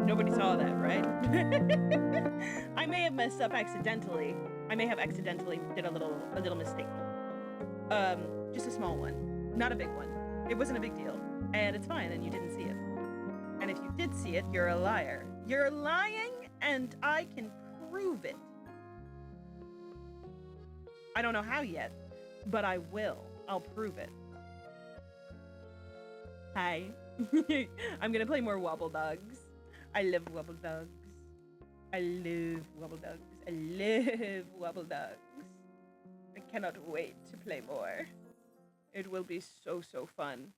Nobody saw that, right? I may have messed up accidentally. I may have accidentally did a little mistake. Just a small one, not a big one. It wasn't a big deal, and it's fine, and you didn't see it. And if you did see it, you're a liar. You're lying, and I can prove it. I don't know how yet, but I will. I'll prove it. Hi. I'm gonna play more Wobbledogs. I love Wobbledogs. I love Wobbledogs. I love Wobbledogs. I cannot wait to play more. It will be so, so fun.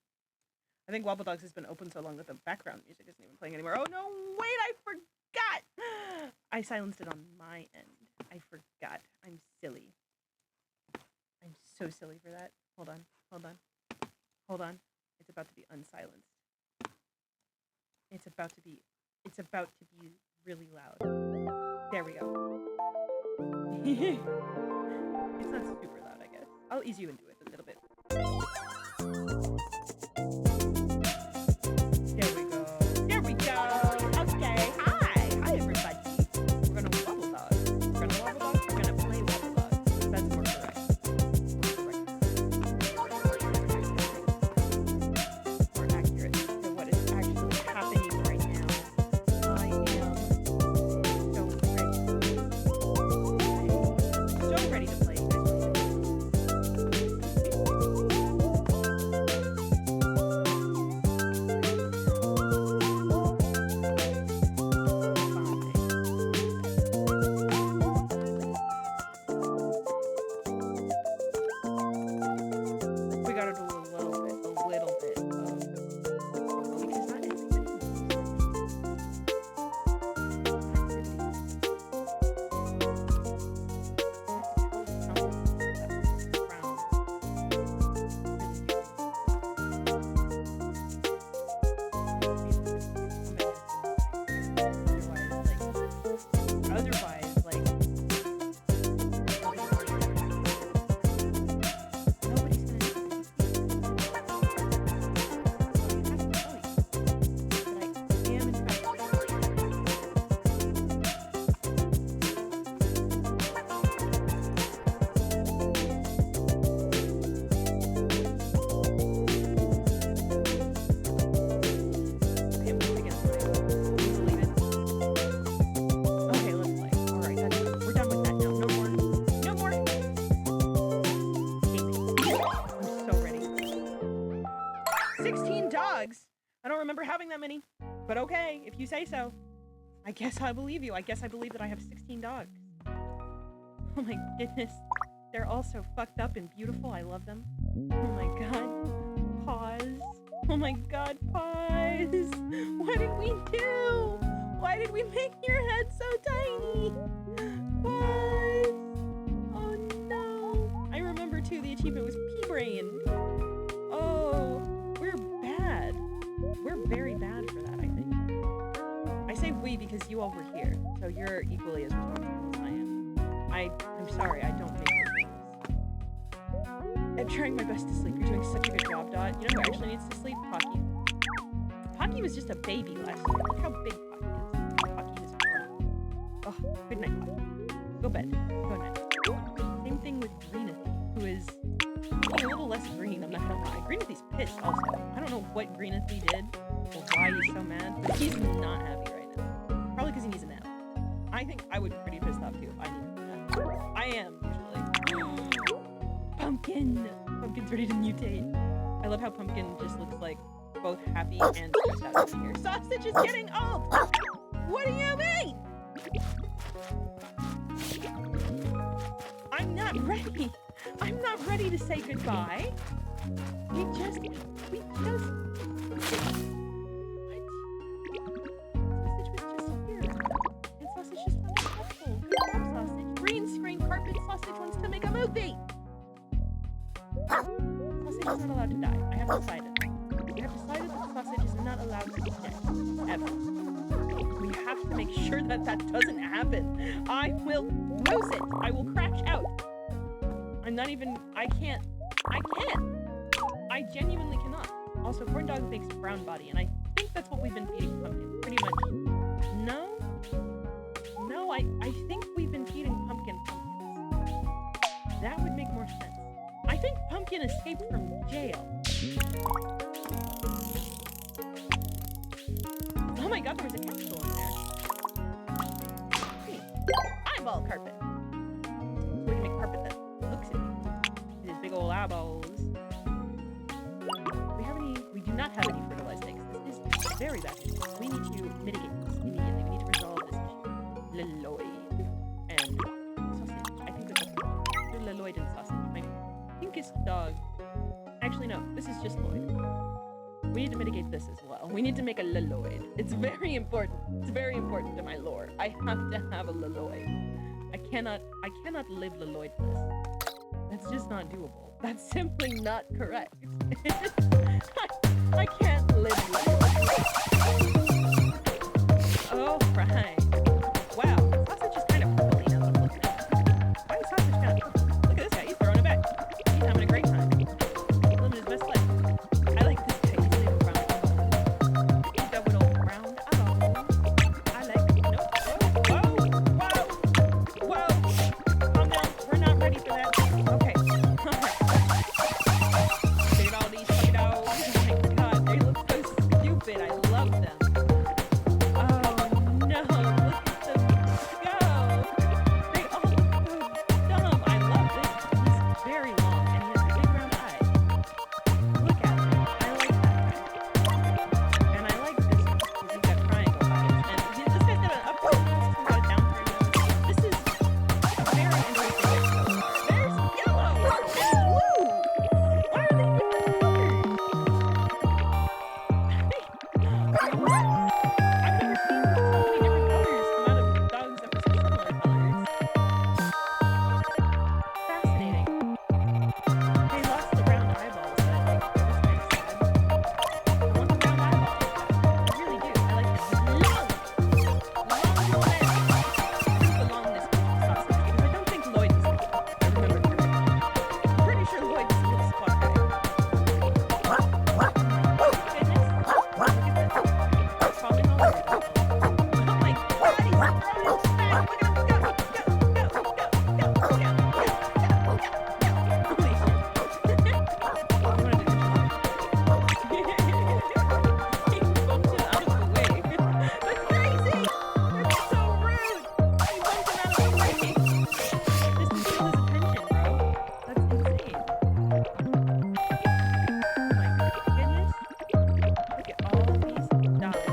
I think Wobbledogs has been open so long that the background music isn't even playing anymore. Oh no, wait, I forgot! I silenced it on my end. I forgot. I'm silly. I'm so silly for that. Hold on, hold on, hold on. It's about to be unsilenced. It's about to be really loud. There we go. It's not super loud, I guess. I'll ease you into it a little bit. There we go. There we go. Okay. Hi everybody. We're gonna wobble dog. We're gonna wobble dog. We're gonna play wobble dog. That's more correct. More accurate to what is actually happening right now. I am so ready to play. That many, but okay, if you say so. I guess I believe you. I guess I believe that I have 16 dogs. Oh my goodness. They're all so fucked up and beautiful. I love them. Oh my god. Pause. Oh my god, pause. What did we do? Why did we make your head so tiny? Pause. Oh no. I remember too, the achievement was pea-brained. Oh, we're bad. We're very bad for that, I think. I say we because you all were here, so you're equally as responsible as I am. I'm sorry, I don't make good rules. I'm trying my best to sleep. You're doing such a good job, Dot. You know who actually needs to sleep? Pocky. Pocky was just a baby last year. Look how big Pocky is. Pocky is grown. Oh, good night, Pocky. Go bed. Go night. Same thing with Greeneth, who is a little less green, I'm not gonna lie. Greenethy's pissed also. I don't know what Greenethy did or why he's so mad, but he's not happy right now. Probably because he needs a nap. I think I would be pretty pissed off too if I needed a nap. I am, usually. Pumpkin! Pumpkin's ready to mutate. I love how Pumpkin just looks like both happy and stressed out over here. Sausage is getting old! What do you mean? I'm not ready. I'm not ready to say goodbye. We just. What? Sausage was just here. And Sausage just found a helpful. Good job, Sausage. Green screen carpet. Sausage wants to make a movie. Sausage is not allowed to die. I have decided. I have decided that Sausage is not allowed to be dead. Ever. We have to make sure that that doesn't happen. I will lose it. I will crash out. I'm not even, I can't. I genuinely cannot. Also, corn dog makes a brown body, and I think think that's what we've been feeding Pumpkin, pretty much. No? No, I think we've been feeding Pumpkins. That would make more sense. I think Pumpkin escaped from jail. Oh my god, there was a capsule in there. Hey, eyeball carpet. So we can make carpet that looks at me. These big old eyeballs. We do not have any fertilized eggs. This is very bad news. We need to mitigate this immediately. We need to resolve this issue. Lilloid and sausage. I think that's Lilloid and sausage. My pinkest dog. Actually, no. This is just Lloyd. We need to mitigate this as well. We need to make a Lilloid. It's very important. It's very important to my lore. I have to have a Lilloid. I cannot live Lilloidless. That's just not doable. That's simply not correct. I can't live Lilloidless. Oh, right. Wow, sausage is kind of purpley now that I'm looking at it. Why is sausage kind of purple? Look at this guy. He's throwing it back. He's having a great time. He's living his best life. I like this guy. He's living brown eyeball. He's got little brown eyeball. I like it. No. Whoa. Calm down. We're not ready for that. Okay. All right. Look at all these puppy dogs. Oh my god, they look so stupid. I love them. Oh no, look at them go. They all look so dumb. I love this. He's very long and he has big round eyes. Look at him. I like that guy. And I like this one because he's got triangle eyes. And this guy's got an upturned nose, this one's got a downturned nose. This is a very interesting mix so far. There's yellow and blue. Why are they different colors? I've never seen so many different colors come out of dogs that were so similar colors. Fascinating. They lost the round eyeballs, but like, that's very sad. I want the round eyeballs. I really do. I like them. Long! Long legs. I think the longness comes from sausage, because I don't think Lloyd is meat. I remember correctly. I'm pretty sure Lloyd is a little squat guy. Goodness. Look at this. It's falling all over the place. Oh my god, he's throwing it back. Look at him go. Holy shit. I wanted to do He bumped it out of the way. That's crazy. That's so rude. He bumped it out of the way. Just to steal his attention, bro. That's insane. My goodness. Look at all these dogs.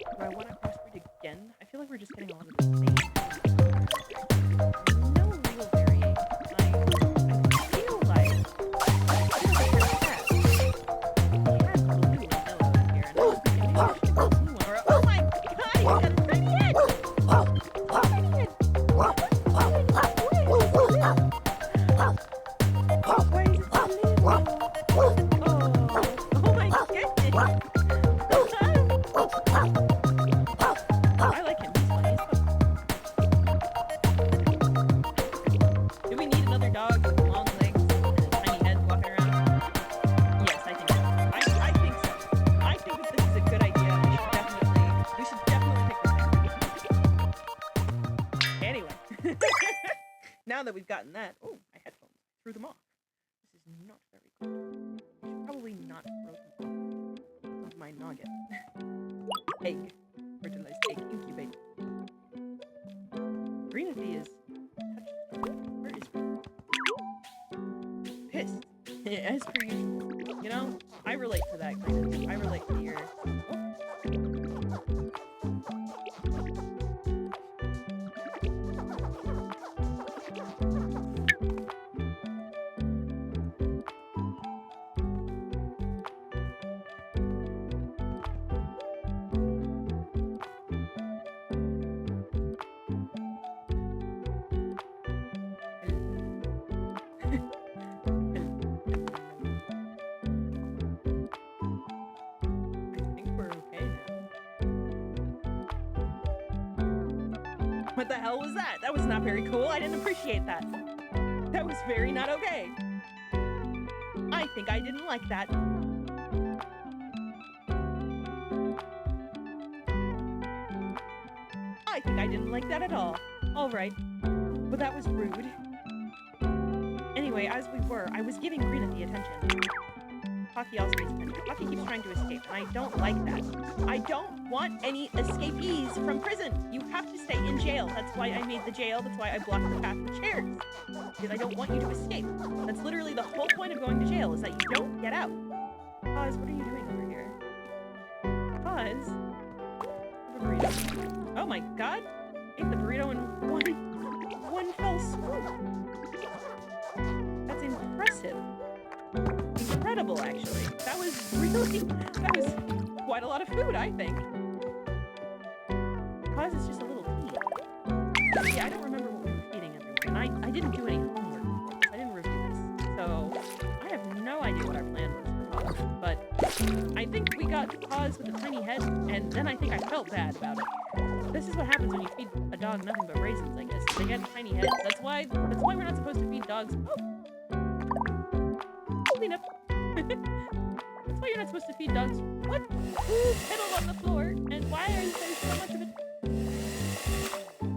Do I want to crossbreed again? I feel like we're just getting a lot of the same things. No real variation. I feel like there's a cat. He has blue and yellow in here, and I was thinking maybe I should get the blue one. Or, oh my god, he's got a tiny head! Tiny head! Why is it so little? Oh my goodness! I like him. He's funny as fuck. Do we need another dog with long legs and a tiny head walking around? Yes, I think so. I think so. I think that this is a good idea. We should definitely pick this up. Anyway. Now that we've gotten that, oh, my headphones. Threw them off. This is not very cool. I should probably not throw them off of my noggin. Egg. Fertilized egg incubator. Greenity is touchstone. Where is Greenity? Pissed. As per usual. You know, I relate to that, Greenity. I relate to your... What the hell was that? That was not very cool. I didn't appreciate that. That was very not okay. I think I didn't like that. I think I didn't like that at all. Alright. But that was rude. Anyway, as we were, I was giving Green the attention. Pocky also needs attention. Pocky keeps trying to escape, and I don't like that. I don't want any escapees from prison. You have to stay in jail. That's why I made the jail. That's why I blocked the path with chairs. Because I don't want you to escape. That's literally the whole point of going to jail, is that you don't get out. Pause, what are you doing over here? Pause? Have a burrito. Oh my god! Ate the burrito in one fell swoop. That's impressive. Incredible, actually. That was quite a lot of food, I think. Pause is just a little tea. Yeah, I don't remember what we were feeding everyone, and I didn't do any homework. I didn't review this, so I have no idea what our plan was for Pause. But I think we got Pause with a tiny head, and then I think I felt bad about it. This is what happens when you feed a dog nothing but raisins, I guess. They get tiny heads. That's why we're not supposed to feed dogs. Oh. Clean up. That's why you're not supposed to feed dogs. What? Ooh, piddle on the floor. And why are there so much of it?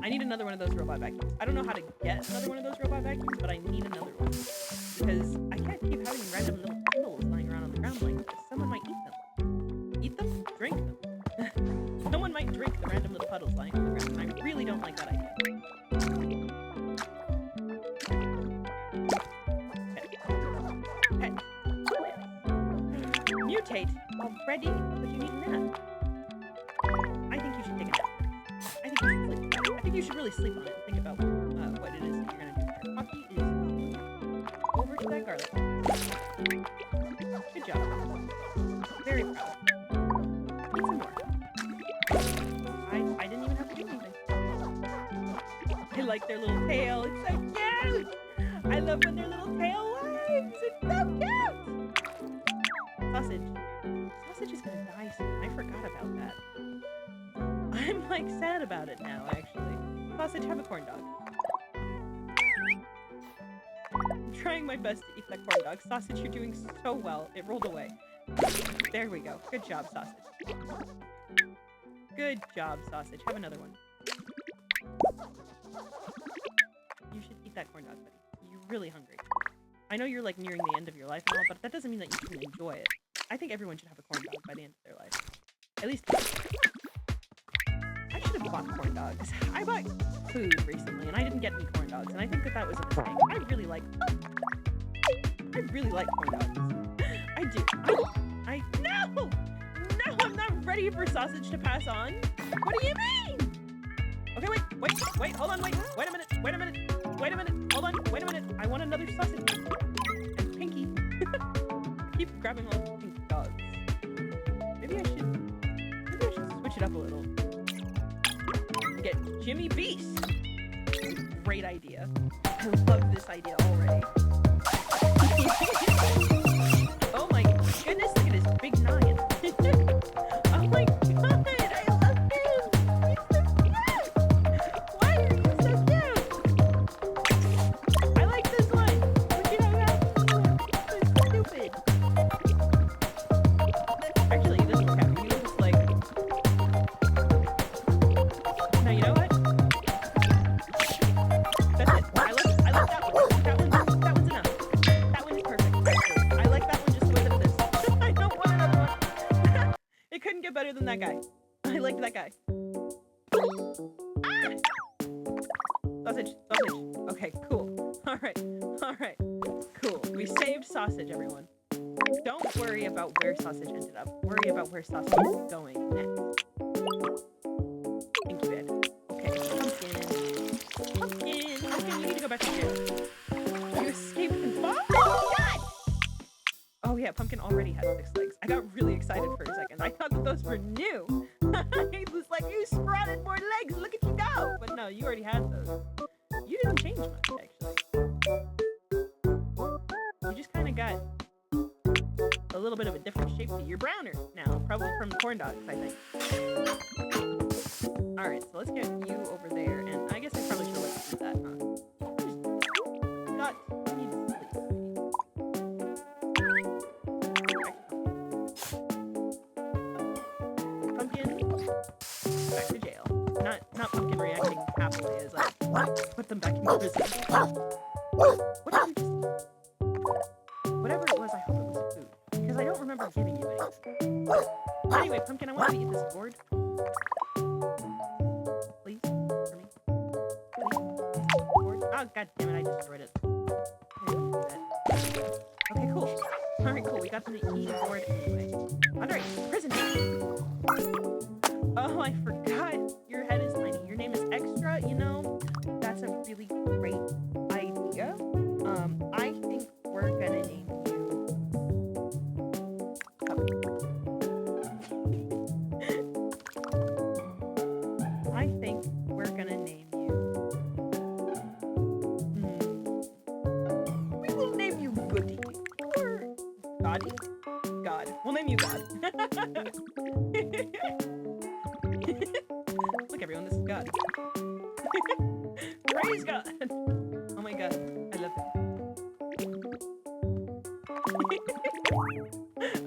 I need another one of those robot vacuums. I don't know how to get another one of those robot vacuums, but I need another one. Because I can't keep having random little puddles lying around on the ground like this. Someone might eat them. Eat them? Drink them. Someone might drink the random little puddles lying on the ground, and I really don't like that idea. Pet. Mutate already? But you need a nap. I think you should take a nap. I think you should sleep. I think you should really sleep on it and think about what it is that you're gonna do there. Pocky is over to that garlic. Good job. Very proud. Eat some more. I didn't even have to do anything. I like their little tail. It's so cute. I love when their little tail wags. It's so cute. Sausage. Sausage is gonna die soon. I forgot about that. I'm like sad about it now, actually. Sausage, have a corn dog. I'm trying my best to eat that corn dog. Sausage, you're doing so well. It rolled away. There we go. Good job, Sausage. Good job, Sausage. Have another one. You should eat that corn dog, buddy. You're really hungry. I know you're like nearing the end of your life and all, but that doesn't mean that you can enjoy it. I think everyone should have a corn dog by the end of their life. At least I should have bought corn dogs. I bought food recently and I didn't get any corn dogs, and I think that was a mistake. I really like corn dogs. I do. No, I'm not ready for Sausage to pass on. What do you mean? Okay, wait, hold on, wait a minute, hold on, wait a minute. I want another sausage. And Pinky. I keep grabbing all the pink dogs. Maybe I should switch it up a little. Get Jimmy Beast. Great idea. I love this idea already. Oh my goodness, look at his big noggin. Oh my god, I love him. He's so cute. Why are you so cute? I like this one. What you have out before? This is stupid. Actually, this little cat, he looks like... Now, you know what? That's it. I like that one. That one's enough. That one is perfect. Actually, I like that one just the way that it is. I don't want another one. It couldn't get better than that guy. I liked that guy. Ah! Sausage. Okay, cool. Alright. Cool. We saved Sausage, everyone. Don't worry about where Sausage ended up. Worry about where Sausage is going next. Thank you, Ed. Okay, Pumpkin, you need to go back to jail. You escaped and fought? Oh my god! Oh yeah, Pumpkin already has 6 legs. I got really excited for a second. I thought that those were new. It was like, you sprouted more legs, look at you go! But no, you already had those. You didn't change much, actually. You just kind of got a little bit of a different shape. You're browner now, probably from corn dogs, I think. Alright, so let's get you over there, and I guess I probably should let you do that, huh? I need sleep. Back to jail. Not Pumpkin reacting happily as I put them back in prison. What did you just eat? Whatever it was, I hope it was food. Because I don't remember giving you anything. Anyway, Pumpkin, I want you to eat this gourd. Please? For me? Please? Gourd? Oh, god damn it, I destroyed it. Okay, cool. Alright, cool. We got them to eat a gourd anyway. Alright, prison. Oh, I forgot. Your head is tiny. Your name is Extra, you know? That's a really great idea. I think we're gonna name you Puppy. I think we're gonna name you... We will name you Goody. Or Goddy? God. We'll name you God. Look, everyone, this is God. Praise God! Oh my god, I love him.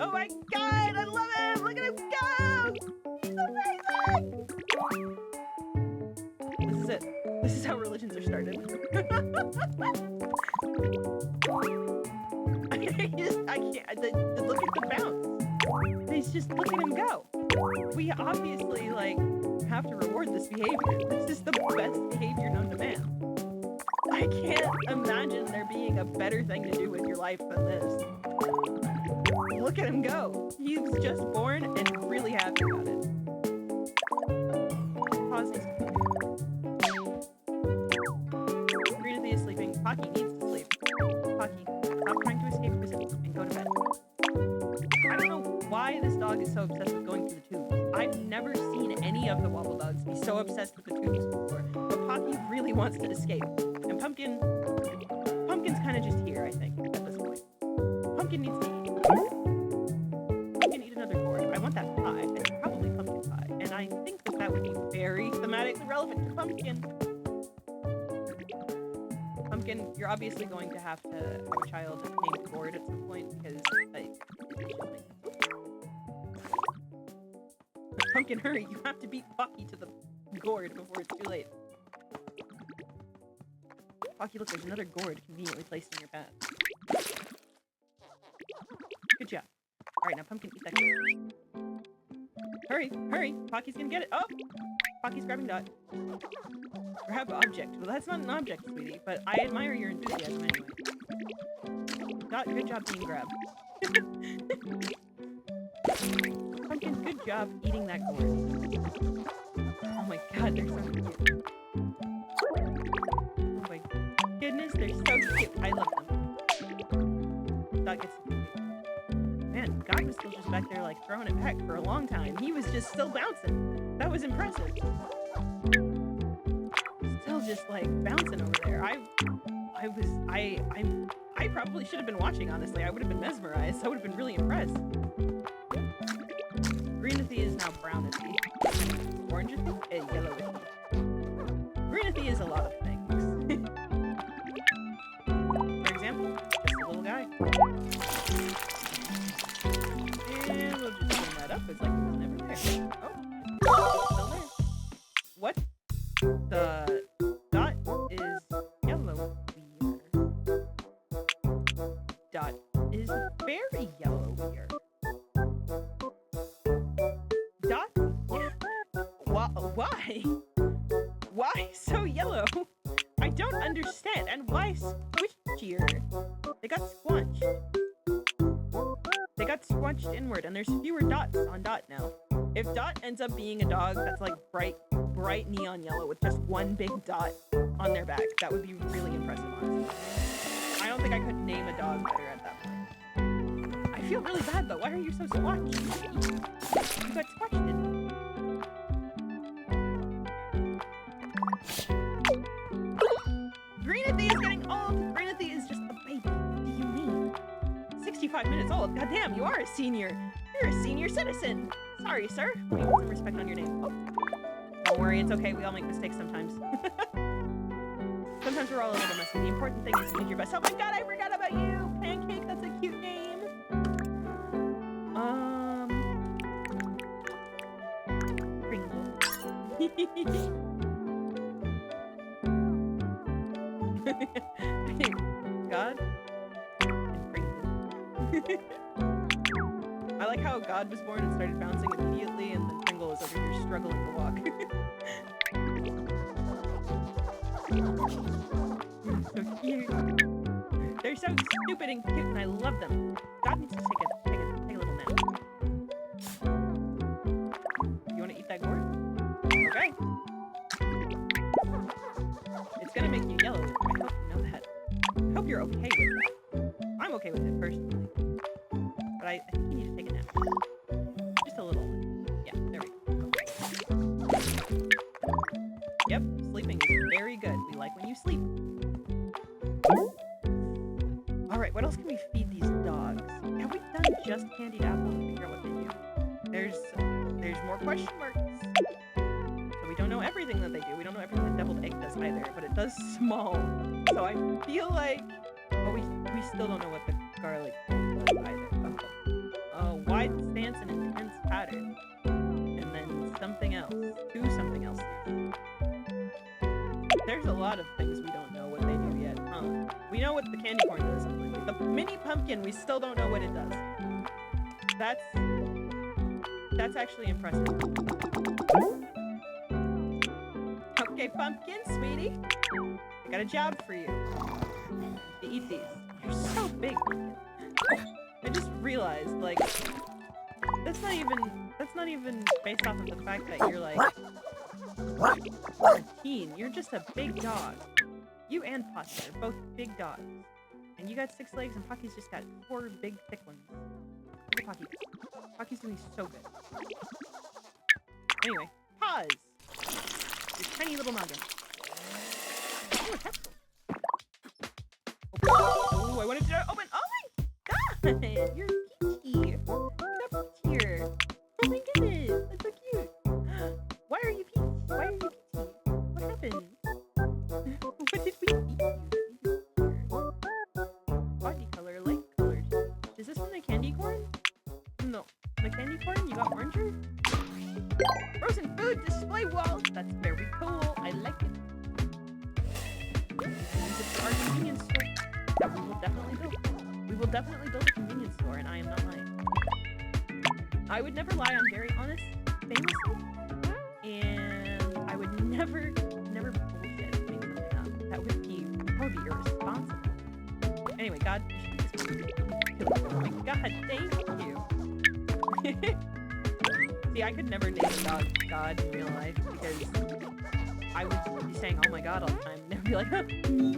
Oh my god, I love him! Look at him go! He's amazing! This is it. This is how religions are started. I can't. Look at the bounce. He's just look at him go. We obviously, like, have to reward this behavior. This is the best behavior known to man. I can't imagine there being a better thing to do with your life than this. Look at him go. He's just born and really happy about it. Pause this. Greenathy is sleeping. Pocky needs to sleep. Pocky, stop trying to escape prison and go to bed. I don't know why this dog is so obsessed with going through the tubes. I've never seen any of the Wobbledogs be so obsessed with the tubes before, but Pocky really wants to escape. And Pumpkin's kind of just here, I think, at this point. Pumpkin needs to eat. Pumpkin, eat another gourd. I want that pie. It's probably pumpkin pie, and I think that would be very thematically relevant to Pumpkin. Pumpkin, you're obviously going to have a child named Gourd at some point, because Pumpkin, hurry! You have to beat Pocky to the gourd before it's too late. Pocky, look, there's another gourd conveniently placed in your path. Good job. Alright, now Pumpkin, eat that gourd. Hurry! Hurry! Pocky's gonna get it! Oh! Pocky's grabbing Dot. Grab object. Well, that's not an object, sweetie, but I admire your enthusiasm anyway. Dot, good job being grabbed. Pumpkin, good job eating that gourd. Oh my god, they're so cute. Oh my goodness, they're so cute. I love them. Dot gets to be cute. Man, God was still just back there, like, throwing it back for a long time. He was just still bouncing. That was impressive. Still just, like, bouncing over there. I probably should have been watching, honestly. I would have been mesmerized. I would have been really impressed. Greenathy is now brownathy. Orangeathy? And yellowathy. Greenathy is a lot of things. For example, just a little guy. And we'll just clean that up. It's like it was never there. Oh, still there. What? The Dot is yellow here. Dot is very yellow here. Dot? Why? Why so yellow? I don't understand. And why squished here? They got squunched. They got squunched inward, and there's fewer dots on Dot now. If Dot ends up being a dog that's like bright neon yellow with just one big dot on their back, that would be really impressive, honestly. I don't think I could name a dog better at that point. I feel really bad though. Why are you so squatched? You got squatched in. Greenathy is getting old. Greenathy is just a baby. What do you mean? 65 minutes old. Goddamn, you are a senior. You're a senior citizen. Sorry, sir. Let me put some respect on your name. Oh. Don't worry, it's okay. We all make mistakes sometimes. Sometimes we're all a little messy. The important thing is to do your best. Oh my god, I forgot about you! Pancake, that's a cute name. God and Pringle. I like how God was born and started bouncing immediately, and then Pringle is over here struggling to walk. So cute. They're so stupid and cute, and I love them. God needs to take a little nap. You want to eat that gourd? Okay. It's gonna make you yellow. I hope you know that. I hope you're okay with that. I'm okay with it personally, but I think you need to take a nap. Just a little one. Yeah, there we go. Yep, sleeping is very good. We like when you sleep. Alright, what else can we feed these dogs? Have we done just candied apples to figure out what they do? There's more question marks. So we don't know everything that they do. We don't know everything that deviled egg does either, but it does small. So I feel like... Oh, we still don't know what the garlic does either. Oh. Wide stance and intense pattern. And then something else. Two something else. There's a lot of things we don't know what they do yet, huh? We know what the candy corn does. The mini pumpkin, we still don't know what it does. That's actually impressive. Okay, pumpkin, sweetie. I got a job for you. You eat these. You're so big, pumpkin. I just realized, like, that's not even based off of the fact that you're like a teen. You're just a big dog. You and Pocky are both big dogs. And you got 6 legs, and Pocky's just got 4 big, thick ones. Look at Pocky. Pocky's doing so good. Anyway, pause! Your tiny little noggin. Oh, a capsule. Oh, I wanted to open. Oh my god! You're peachy. Get up here. Oh my goodness, that's so cute. Why are you peachy? Why are you peachy? What happened? What did we feed you? Body color, light colored. Is this from the candy corn? No. The candy corn? You got oranger? Frozen food display wall. That's very cool. I like it. Use it for our convenience store. That we will definitely build. We will definitely build a convenience store, and I am not lying. I would never lie. I'm very honest, famously, and I would never bullshit and make something up. That would be irresponsible. Anyway, God. Oh my god, thank you. See, I could never name a dog God in real life because I would be saying, oh my god all the time, and they'd be like, huh, me?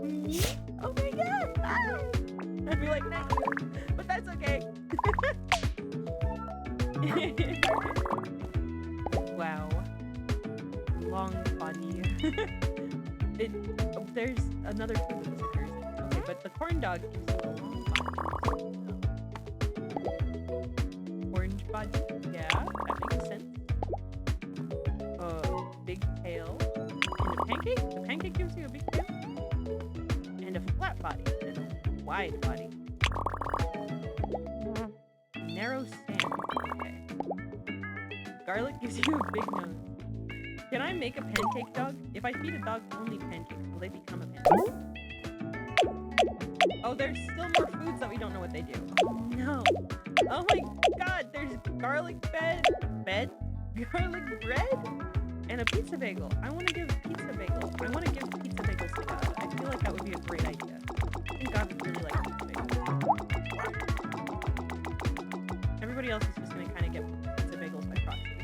Me? Oh my god! Ah! I'd be like, no, but that's okay. Wow. Long body. There's another food that occurs. Okay, but the corn dog gives you a long body. Orange body. Yeah, that makes sense. Big tail. And the pancake? The pancake gives you a big tail? And a flat body. And a wide body. Narrow stand. Okay. Garlic gives you a big nose. Can I make a pancake dog? If I feed a dog only pancakes, will they become a pancake? Oh, there's still more foods that we don't know what they do. Oh no. Oh my god, there's garlic garlic bread, and a pizza bagel. I want to give pizza bagels to God. I feel like that would be a great idea. I think God would really like pizza bagels. Everybody else is just going to kind of get pizza bagels by proxy.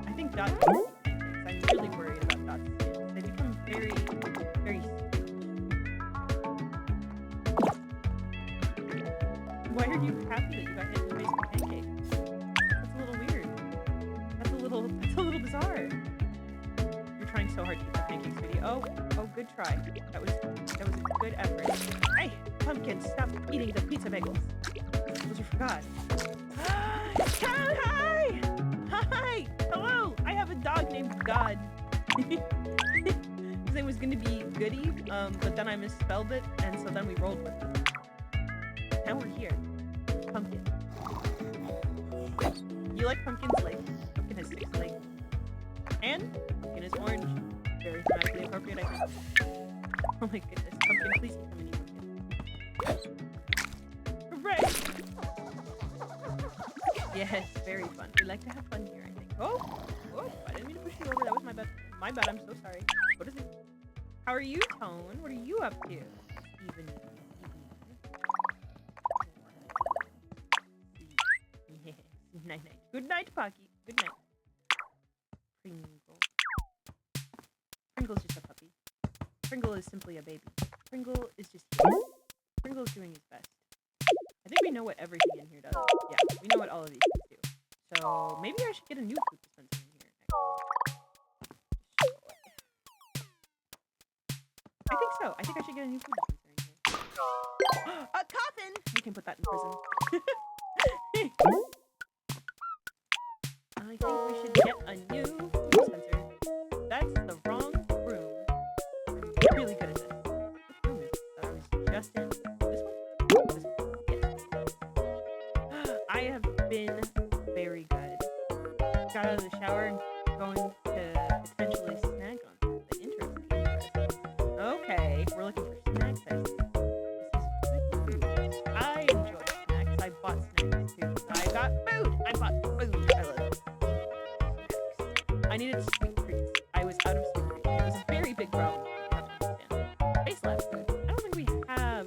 I think Dot's pancakes. I'm really worried about Dot's skin. They become very, very Why are you happy that you got hit in the face with a pancake? That's a little weird. That's a little bizarre. You're trying so hard to eat the pancakes, sweetie. Oh, good try. That was a good effort. Hey, pumpkin, stop eating the pizza bagels. Those are for God. Hi! Hi! Hello! I have a dog named God. His name was gonna be Goody, but then I misspelled it, and so then we rolled with it. Now we're here. Pumpkin. You like pumpkin Oh my goodness. Pumpkin, please become a new pumpkin. Hooray! Yes, very fun. We like to have fun here, I think. Oh! Oh, I didn't mean to push you over. That was my bad. My bad, I'm so sorry. What is it? How are you, Tone? What are you up to? Even. Night night. Good night, Pocky. Good night. Pringle. Pringle's just a puppy. Pringle is simply a baby. Pringle is just here. Pringle's doing his best. I think we know what everything in here does. Yeah, we know what all of these things do. So maybe I should get a new food dispenser in here, actually. I think so. I think I should get a new food dispenser in here. A coffin! We can put that in prison. I think we should get a new food dispenser. That's the wrong room. I'm really good at this. Which room is this? I was just in. This one? This one. Yes. I have been very good. Got out of the shower and going to potentially snack on something interesting. Okay, we're looking for snacks, I see. This is good food. I enjoy snacks. I bought snacks too. I got food! I bought food! I love snacks. I needed sweet treats. I was out of sweet treats. It was a very big problem. You have to understand. Space Lab food. I don't think we have.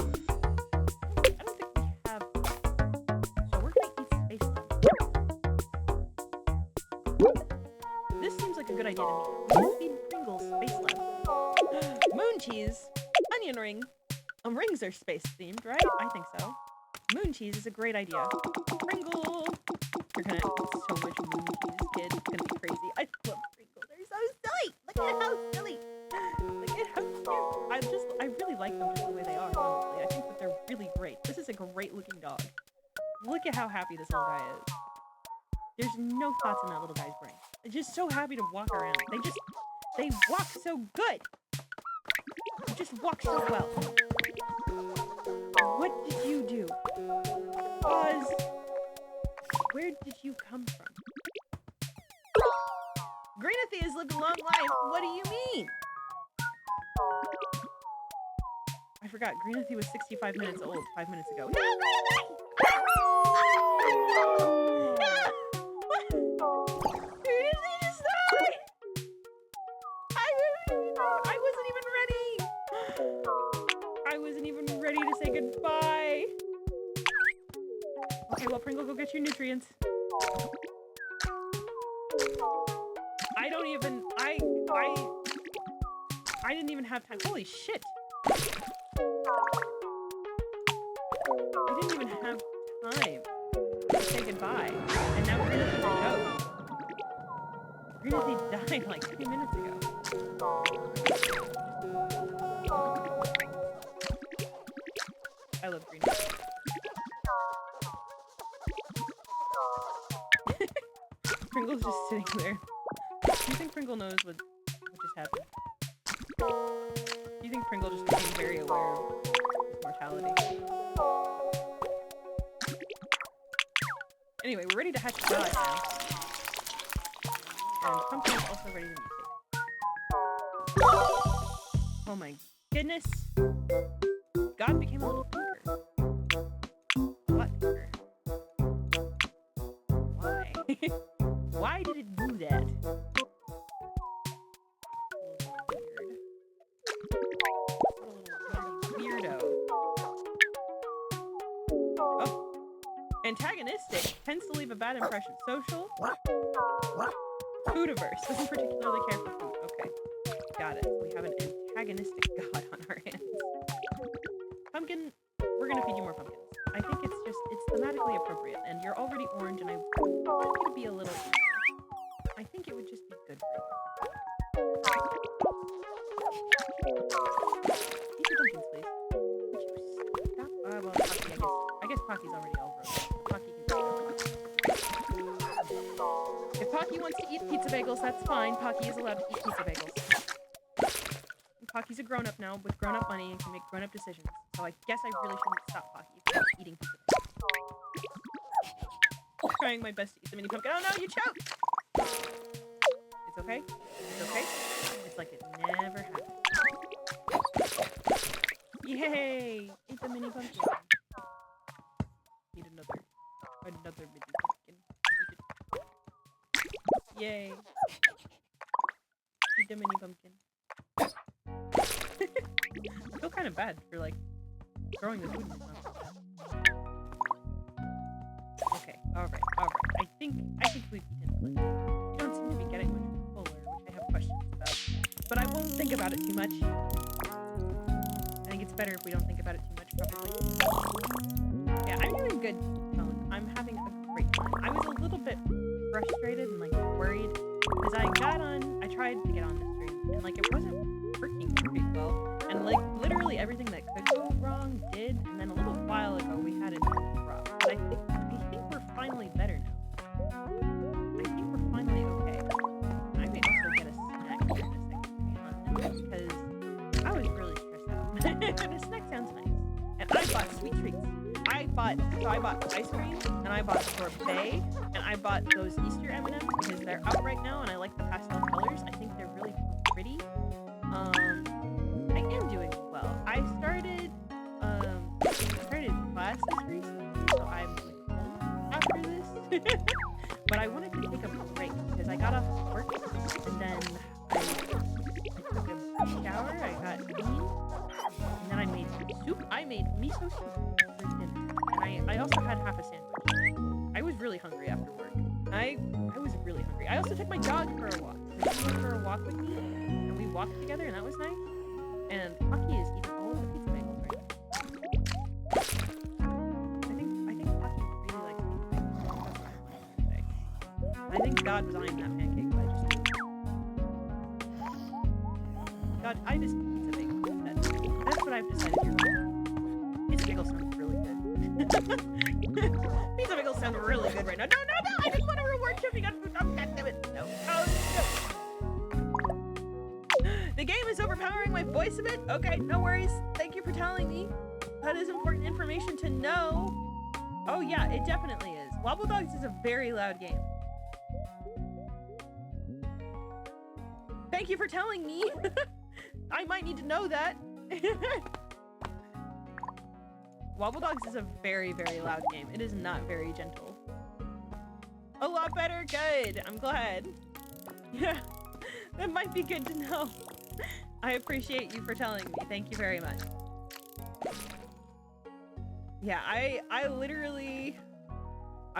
So we're gonna eat Space Lab. This seems like a good idea to me. We can feed Pringles Space Lab. Moon cheese. Onion ring. Rings are space themed, right? I think so. Moon cheese is a great idea. Pringle. You're gonna eat so much moon cheese, kid. It's gonna be crazy. I love Pringles. They're so silly. Look at how silly. Look at how cute. I really like them just the way they are, honestly. I think that they're really great. This is a great looking dog. Look at how happy this little guy is. There's no thoughts in that little guy's brain. They're just so happy to walk around. They walk so good. They just walk so well. What did you do? Oz, where did you come from? Greenathy has lived a long life. What do you mean? I forgot. Greenathy was 65 minutes old 5 minutes ago. No, Greenathy! Greenathy just died! I wasn't even ready. I wasn't even ready to say goodbye. Okay, well, Pringle, go get your nutrients. I don't even, I didn't even have time. Holy shit. I didn't even have time to say goodbye. And now Greenathy goes. Greenathy died like 2 minutes ago. I love Greenathy. Pringle's just sitting there. Do you think Pringle knows what just happened? Do you think Pringle just became very aware of his mortality? Anyway, we're ready to hatch a God now. And Pumpkin is also ready to mutate. Oh my goodness. God became a little pinker. A lot pinker. Why? Why did it do that? Weirdo. Oh. Antagonistic. Tends to leave a bad impression. Social. Foodiverse. Doesn't particularly care for food. Okay. Got it. We have an antagonistic god on our hands. Pumpkin, we're gonna feed you more pumpkins. I think it's thematically appropriate, and you're already orange, and I want you to be a little easier. I think it would just be good for you. Eat your pumpkins, please. Would you stop? Well, Pocky, I guess Pocky's already all grown. Pocky can eat. If Pocky wants to eat pizza bagels, that's fine. Pocky is allowed to eat pizza bagels. Pocky's a grown-up now with grown-up money and can make grown-up decisions. So I guess I really shouldn't stop Pocky from eating pizza bagels. I'm trying my best to eat the mini pumpkin. Oh no, you choked! It's okay. It's okay. It's like it never happened. Yay! Eat the mini pumpkin. Eat another mini pumpkin. Eat it. Yay! Eat the mini pumpkin. I feel kind of bad for like throwing the food in his mouth. Okay, alright. I think we've eaten plenty. You don't seem to be getting much fuller, which I have questions about. But I won't think about it too much. I think it's better if we don't think about it too much, probably. Yeah, I'm doing good, Tone. I'm having a great time. I was a little bit frustrated and like worried because I tried to get on the stream and like it wasn't working very well. And like literally everything that could go wrong did. And then a little while ago we had a drop. But I think we're finally better now. I think we're finally okay. I may also get a snack in a second, to be honest, because I was really stressed out. And a snack sounds nice. And I bought sweet treats. I bought ice cream, and I bought sorbet, and I bought those Easter M&Ms because they're out right now, and I like the pastel colors. I think they're really pretty. I am doing well. I started classes recently, so I'm like home after this. But I wanted to take a break because I got off work, and then I took a shower. I got clean, and then I made soup. I made miso soup for dinner, and I also had half a sandwich. I was really hungry after work. I was really hungry. I also took my dog for a walk. She went for a walk with me, and we walked together, and that was nice. And Pocky is eating all of the pizza bagels right now. I think Pocky really likes pizza bagels. That's what I wanted to say. I think God was eyeing that pancake, but I just knew. God, I just pizza bagels. That's what I've decided here. Pizza bagels sound really good. Pizza bagels sound really good right now. No! I just want to reward Chippy. God damn it. No. Oh, no. The game is overpowering my voice a bit. Okay, no worries. Thank you for telling me. That is important information to know. Oh yeah, it definitely is. Wobbledogs is a very loud game. Thank you for telling me. I might need to know that. Wobbledogs is a very, very loud game. It is not very gentle. A lot better? Good. I'm glad. Yeah, that might be good to know. I appreciate you for telling me. Thank you very much. Yeah, I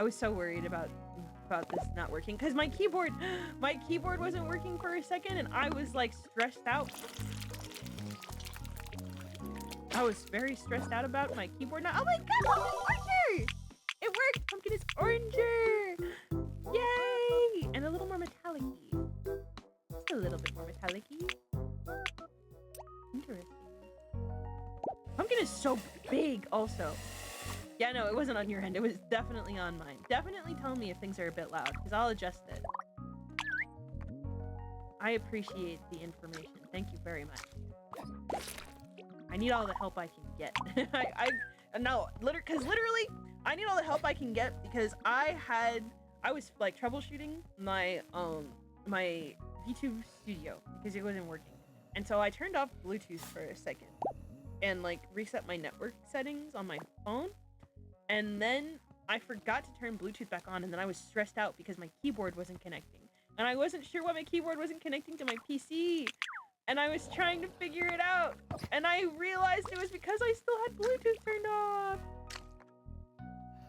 was so worried about this not working because my keyboard wasn't working for a second and I was like stressed out. I was very stressed out about my keyboard now. Oh my god, Pumpkin's oranger! It worked! Pumpkin is oranger! Yay! And a little more metallic-y. Just a little bit more metallic-y. Interesting. Pumpkin is so big also. Yeah, no, it wasn't on your end. It was definitely on mine. Definitely tell me if things are a bit loud, because I'll adjust it. I appreciate the information. Thank you very much. I need all the help I can get. Because literally, I need all the help I can get because I was like troubleshooting my my V2 Studio because it wasn't working. And so I turned off Bluetooth for a second and like reset my network settings on my phone. And then I forgot to turn Bluetooth back on and then I was stressed out because my keyboard wasn't connecting. And I wasn't sure why my keyboard wasn't connecting to my PC. And I was trying to figure it out. And I realized it was because I still had Bluetooth turned off.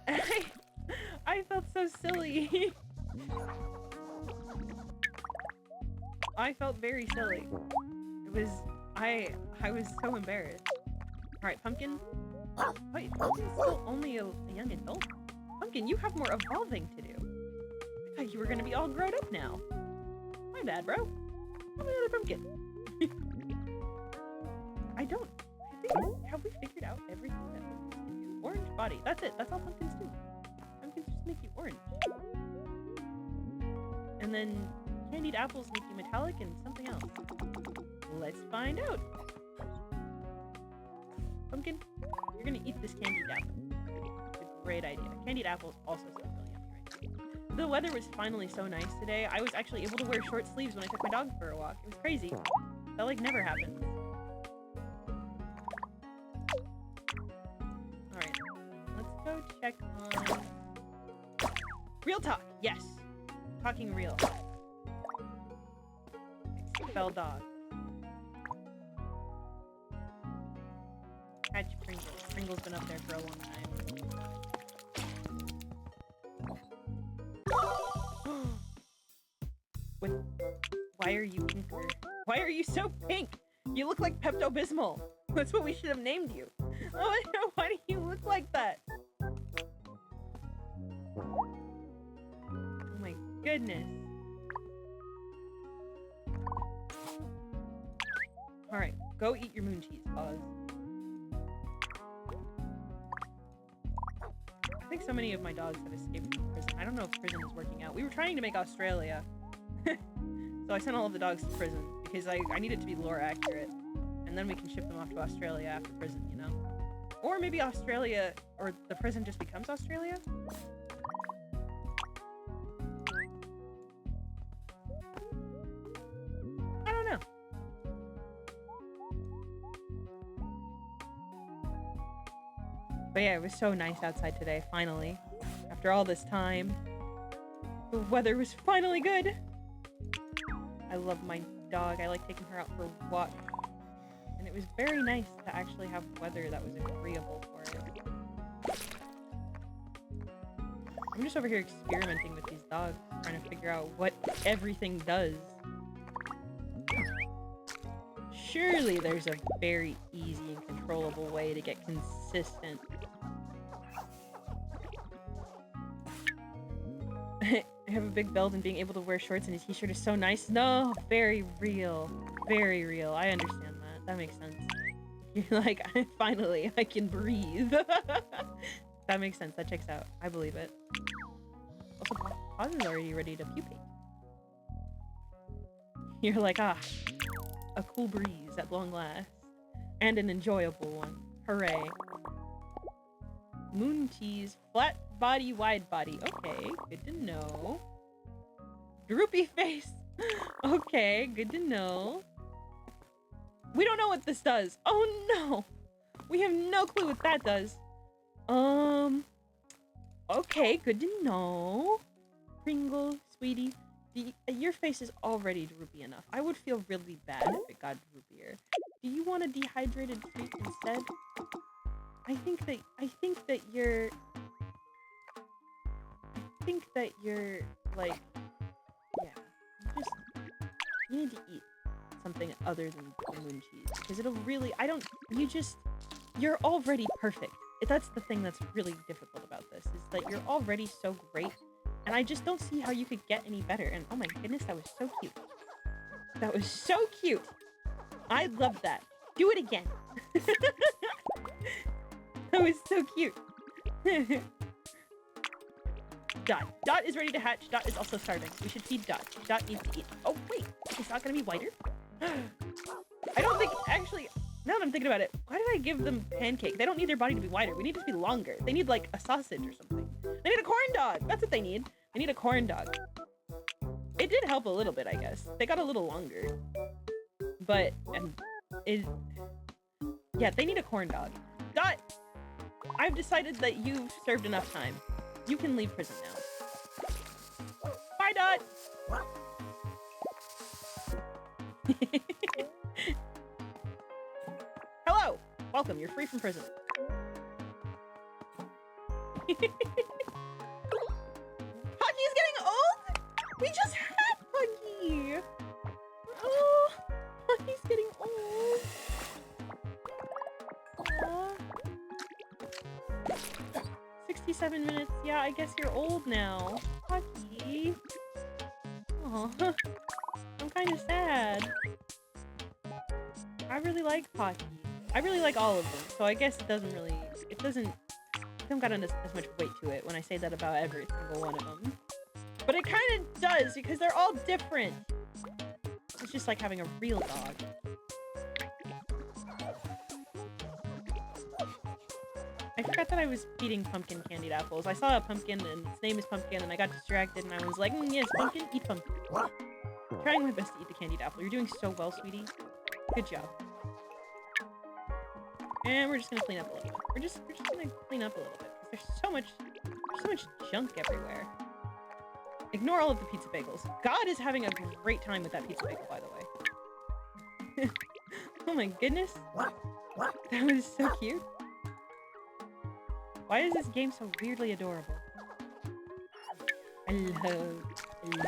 And I felt so silly. I felt very silly. It was, I was so embarrassed. Alright, Pumpkin. Wait, Pumpkin's still only a young adult? Pumpkin, you have more evolving to do. I thought you were gonna be all grown up now. My bad, bro. I'm another Pumpkin. I think, have we figured out everything that Pumpkins can do? Orange body, that's it, that's all Pumpkins do. Pumpkins just make you orange. And then candied apples make you metallic and something else. Let's find out. Pumpkin, you're gonna eat this candied apple. It's a great idea. Candied apples also sound really yummy right now. The weather was finally so nice today. I was actually able to wear short sleeves when I took my dog for a walk. It was crazy. That like never happens. go check on... Real talk, yes. Talking real. Expel dog. Hatch Pringles. Pringle's been up there for a long time. Why are you pinker? Why are you so pink? You look like Pepto-Bismol. That's what we should have named you. Oh, why do you look like that? Oh my goodness. Alright, go eat your moon cheese, Pause. I think so many of my dogs have escaped from prison. I don't know if prison is working out. We were trying to make Australia. So I sent all of the dogs to prison because I need it to be lore accurate. And then we can ship them off to Australia after prison, you know? Or maybe Australia, or the prison just becomes Australia? I don't know. But yeah, it was so nice outside today, finally. After all this time. The weather was finally good. I love my dog. I like taking her out for walks. And it was very nice to actually have weather that was agreeable for it. I'm just over here experimenting with these dogs, trying to figure out what everything does. Surely there's a very easy and controllable way to get consistent. I have a big belt and being able to wear shorts and a t-shirt is so nice. No, very real. Very real. I understand that. That makes sense. You're like, finally, I can breathe. That makes sense. That checks out. I believe it. Also, Pause is already ready to pupate. You're like, ah, a cool breeze at long last. And an enjoyable one. Hooray. Moon cheese, flat body, wide body. Okay, good to know. Droopy face. Okay, good to know. We don't know what this does. Oh no! We have no clue what that does. Okay, good to know. Pringle, sweetie. Your face is already droopy enough. I would feel really bad if it got droopier. Do you want a dehydrated treat instead? I think that you're like, yeah, you need to eat something other than the moon cheese, because it'll really, you're already perfect. That's the thing that's really difficult about this, is that you're already so great, and I just don't see how you could get any better. And oh my goodness, that was so cute. That was so cute. I love that. Do it again. That was so cute. Dot is ready to hatch. Dot is also starving. We should feed Dot. Dot needs to eat. Oh, wait. Is Dot gonna be whiter? I don't think... Actually, now that I'm thinking about it, why did I give them pancake? They don't need their body to be whiter. We need it to be longer. They need, like, a sausage or something. They need a corn dog. That's what they need. They need a corn dog. It did help a little bit, I guess. They got a little longer. But, yeah, they need a corn dog. Dot! I've decided that you've served enough time. You can leave prison now. Bye, Dot! Hello! Welcome, you're free from prison. Puggy is getting old? We just had Puggy! Oh, Puggy's getting old. Aww. 67 minutes. Yeah, I guess you're old now. Puggy. Aw. I'm kind of sad. I really like Pocky. I really like all of them, so I guess it doesn't got as much weight to it when I say that about every single one of them. But it kind of does, because they're all different. It's just like having a real dog. I forgot that I was feeding Pumpkin candied apples. I saw a pumpkin and its name is Pumpkin and I got distracted and I was like, yes, Pumpkin, eat Pumpkin. I'm trying my best to eat the candied apple. You're doing so well, sweetie. Good job. And we're just gonna clean up a little bit. We're just gonna clean up a little bit, because There's so much junk everywhere. Ignore all of the pizza bagels. God is having a great time with that pizza bagel, by the way. Oh my goodness. That was so cute. Why is this game so weirdly adorable? I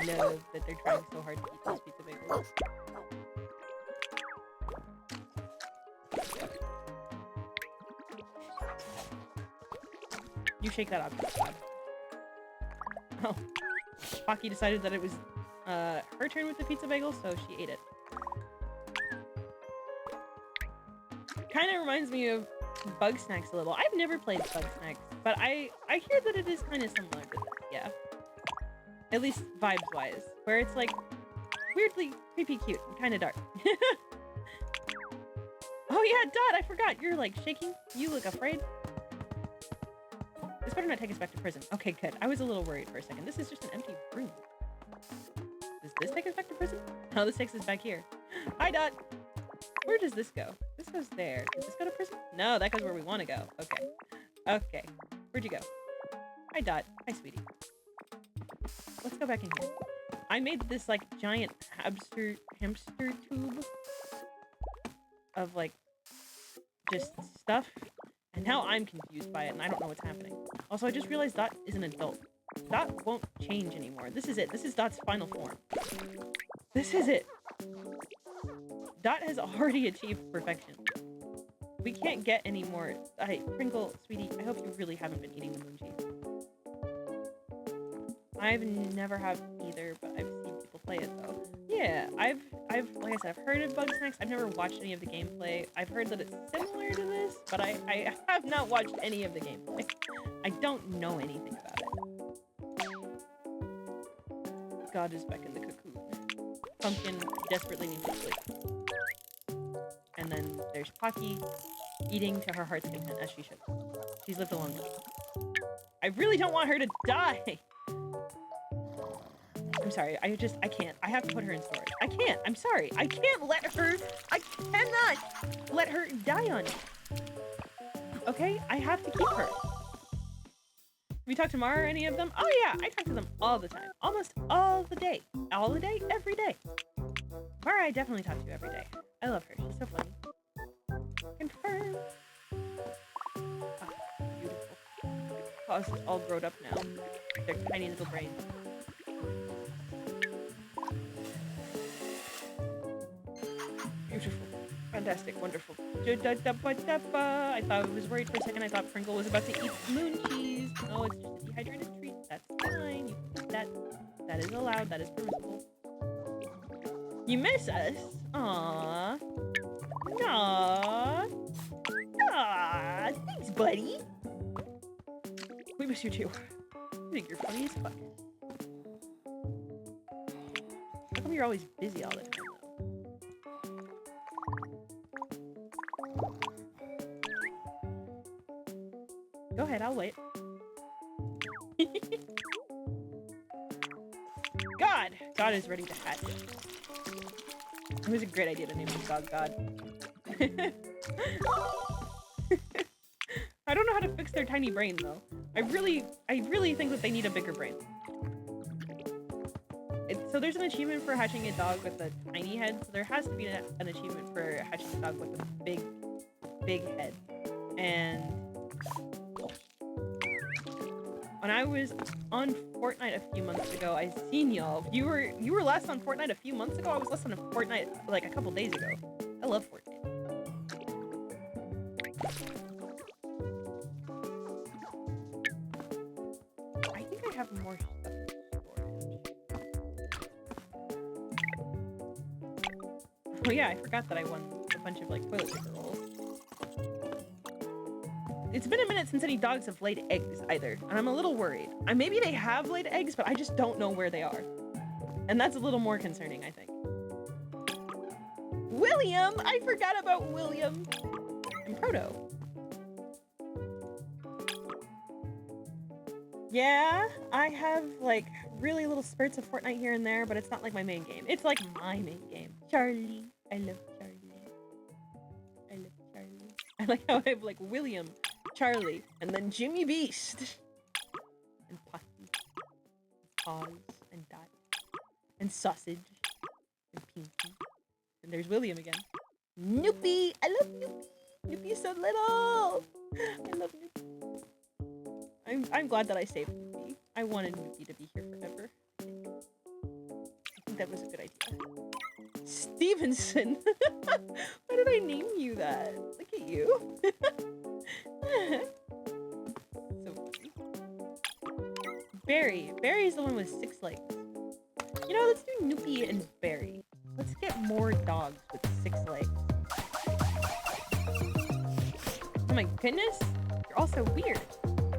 love that they're trying so hard to eat those pizza bagels. You shake that object, God. Oh. Pocky decided that it was her turn with the pizza bagel, so she ate it. Kind of reminds me of Bug Snacks a little. I've never played Bug Snacks, but I hear that it is kind of similar to that, yeah. At least vibes-wise, where it's like weirdly creepy cute and kind of dark. Oh yeah, Dot, I forgot. You're like shaking. You look afraid. This better not take us back to prison. Okay, good. I was a little worried for a second. This is just an empty room. Does this take us back to prison? No, this takes us back here. Hi, Dot. Where does this go? This goes there. Does this go to prison? No, that goes where we want to go. Okay. Okay. Where'd you go? Hi, Dot. Hi, sweetie. Let's go back in here. I made this, like, giant hamster tube of, like, just stuff. And now I'm confused by it, and I don't know what's happening. Also, I just realized Dot is an adult. Dot won't change anymore. This is it. This is Dot's final form. This is it. Dot has already achieved perfection. We can't get any more. Pringle, sweetie, I hope you really haven't been eating the moon cheese. I've never had either, but I've seen people play it though. Yeah, I've like I said, I've heard of Bug Snacks. I've never watched any of the gameplay. I've heard that it's similar to this, but I have not watched any of the gameplay. I don't know anything about it. God is back in the cocoon. Pumpkin desperately needs to sleep. And then there's Pocky eating to her heart's content, as she should. She's lived a long life. I really don't want her to die! I'm sorry, I can't. I have to put her in storage. I can't, I'm sorry. I cannot let her die on me. Okay, I have to keep her. Have you talked to Mara or any of them? Oh yeah, I talk to them all the time. Almost all the day. All the day, every day. Mara, I definitely talk to every day. I love her, she's so funny. Confirm. Ah, beautiful. Paws are all grown up now. Their tiny little brains. Beautiful. Fantastic. Wonderful. I thought I was worried for a second. I thought Pringle was about to eat moon cheese. No, it's just a dehydrated treat. That's fine. You can eat that. That is allowed. That is permissible. You miss us? Aww. Aww. Aww. Thanks, buddy. We miss you too. I think you're funny as fuck. How come you're always busy all the time? Go ahead, I'll wait. God! God is ready to hatch. It was a great idea to name his dog God. I don't know how to fix their tiny brain, though. I really think that they need a bigger brain. So there's an achievement for hatching a dog with a tiny head, so there has to be an achievement for hatching a dog with a big head. And when I was on Fortnite a few months ago, I seen y'all. You were last on Fortnite a few months ago? I was last on Fortnite like a couple days ago. I love Fortnite. I think I have more stuff in storage. Oh yeah, I forgot that I won a bunch of like toilet paper rolls. It's been a minute since any dogs have laid eggs either, and I'm a little worried. Maybe they have laid eggs, but I just don't know where they are. And that's a little more concerning, I think. William! I forgot about William! And Proto. Yeah, I have, like, really little spurts of Fortnite here and there, but it's not like my main game. It's like my main game. Charlie. I love Charlie. I love Charlie. I like how I have, like, William Charlie, and then Jimmy Beast. And Puffy. Paws, and Dot. And Sausage. And Pinky. And there's William again. Noopy! I love Noopy! Noopy is so little! I love Noopy. I'm glad that I saved Noopy. I wanted Noopy to be here forever. I think that was a good idea. Stevenson! Why did I name you that? Look at you. So funny. Barry. Barry's the one with 6 legs. You know, let's do Noopy and Barry. Let's get more dogs with 6 legs. Oh my goodness! You're all so weird.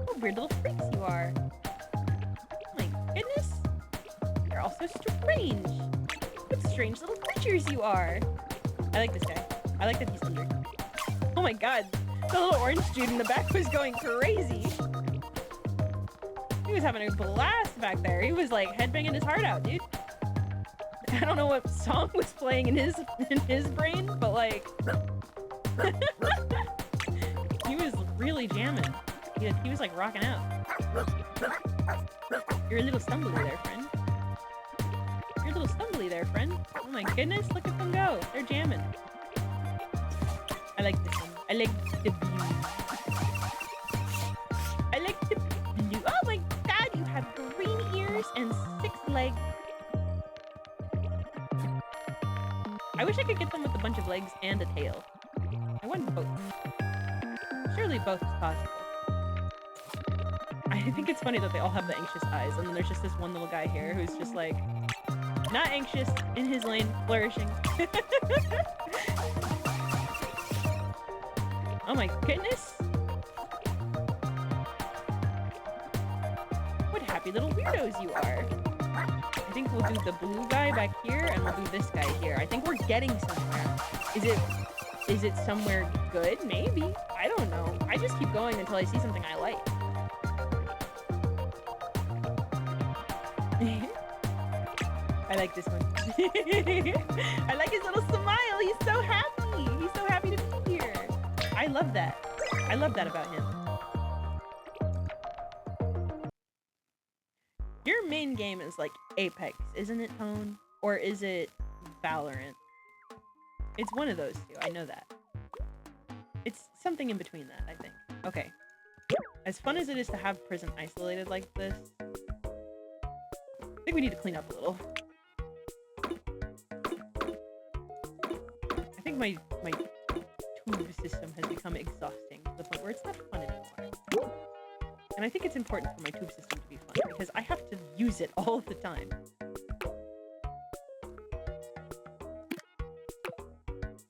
What weird little freaks you are. Oh my goodness! You're all so strange. What strange little creatures you are. I like this guy. I like that he's under. Oh my god! The little orange dude in the back was going crazy. He was having a blast back there. He was like headbanging his heart out, dude. I don't know what song was playing in his brain, but like he was really jamming. He was like rocking out. You're a little stumbly there, friend. You're a little stumbly there, friend. Oh my goodness, look at them go. They're jamming. I like this one. I like the blue. I like the blue. Oh my god, you have green ears and 6 legs. I wish I could get them with a bunch of legs and a tail. I want both. Surely both is possible. I think it's funny that they all have the anxious eyes, and then there's just this one little guy here who's just like, not anxious, in his lane, flourishing. Oh my goodness! What happy little weirdos you are. I think we'll do the blue guy back here, and we'll do this guy here. I think we're getting somewhere. Is it somewhere good? Maybe. I don't know. I just keep going until I see something I like. I like this one. I like his little smile. He's so happy. He's so happy to be here. I love that. I love that about him. Your main game is like Apex, isn't it, Tone? Or is it Valorant? It's one of those two. I know that. It's something in between that, I think. Okay. As fun as it is to have prison isolated like this, I think we need to clean up a little. I think my tube system has become exhausting to the point where it's not fun anymore. And I think it's important for my tube system to be fun because I have to use it all the time.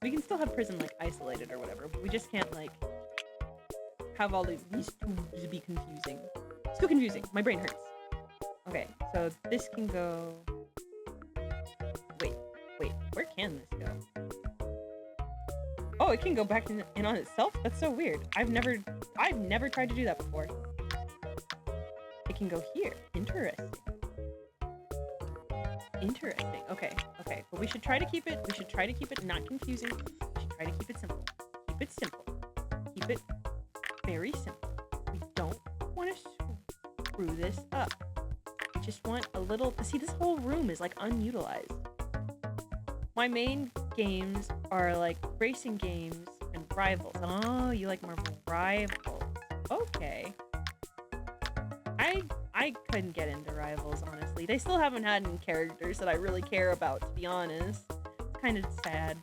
We can still have prison like isolated or whatever, but we just can't like have all these tubes be confusing. It's too confusing. My brain hurts. Okay, so this can go... Wait, where can this go? Oh, it can go back in on itself? That's so weird. I've never tried to do that before. It can go here. Interesting. Interesting. Okay. But we should try to keep it not confusing. We should try to keep it simple. Keep it simple. Keep it very simple. We don't want to screw this up. We just want a little... See, this whole room is like unutilized. My main games are like racing games and Rivals. Oh, you like more Rivals. Okay. I couldn't get into Rivals, honestly. They still haven't had any characters that I really care about, to be honest. It's kind of sad.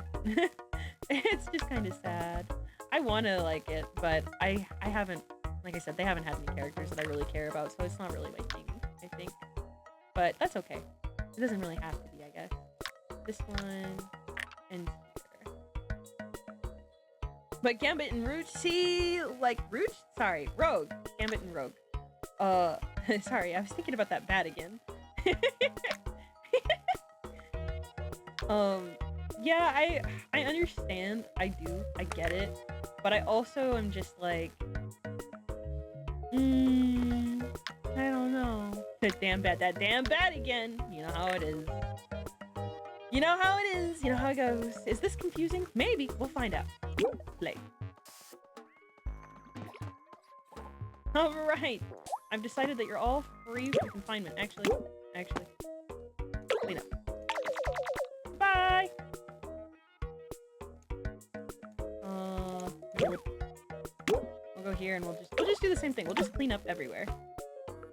It's just kind of sad. I want to like it, but I haven't, like I said, they haven't had any characters that I really care about, so it's not really my thing, I think. But that's okay. It doesn't really have to be, I guess. This one, and here. But Gambit and Rouge, see, like, Rouge? Sorry, Rogue. Gambit and Rogue. Sorry, I was thinking about that bat again. Yeah, I understand. I do. I get it. But I also am just like, I don't know. That damn bat again. You know how it is. You know how it is. You know how it goes. Is this confusing? Maybe. We'll find out. Play. Alright. I've decided that you're all free from confinement. Actually. Clean up. Bye! We'll go here and we'll just do the same thing. We'll just clean up everywhere.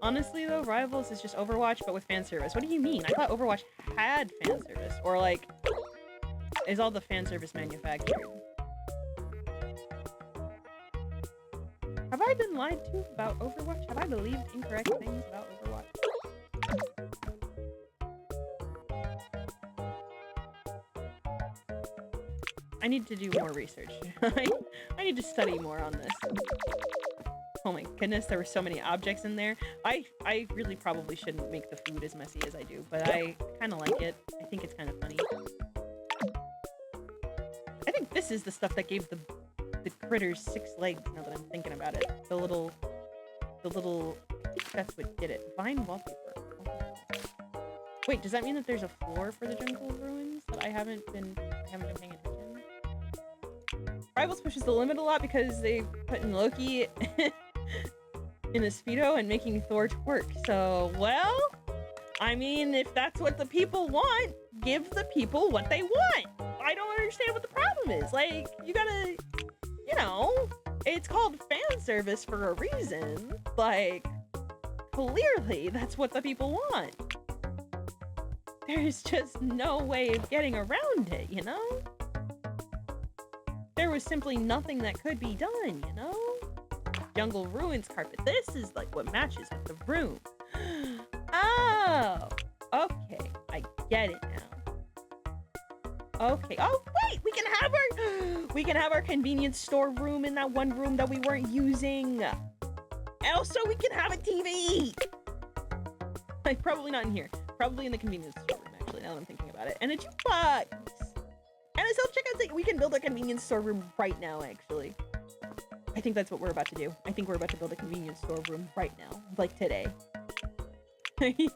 Honestly though, Rivals is just Overwatch but with fan service. What do you mean? I thought Overwatch had fan service. Or like, is all the fan service manufactured? Have I been lied to about Overwatch? Have I believed incorrect things about Overwatch? I need to do more research. I need to study more on this. Oh my goodness, there were so many objects in there. I really probably shouldn't make the food as messy as I do, but I kind of like it. I think it's kind of funny. I think this is the stuff that gave the critters 6 legs, now that I'm thinking about it. The little, I think that's what did it. Vine wallpaper. Wait, does that mean that there's a floor for the jungle ruins that I haven't been paying attention? Rivals pushes the limit a lot because they put in Loki in a Speedo and making Thor twerk. So, well, I mean, if that's what the people want, give the people what they want. I don't understand what the problem is. Like, you gotta, you know, it's called fan service for a reason. Like, clearly that's what the people want. There's just no way of getting around it, you know? There was simply nothing that could be done, you know? Jungle ruins carpet. This is like what matches with the room. Oh, okay. I get it now. Okay. Oh, wait, we can have our convenience store room in that one room that we weren't using. And also we can have a TV. Like, probably not in here. Probably in the convenience store room, actually, now that I'm thinking about it. And a jukebox. And a self-checkout thing. We can build a convenience store room right now, actually. I think that's what we're about to do. I think we're about to build a convenience store room right now. Like today. I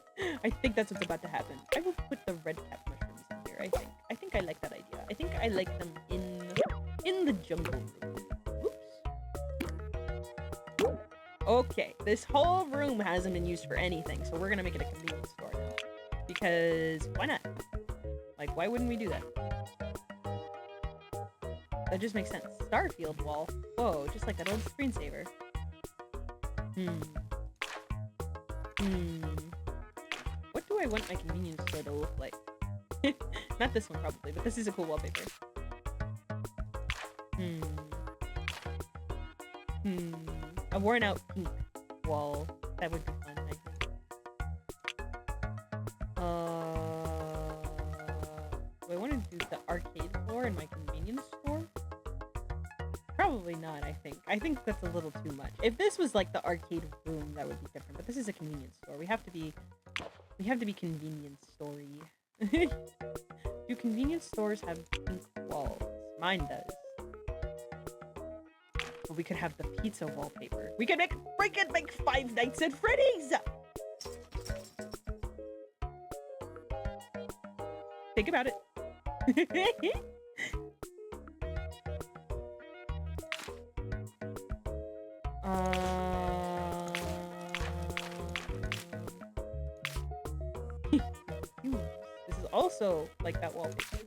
think that's what's about to happen. I will put the red cap mushrooms in here, I think. I think I like that idea. I think I like them in the jungle room. Oops. Okay, this whole room hasn't been used for anything, so we're gonna make it a convenience store now. Because why not? Like, why wouldn't we do that? That just makes sense. Starfield wall. Whoa, just like that old screensaver. What do I want my convenience store to look like? Not this one, probably, but this is a cool wallpaper. A worn out pink wall. That would be fun, I think. Do I want to do the arcade floor in my convenience store? Probably not, I think. I think that's a little too much. If this was like the arcade room, that would be different. But this is a convenience store. We have to be convenience story. Do convenience stores have pink walls? Mine does. But we could have the pizza wallpaper. We could make Five Nights at Freddy's! Think about it. This is also like that wallpaper.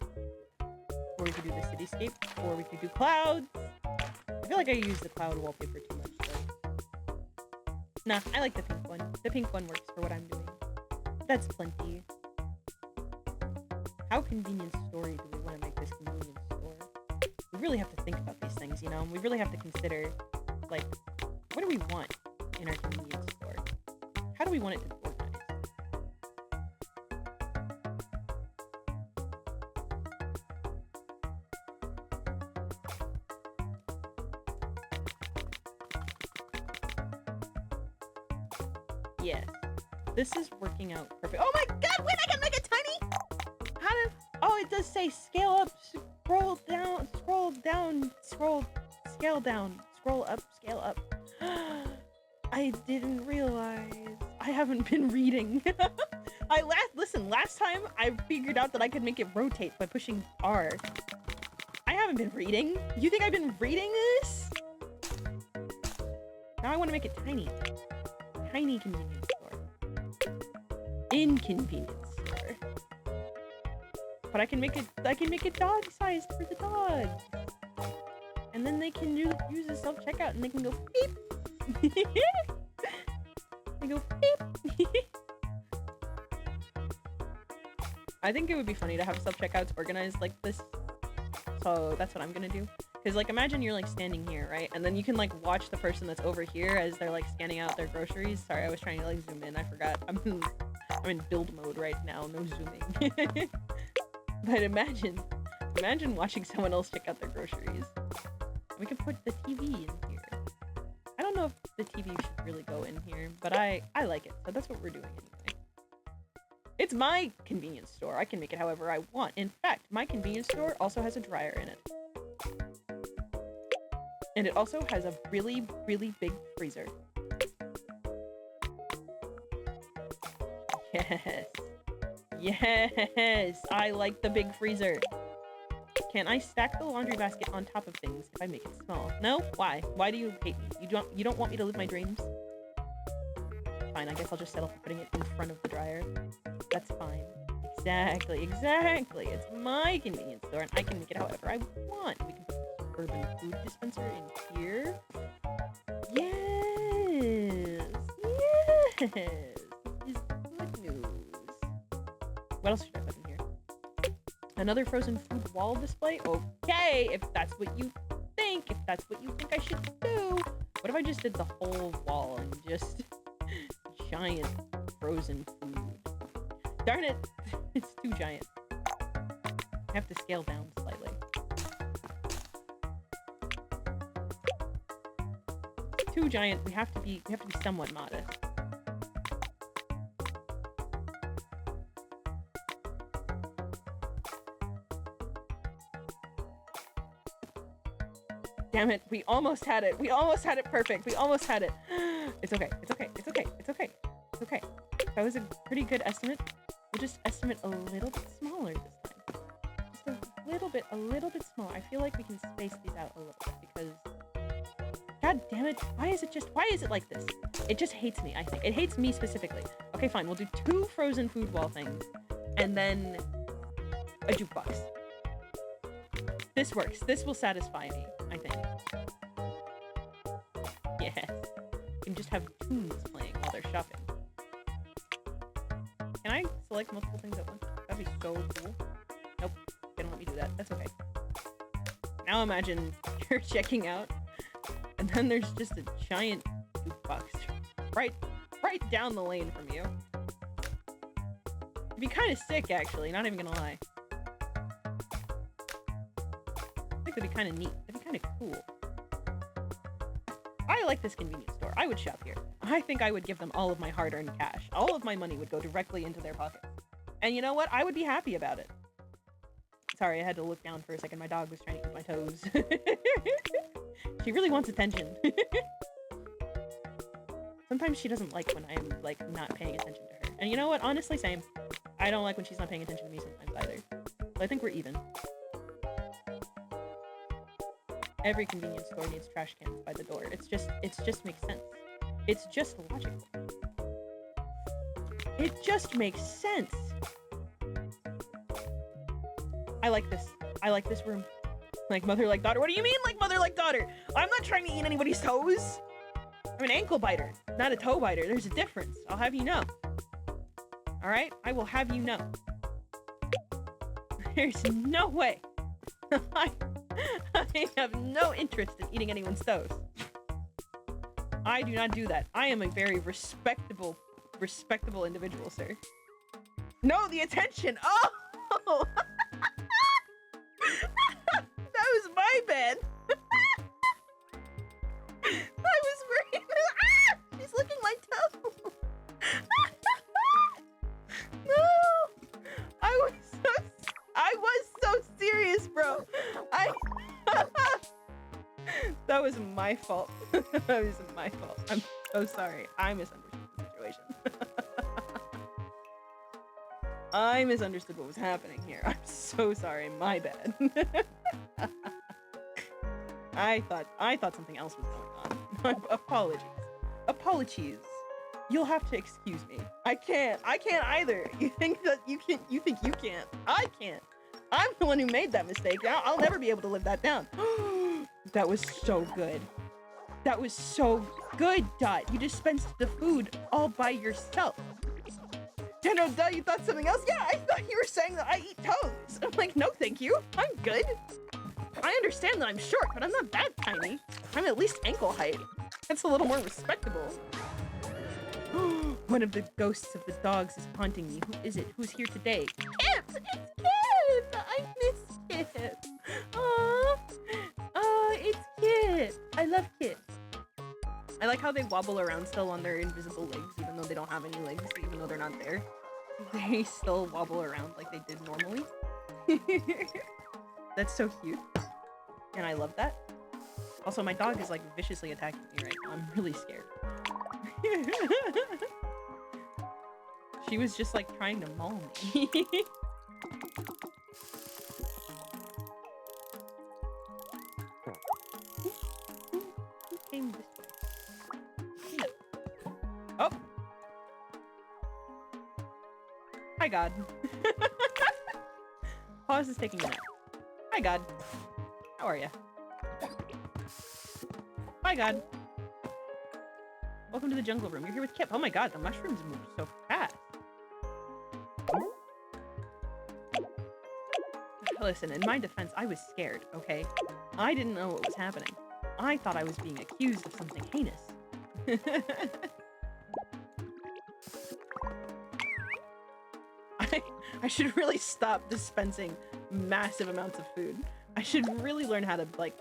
Or we could do the cityscape, or we could do clouds. I feel like I use the cloud wallpaper too much, though. Nah, I like the pink one. The pink one works for what I'm doing. That's plenty. How convenience story do we want to make this convenience store? We really have to think about these things, you know? We really have to consider, like, what do we want in our convenience store? How do we want it to be organized? Yes. This is working out perfect. Oh my god, wait, I can make it tiny! How did... Oh, it does say scale up, scroll down, scroll down, scroll... Scale down, scroll up, scale up. I didn't realize. I haven't been reading. Listen, last time I figured out that I could make it rotate by pushing R. I haven't been reading. You think I've been reading this? Now I want to make it tiny. Tiny convenience store. Inconvenience store. But I can make it dog-sized for the dogs. And then they can use the self-checkout and they can go beep. They go beep. I think it would be funny to have self-checkouts organized like this. So that's what I'm gonna do. Because, like, imagine you're, like, standing here, right? And then you can, like, watch the person that's over here as they're, like, scanning out their groceries. Sorry, I was trying to, like, zoom in. I forgot. I'm in build mode right now. No zooming. But imagine watching someone else check out their groceries. We could put the TV in here. I don't know if the TV should really go in here, but I like it. So that's what we're doing anyway. It's my convenience store. I can make it however I want. In fact, my convenience store also has a dryer in it. And it also has a really, really big freezer. Yes. Yes! I like the big freezer. Can I stack the laundry basket on top of things if I make it small? No? Why? Why do you hate me? You don't want me to live my dreams? Fine, I guess I'll just settle for putting it in front of the dryer. That's fine. Exactly, exactly. It's my convenience store and I can make it however I want. We can urban food dispenser in here. Yes! Yes! This is good news. What else should I put in here? Another frozen food wall display? Okay, if that's what you think. If that's what you think I should do. What if I just did the whole wall and just giant frozen food? Darn it! It's too giant. I have to scale down slightly. Too giant. We have to be somewhat modest. Damn it, we almost had it. We almost had it perfect. We almost had it. It's okay. It's okay. It's okay. It's okay. It's okay. That was a pretty good estimate. We'll just estimate a little bit smaller this time. Just a little bit smaller. I feel like we can space these out a little bit because God damn it. Why is it like this? It just hates me, I think. It hates me specifically. Okay, fine. We'll do 2 frozen food wall things and then a jukebox. This works. This will satisfy me, I think. Yes. You can just have tunes playing while they're shopping. Can I select multiple things at once? That'd be so cool. Nope. They don't let me do that. That's okay. Now imagine you're checking out and then there's just a giant jukebox right down the lane from you. It'd be kind of sick, actually. Not even gonna lie. I think that'd be kind of neat. That'd be kind of cool. I like this convenience store. I would shop here. I think I would give them all of my hard-earned cash. All of my money would go directly into their pockets. And you know what? I would be happy about it. Sorry, I had to look down for a second. My dog was trying to eat my toes. She really wants attention. Sometimes she doesn't like when I'm, like, not paying attention to her. And you know what? Honestly, same. I don't like when she's not paying attention to me sometimes either. So I think we're even. Every convenience store needs trash cans by the door. It just makes sense. It's just logical. It just makes sense. I like this. I like this room. Like mother, like daughter. What do you mean, like mother, like daughter? I'm not trying to eat anybody's toes. I'm an ankle biter, not a toe biter. There's a difference. I'll have you know. All right? I will have you know. There's no way. I have no interest in eating anyone's toes. I do not do that. I am a very respectable individual, sir. No, the attention! Oh! That was my bad. I was worried. Ah! She's licking my toe. No! I was so serious, bro. That was my fault. That was my fault. I'm so sorry. I misunderstood the situation. I misunderstood what was happening here. I'm so sorry. My bad. I thought something else was going on. Apologies. Apologies. You'll have to excuse me. I can't either. You think you can't. I can't. I'm the one who made that mistake. I'll never be able to live that down. That was so good. That was so good, Dot. You dispensed the food all by yourself. No, duh, you thought something else? Yeah, I thought you were saying that I eat toes. I'm like, no, thank you. I'm good. I understand that I'm short, but I'm not that tiny. I'm at least ankle height. That's a little more respectable. One of the ghosts of the dogs is haunting me. Who is it? Who's here today? Kip! It's Kip! I miss Kip. Aww. It's Kip. I love Kip. I like how they wobble around still on their invisible legs, even though they don't have any legs, even though they're not there. They still wobble around like they did normally. That's so cute. And I love that. Also, my dog is like viciously attacking me right now. I'm really scared. She was just like trying to maul me. Who came this way? Oh! Hi, God. Pause is taking a nap. Hi, God. How are ya? Hi, God. Welcome to the jungle room. You're here with Kip. Oh my God, the mushrooms move so fast. Listen, in my defense, I was scared, okay? I didn't know what was happening. I thought I was being accused of something heinous. I should really stop dispensing massive amounts of food. I should really learn how to, like,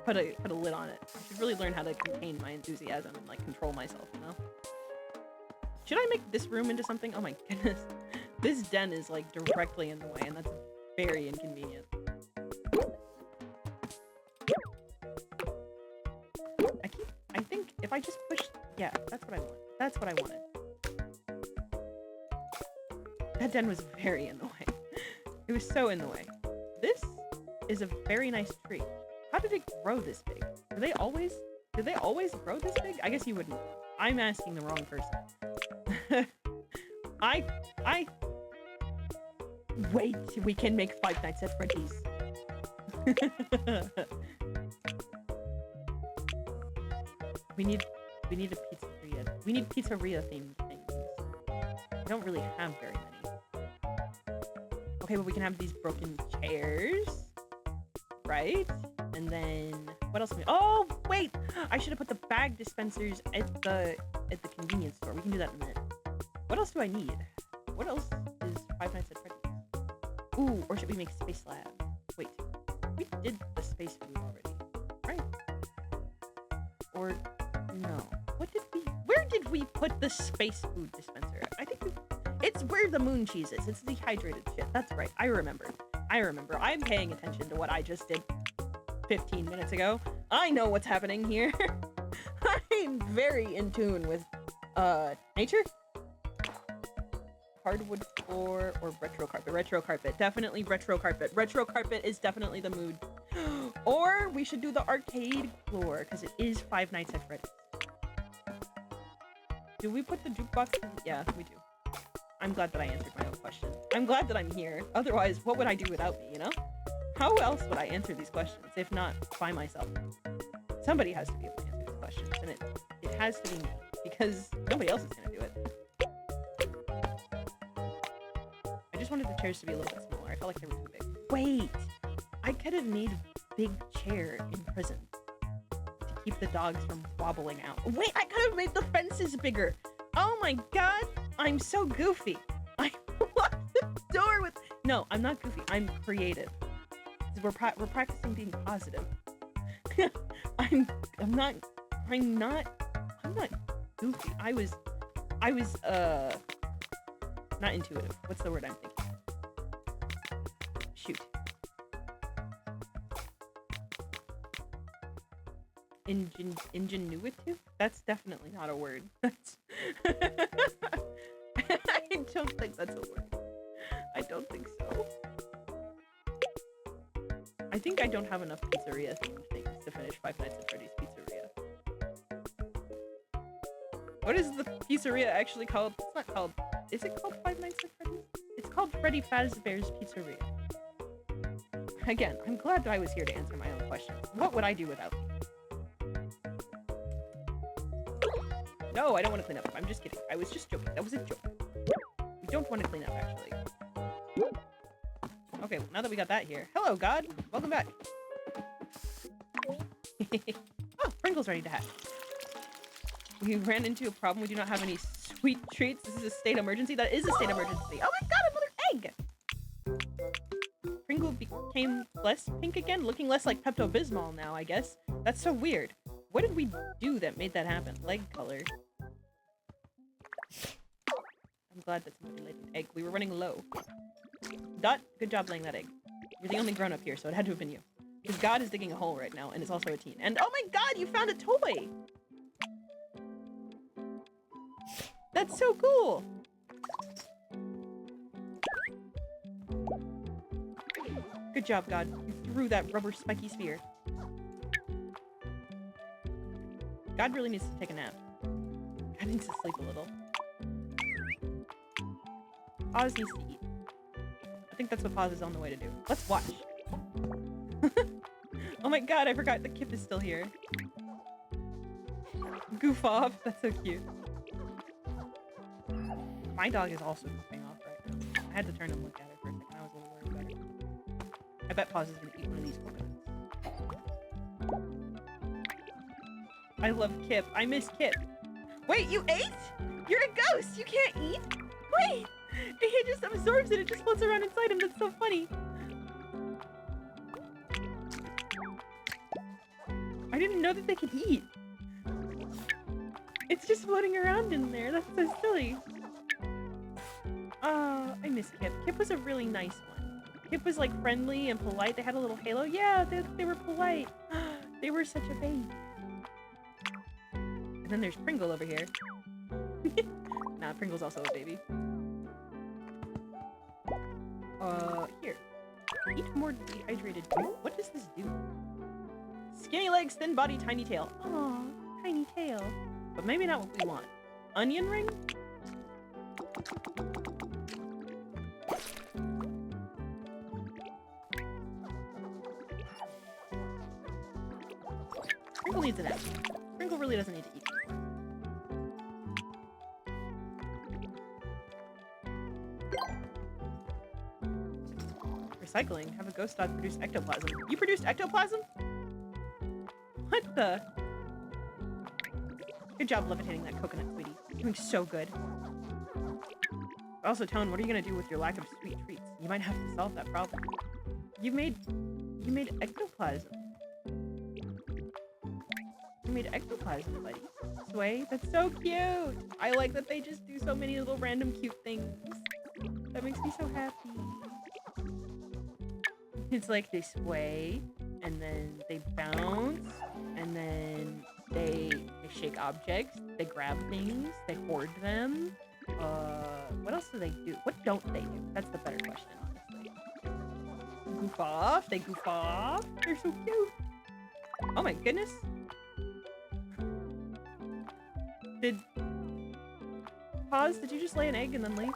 put a lid on it. I should really learn how to contain my enthusiasm and, like, control myself, you know? Should I make this room into something? Oh my goodness. This den is, like, directly in the way, and that's very inconvenient. I think if I just push... Yeah, that's what I want. That's what I wanted. That den was very in the way. It was so in the way. This is a very nice tree. How did it grow this big? Do they always grow this big? I guess you wouldn't. I'm asking the wrong person. Wait, we can make Five Nights at Freddy's. We need a pizzeria. We need pizzeria themed things. We don't really have very many. Okay, but we can have these broken chairs, right? And then what else? Oh wait, I should have put the bag dispensers at the convenience store. We can do that in a minute. What else do I need? What else is Five Nights at Freddy's? Ooh, or should we make Space Lab? Wait, we did the space food already, right? Or no? Where did we put the space food dispenser? I think it's where the moon cheese is. It's dehydrated shit. That's right. I remember. I'm paying attention to what I just did 15 minutes ago. I know what's happening here. I'm very in tune with nature. Hardwood floor or retro carpet. Retro carpet. Definitely retro carpet. Retro carpet is definitely the mood. Or we should do the arcade floor because it is Five Nights at Freddy's. Do we put the jukebox? Yeah, we do. I'm glad that I answered my own question. I'm glad that I'm here. Otherwise, what would I do without me, you know? How else would I answer these questions if not by myself? Somebody has to be able to answer these questions, and it has to be me because nobody else is gonna do it. I just wanted the chairs to be a little bit smaller. I felt like they were too big. Wait! I could have made a big chair in prison to keep the dogs from wobbling out. Wait, I could have made the fences bigger! Oh my god! I'm so goofy! I locked the door with... No, I'm not goofy. I'm creative. We're practicing being positive. I'm not goofy. I was not intuitive. What's the word I'm thinking? Shoot. Ingenuitive? That's definitely not a word. That's I don't think that's a word. I don't think so. I think I don't have enough pizzeria themed things to finish Five Nights at Freddy's Pizzeria. What is the pizzeria actually called? It's not called... Is it called Five Nights at Freddy's? It's called Freddy Fazbear's Pizzeria. Again, I'm glad that I was here to answer my own questions. What would I do without you? No, I don't want to clean up. I'm just kidding. I was just joking. That was a joke. We don't want to clean up, actually. Okay, well, now that we got that here. Hello, God. Welcome back. Oh, Pringle's ready to hatch. We ran into a problem. We do not have any sweet treats. This is a state emergency. That is a state emergency. Oh my god, another egg! Pringle became less pink again, looking less like Pepto-Bismol now, I guess. That's so weird. What did we do that made that happen? Leg color. I'm glad that somebody laid an egg. We were running low. Dot, good job laying that egg. You're the only grown-up here, so it had to have been you. Because God is digging a hole right now, and is also a teen. And oh my god, you found a toy! That's so cool! Good job, God. You threw that rubber spiky spear. God really needs to take a nap. God needs to sleep a little. Oz needs to eat. I think that's what Paz is on the way to do. Let's watch. Oh my god, I forgot the Kip is still here. Goof off. That's so cute. My dog is also goofing off right now. I had to turn and look at it for a second. I was a little worried about it. I bet Paz is gonna eat one of these coconuts. I love Kip. I miss Kip. Wait, you ate? You're a ghost! You can't eat? Wait! He just absorbs it. It just floats around inside him. That's so funny. I didn't know that they could eat. It's just floating around in there. That's so silly. Oh, I miss Kip. Kip was a really nice one. Kip was like friendly and polite. They had a little halo. Yeah, they were polite. They were such a baby. And then there's Pringle over here. Nah, Pringle's also a baby. Here. Eat more dehydrated. What does this do? Skinny legs, thin body, tiny tail. Aw, tiny tail. But maybe not what we want. Onion ring? Sprinkle needs an egg. Sprinkle really doesn't need to eat anymore. Recycling. Have a ghost dog produce ectoplasm. You produced ectoplasm? What the? Good job levitating that coconut, sweetie. You're doing so good. Also, Tone, what are you gonna do with your lack of sweet treats? You might have to solve that problem. You made ectoplasm. You made ectoplasm, buddy. Sway, that's so cute. I like that they just do so many little random cute things. That makes me so happy. It's like they sway, and then they bounce, and then they shake objects, they grab things, they hoard them. What else do they do? What don't they do? That's the better question, honestly. Goof off. They goof off. They're so cute. Oh my goodness. Pause, did you just lay an egg and then leave?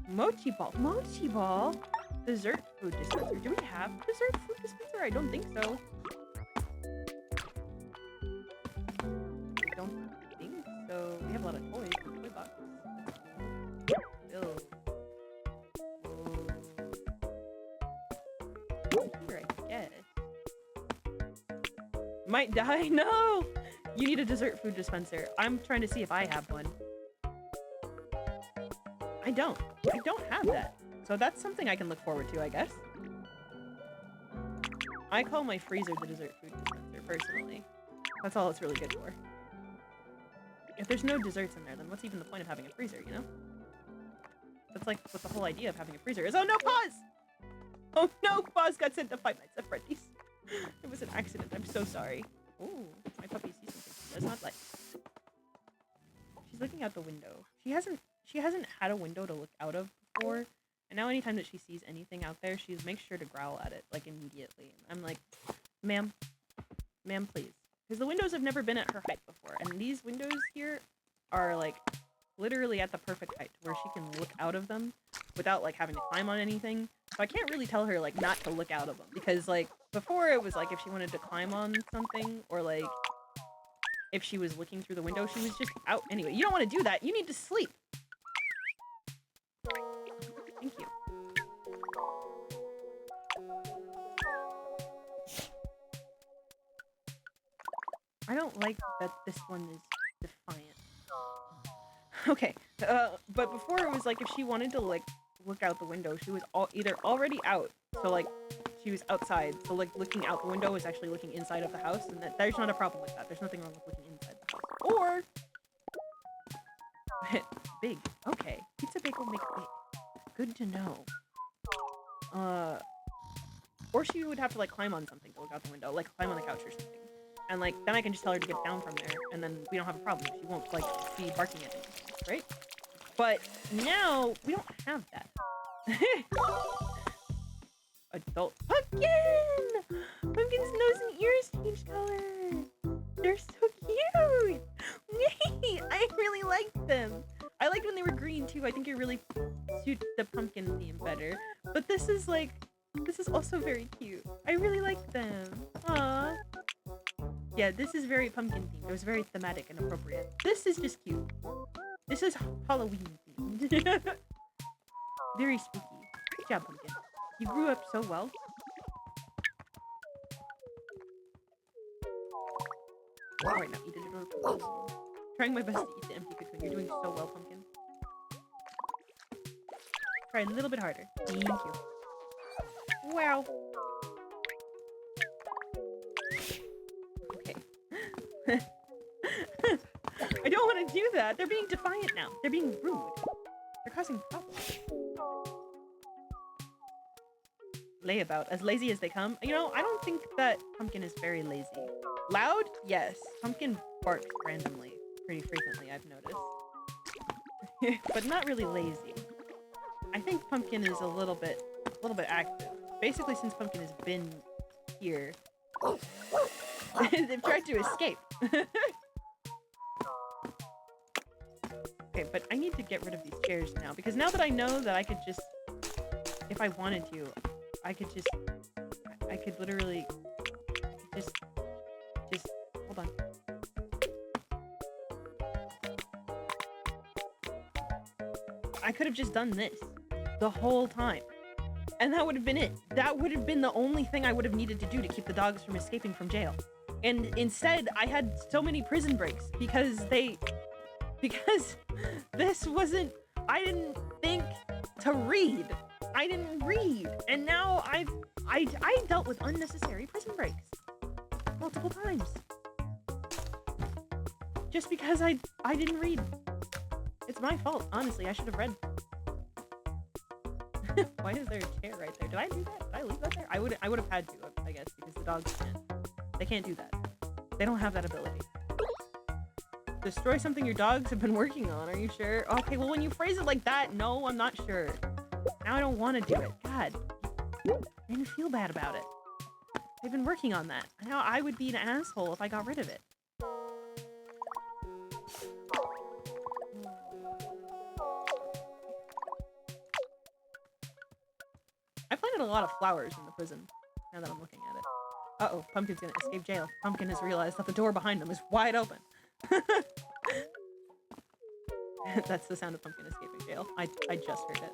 Mochi ball. Mochi ball? Dessert food dispenser. Do we have dessert food dispenser? I don't think so. I don't think so. We have a lot of toys. Toy box. Ew. Here, I guess. Might die? No! You need a dessert food dispenser. I'm trying to see if I have one. I don't have that. So that's something I can look forward to, I guess. I call my freezer the dessert food dispenser, personally. That's all it's really good for. If there's no desserts in there, then what's even the point of having a freezer, you know? That's like what the whole idea of having a freezer is. Oh no, Pause! Oh no, Pause got sent to Five Nights at Freddy's. It was an accident. I'm so sorry. Ooh, my puppy sees something she does not like. She's looking out the window. She hasn't had a window to look out of before, and now anytime that she sees anything out there, she makes sure to growl at it, like, immediately. I'm like, ma'am, ma'am, please. Because the windows have never been at her height before. And these windows here are, like, literally at the perfect height where she can look out of them without, like, having to climb on anything. So I can't really tell her, like, not to look out of them. Because, like, before it was, like, if she wanted to climb on something or, like, if she was looking through the window, she was just out anyway. You don't want to do that. You need to sleep. Thank you. I don't like that this one is defiant. Okay, but before it was like if she wanted to like look out the window, she was either already out, so like she was outside, so like looking out the window is actually looking inside of the house, and there's not a problem with that. There's nothing wrong with looking inside the house. Or big. Okay, pizza bagel make big. Good to know. Or she would have to like climb on something to look out the window, like climb on the couch or something. And like then I can just tell her to get down from there, and then we don't have a problem. She won't like be barking at anything, right? But now we don't have that. Adult pumpkin! Pumpkin's nose and ears change color. They're so cute. Yay! I really liked them. I liked when they were green too. I think it really suits the pumpkin theme better. But this is also very cute. I really like them. Aww. Yeah, this is very pumpkin themed. It was very thematic and appropriate. This is just cute. This is Halloween themed. Very spooky. Good job, pumpkin. You grew up so well. Alright, now eat it. Trying my best to eat the empty cocoon. You're doing so well, pumpkin. Try a little bit harder. Thank you. Wow. Okay. I don't want to do that. They're being defiant now. They're being rude. They're causing problems. Layabout. As lazy as they come. You know, I don't think that pumpkin is very lazy. Loud? Yes. Pumpkin barks randomly. Pretty frequently, I've noticed. But not really lazy. I think pumpkin is a little bit active. Basically, since pumpkin has been here, they've tried to escape. Okay, but I need to get rid of these chairs now, because now that I know that I could just, if I wanted to, I could literally just, hold on. I could have just done this the whole time. And that would have been it. That would have been the only thing I would have needed to do to keep the dogs from escaping from jail. And instead, I had so many prison breaks because this wasn't, I didn't think to read. I didn't read. And now I dealt with unnecessary prison breaks multiple times. Just because I didn't read. It's my fault, honestly. I should have read. Why is there a chair right there? Did I do that? Did I leave that there? I would have had to, I guess, because the dogs can't. They can't do that. They don't have that ability. Destroy something your dogs have been working on, are you sure? Okay, well when you phrase it like that, no, I'm not sure. Now I don't want to do it. God. I didn't feel bad about it. They've been working on that. Now I would be an asshole if I got rid of it. I planted a lot of flowers in the prison, now that I'm looking at it. Uh-oh, Pumpkin's gonna escape jail. Pumpkin has realized that the door behind him is wide open. That's the sound of Pumpkin escaping jail. I just heard it.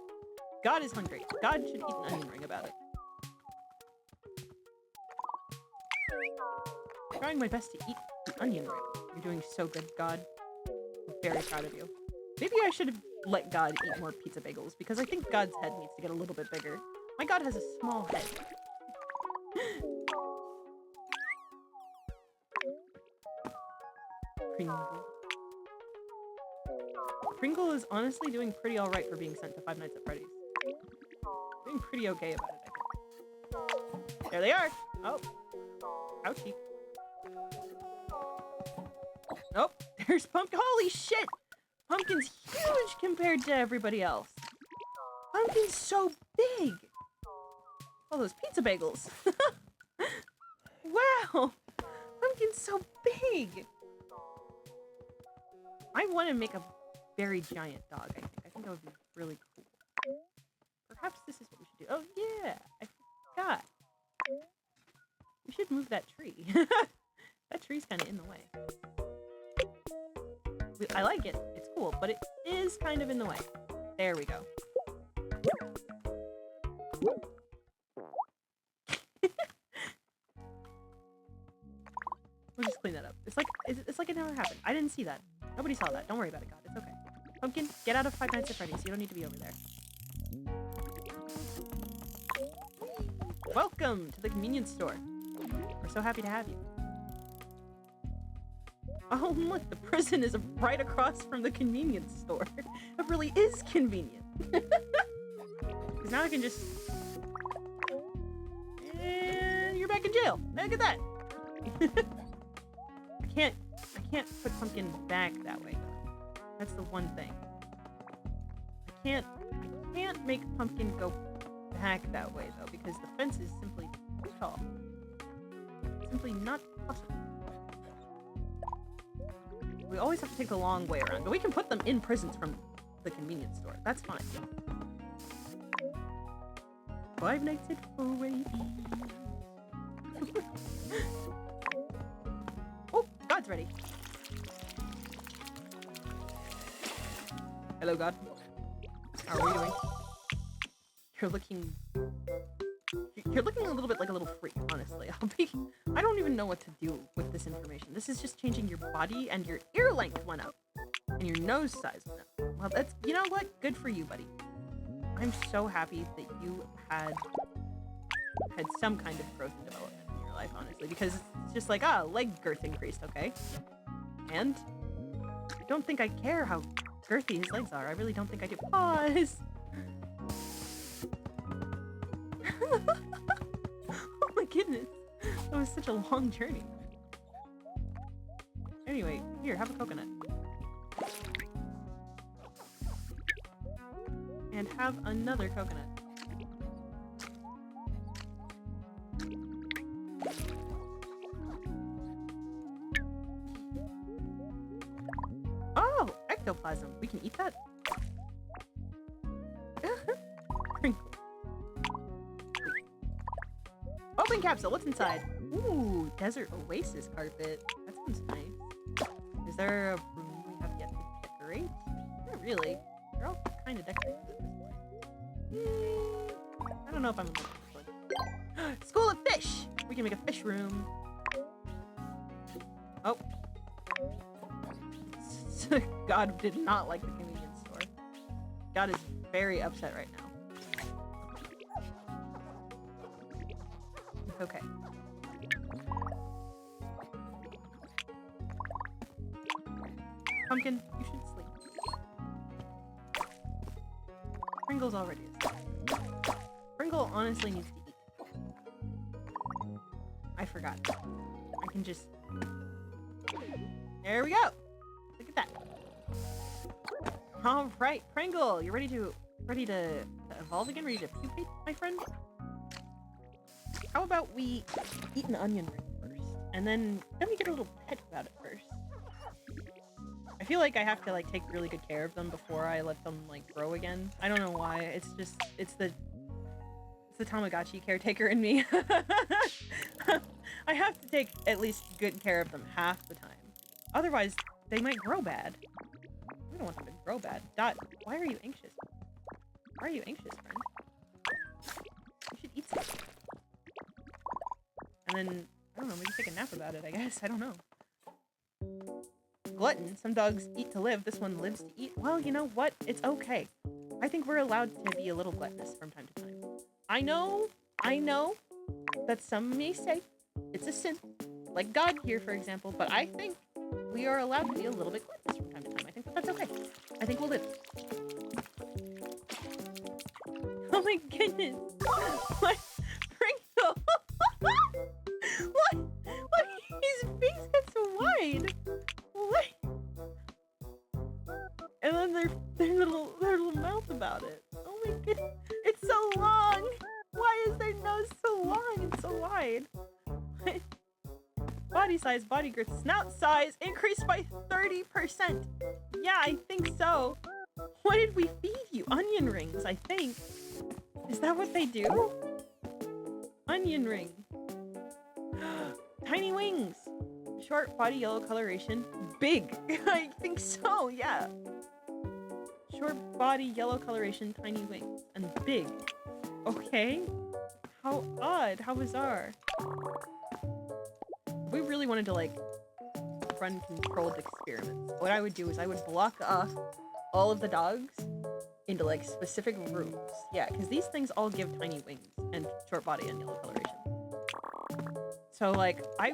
God is hungry. God should eat an onion ring about it. Trying my best to eat the onion ring. You're doing so good, God. I'm very proud of you. Maybe I should have let God eat more pizza bagels, because I think God's head needs to get a little bit bigger. My God has a small head. Pringle. Pringle is honestly doing pretty alright for being sent to Five Nights at Freddy's. Doing pretty okay about it, I think. There they are! Oh. Ouchie. Nope. There's Pumpkin. Holy shit! Pumpkin's huge compared to everybody else. Pumpkin's so big! All those pizza bagels. Wow! Pumpkin's so big! I want to make a very giant dog, I think. I think that would be really cool. Perhaps this is what we should do. Oh, yeah! I forgot. We should move that tree. That tree's kind of in the way. I like it. It's cool, but it is kind of in the way. There we go. We'll just clean that up. It's like it never happened. I didn't see that. Nobody saw that. Don't worry about it, God. It's okay. Pumpkin, get out of Five Nights at Freddy's. You don't need to be over there. Welcome to the convenience store. We're so happy to have you. Oh, look, the prison is right across from the convenience store. It really is convenient. Because now I can just... And you're back in jail. Look at that. I can't put Pumpkin back that way, though. That's the one thing. I can't make Pumpkin go back that way, though, because the fence is simply too tall. Simply not possible. We always have to take the long way around, but we can put them in prisons from the convenience store. That's fine. Five Nights at Freddy's. Oh, God's ready. Hello, God. How are we doing? You're looking a little bit like a little freak, honestly. I don't even know what to do with this information. This is just changing your body, and your ear length went up. And your nose size went up. Well, that's, you know what? Good for you, buddy. I'm so happy that you had some kind of growth and development in your life, honestly. Because it's just like, leg girth increased, okay? And I don't think I care how girthy his legs are. I really don't think I do. Pause! Oh my goodness. That was such a long journey. Anyway, here, have a coconut. And have another coconut. Oh, ectoplasm. We can eat that? Open capsule, what's inside? Ooh, desert oasis carpet. That sounds nice. Is there a room we have yet to decorate? Not really. They're all kind of decorated at this point. I don't know if I'm in love with this one. School of Fish! We can make a fish room. Oh. God did not like the convenience store. God is very upset right now. Okay. Pumpkin, you should sleep. Pringle's already asleep. Pringle honestly needs to eat. I forgot. I can just... There we go! Look at that. Alright, Pringle, you're ready to evolve again? Ready to pupate, my friend? How about we eat an onion ring first, and then we get a little pet about it first. I feel like I have to like take really good care of them before I let them like grow again. I don't know why. It's the Tamagotchi caretaker in me. I have to take at least good care of them half the time. Otherwise, they might grow bad. We don't want them to grow bad. Dot, why are you anxious? Why are you anxious, friend? You should eat something. And then, I don't know, maybe take a nap about it, I guess. I don't know. Glutton. Some dogs eat to live. This one lives to eat. Well, you know what? It's okay. I think we're allowed to be a little gluttonous from time to time. I know that some may say it's a sin. Like God here, for example. But I think we are allowed to be a little bit gluttonous from time to time. I think that's okay. I think we'll live. Oh my goodness. What? Pringle! What? His face gets so wide. What? And then their little mouth about it. Oh my goodness. It's so long. Why is their nose so long and so wide? What? Body's size, body girth, snout size increased by 30%. Yeah, I think so. What did we feed you? Onion rings, I think. Is that what they do? Onion ring. Tiny wings. Short body yellow coloration. Big. I think so, yeah. Short body yellow coloration, tiny wings. And big. Okay. How odd. How bizarre. We really wanted to, like, run controlled experiments. What I would do is I would block off all of the dogs into, like, specific rooms. Yeah, because these things all give tiny wings and short body and yellow coloration. So, like, I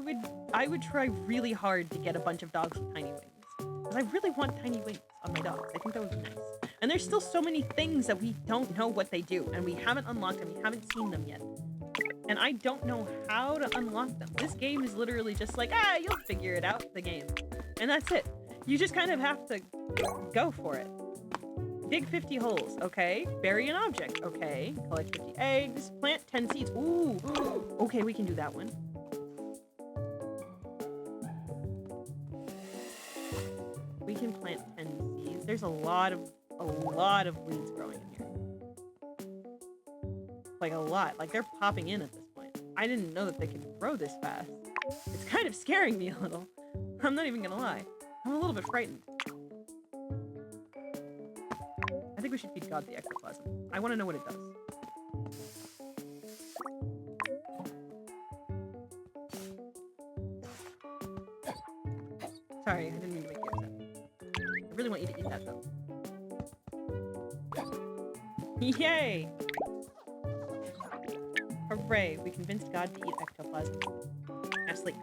would try really hard to get a bunch of dogs with tiny wings. Because I really want tiny wings on my dogs. I think that would be nice. And there's still so many things that we don't know what they do. And we haven't unlocked them. We haven't seen them yet. And I don't know how to unlock them. This game is literally just like, you'll figure it out, the game. And that's it. You just kind of have to go for it. Dig 50 holes, okay. Bury an object, okay. Collect 50 eggs. Plant 10 seeds. Ooh. Okay, we can do that one. We can plant 10 seeds. There's a lot of weeds growing in here. Like a lot. Like they're popping in at this point. I didn't know that they could grow this fast. It's kind of scaring me a little. I'm not even gonna lie. I'm a little bit frightened. I think we should feed God the ectoplasm. I want to know what it does. Sorry, I didn't mean to make you upset. I really want you to eat that though. Yay! Hooray, we convinced God to eat ectoplasm. Now sleep.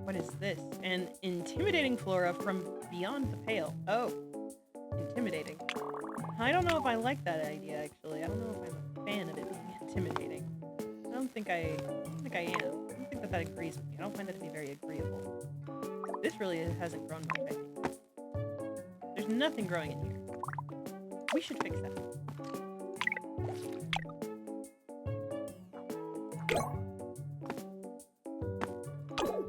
What is this? An intimidating flora from beyond the pale. Oh, intimidating. I don't know if I like that idea, actually. I don't know if I'm a fan of it being intimidating. I don't think I am. I don't think that agrees with me. I don't find that to be very agreeable. This really hasn't grown much, I think. There's nothing growing in here. We should fix that.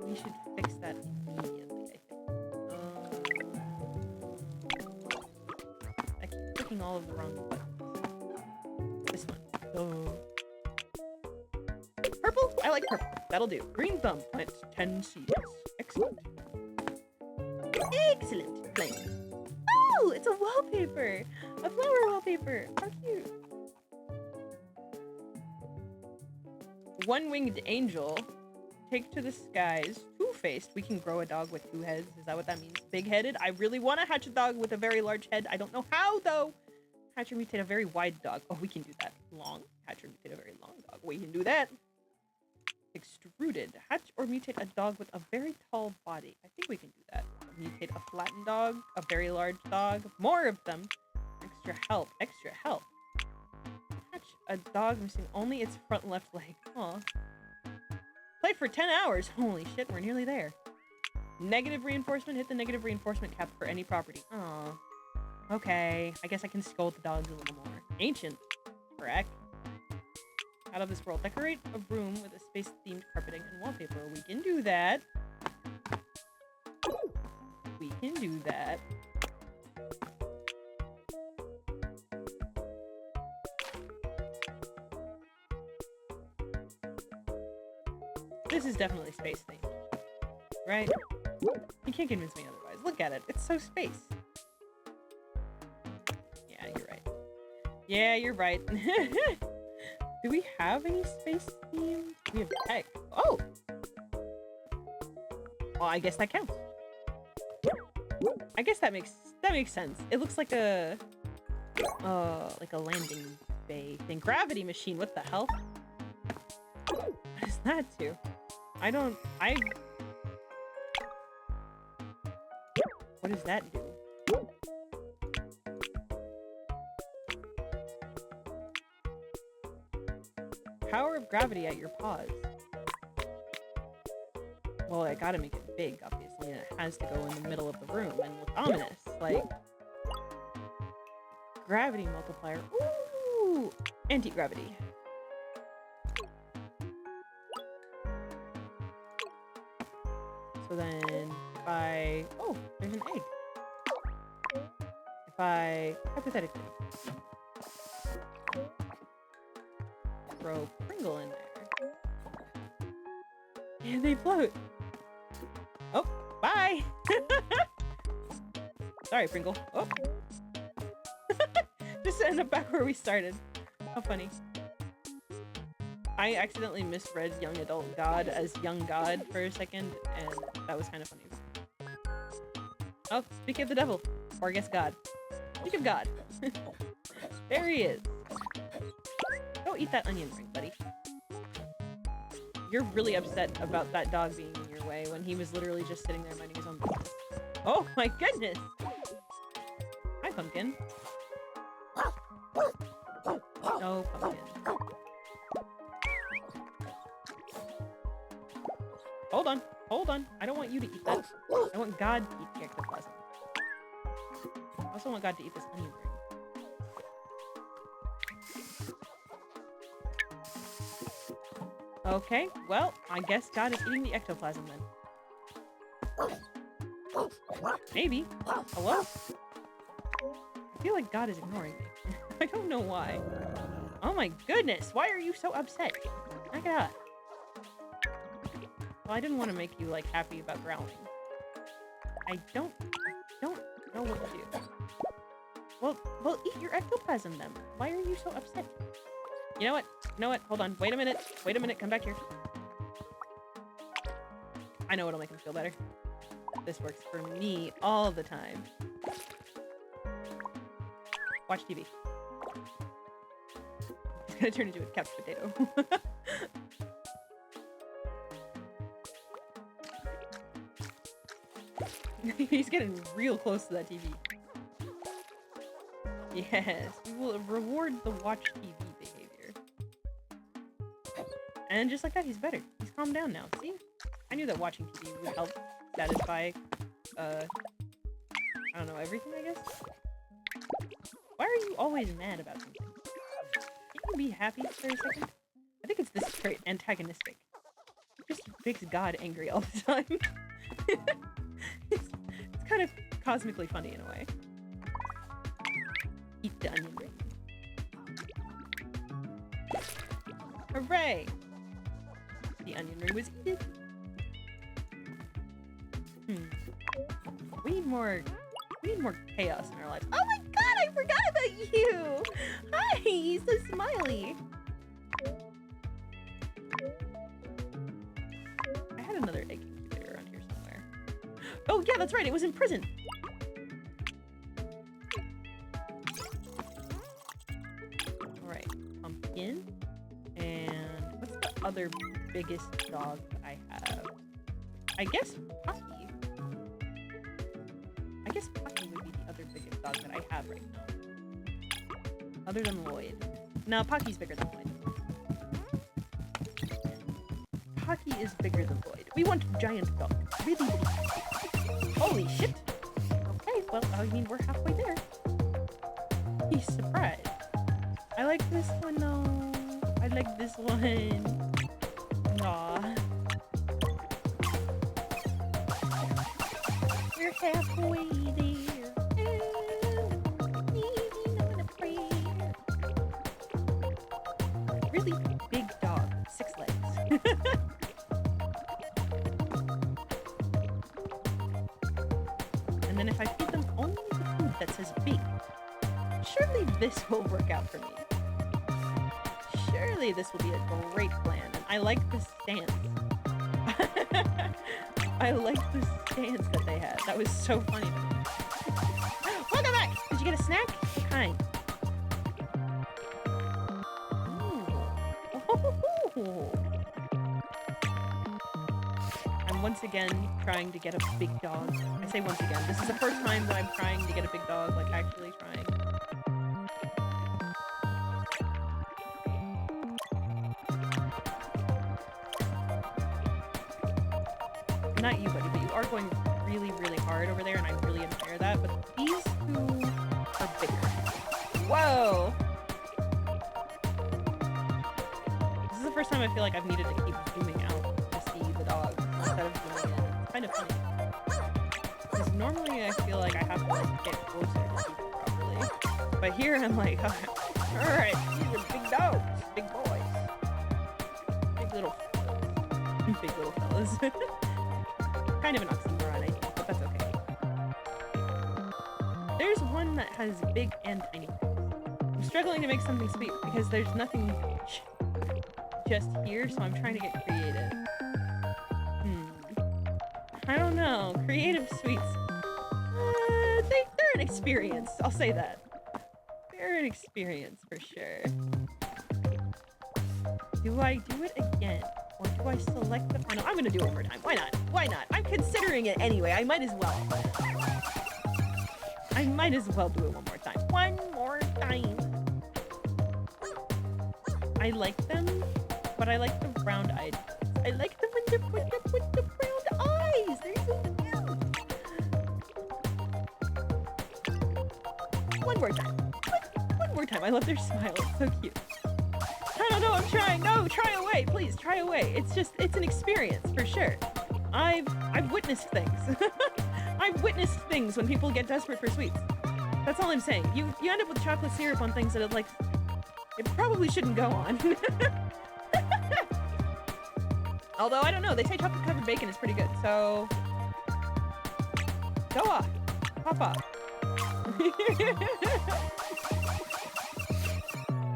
We should fix that immediately, I think. I keep clicking all of the wrong buttons. This one. Purple? I like purple. That'll do. Green thumb. Plant 10 seeds. Excellent. Excellent. Plant. Oh, it's a wallpaper. A flower wallpaper. How cute. One-winged angel. Take to the skies. Two-faced. We can grow a dog with 2 heads. Is that what that means? Big-headed. I really want to hatch a dog with a very large head. I don't know how, though. Hatch or mutate a very wide dog. Oh, we can do that. Long. Hatch or mutate a very long dog. We can do that. Extruded. Hatch or mutate a dog with a very tall body. I think we can do that. Mutate a flattened dog. A very large dog. More of them. Extra help. Extra help. Hatch a dog missing only its front left leg. Aw. Played for 10 hours. Holy shit, we're nearly there. Negative reinforcement. Hit the negative reinforcement cap for any property. Aw. Okay. I guess I can scold the dogs a little more. Ancient. Correct. Out of this world. Decorate a room with a space-themed carpeting and wallpaper. We can do that. We can do that. This is definitely space themed, right? You can't convince me otherwise. Look at it. It's so space. Yeah, you're right. Yeah, you're right. Do we have any space theme? We have tech. Oh! Well, I guess that counts. I guess that makes sense. It looks like a landing bay thing. Gravity machine. What the hell? What does that do? What does that do? Power of gravity at your paws. Well, I gotta make it big, obviously, and it has to go in the middle of the room and look ominous. Like, gravity multiplier. Ooh! Anti-gravity. So then if I... Oh, there's an egg. If I, hypothetically, throw Pringle in there. And they float. Oh, bye! Sorry, Pringle. Oh. Just end up back where we started. How funny. I accidentally misread young adult God as young God for a second, and that was kind of funny. Oh, speaking of the devil, or I guess God. Speak of God. There he is. Go eat that onion ring, buddy. You're really upset about that dog being in your way when he was literally just sitting there minding his own business. Oh my goodness! Hi, Pumpkin. No, Pumpkin. Hold on, hold on. I don't want you to eat that. I want God to eat the ectoplasm. I also want God to eat this onion ring. Okay, well, I guess God is eating the ectoplasm then. Maybe. Hello? I feel like God is ignoring me. I don't know why. Oh my goodness, why are you so upset? Knock it out. Well, I didn't want to make you, like, happy about growling. I don't know what to do. Well, eat your ectoplasm then. Why are you so upset? You know what? Hold on. Wait a minute. Come back here. I know what'll make him feel better. This works for me all the time. Watch TV. It's gonna turn into a couch potato. He's getting real close to that TV. Yes, we will reward the watch TV behavior. And just like that, he's better. He's calmed down now. See? I knew that watching TV would help satisfy, I don't know, everything, I guess? Why are you always mad about something? Can you be happy for a second? I think it's this trait, antagonistic. It just makes God angry all the time. It's kind of cosmically funny in a way. Eat the onion ring. Hooray! The onion ring was eaten. We need more chaos in our lives. Oh my god, I forgot about you! Hi, he's so smiley. I had another egg incubator around here somewhere. Oh yeah, that's right, it was in prison. Alright, Pumpkin. And what's the other biggest dog that I have? I guess Pocky. I guess Pocky would be the other biggest dog that I have right now. Other than Lloyd. No, Pocky's bigger than Lloyd. Pocky is bigger than Lloyd. We want giant dog. Really, really big. Holy shit! Okay, well, I mean, we're halfway there. He's surprised. I like this one, though. I like this one. Aw. We're halfway there. And leaning on a prayer. Really big dog. 6 legs. And then if I feed them only the food that says big, surely this will work out for me. Surely this will be a great plan. And I like the stance. I like the stance that they had. That was so funny to me. Welcome back! Did you get a snack? What kind? Ooh. I'm once again trying to get a big dog. I say once again. This is the first time that I'm trying to get a big dog, like actually trying. Not you, buddy, but you are going really, really hard over there, and I really admire that. But these two are bigger. Whoa! This is the first time I feel like I've needed to keep zooming out to see the dog instead of zooming in. It's kind of funny. Because normally I feel like I have to like get closer to people properly. But here I'm like, alright, these are big dogs, big boys. Big little fellas. Kind of an oxymoron, I think, but that's okay. There's one that has big and tiny nose. I'm struggling to make something sweet because there's nothing just here, so I'm trying to get creative. I don't know. Creative sweets. They're an experience. I'll say that. They're an experience for sure. Do I do it again? Or do I select the final? I'm gonna do it one more time. Why not? Why not? I'm considering it anyway. I might as well. I might as well do it one more time. One more time. I like them, but I like the round-eyed ones. I like them when they're with the round eyes. They're so cute. One more time. One more time. I love their smile. It's so cute. I don't know. I'm trying. No, try away. Please, try away. It's an experience for sure. I've witnessed things. I've witnessed things when people get desperate for sweets. That's all I'm saying. You end up with chocolate syrup on things that it probably shouldn't go on. Although, I don't know. They say chocolate-covered bacon is pretty good, so... Go off. Pop off.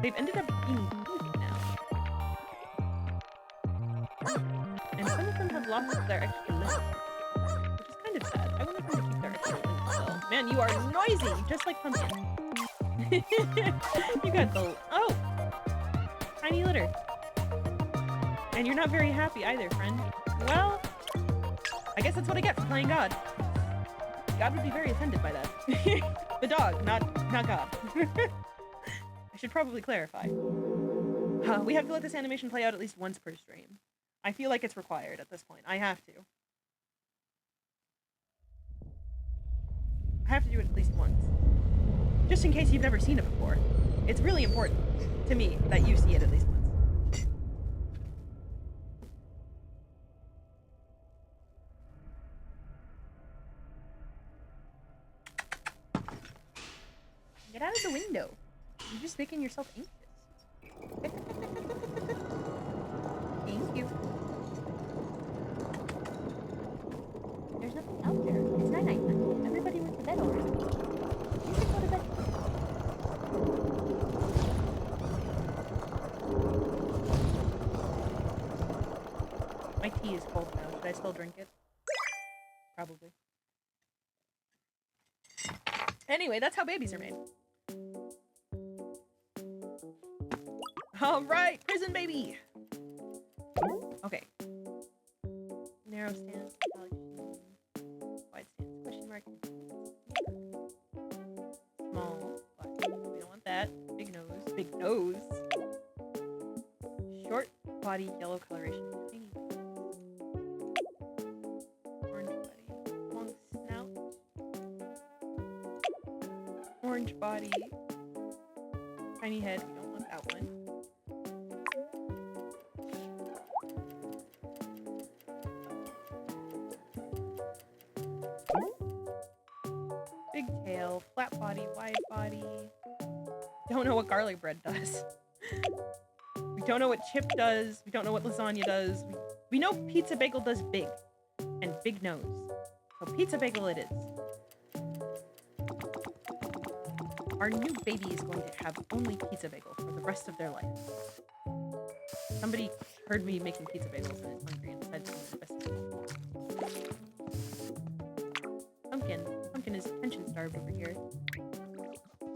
They've ended up being pink now. And some of them have lost their extra limbs, which is kind of sad. I want them to keep their extra limbs still. Man, you are noisy, just like Pumpkin. You got the... Oh! Tiny litter. And you're not very happy either, friend. Well, I guess that's what I get for playing God. God would be very offended by that. The dog, not God. I should probably clarify. We have to let this animation play out at least once per stream. I feel like it's required at this point. I have to. I have to do it at least once. Just in case you've never seen it before. It's really important to me that you see it at least once. Get out of the window. You're just making yourself anxious. Thank you. There's nothing out there. It's night-night time. Everybody went to bed already. You should go to bed. My tea is cold now. Should I still drink it? Probably. Anyway, that's how babies are made. All right, prison baby. Okay. Narrow stance, wide stance, question mark. Small, black. We don't want that. Big nose, big nose. Short body, yellow coloration. Tiny. Orange body, long snout. Orange body, tiny head. We don't want that one. Big tail, flat body, wide body. Don't know what garlic bread does. We don't know what chip does. We don't know what lasagna does. We know pizza bagel does big. And big nose. So pizza bagel it is. Our new baby is going to have only pizza bagel for the rest of their life. Somebody heard me making pizza bagels and is hungry and decided to investigate. Pumpkin is attention starved over here.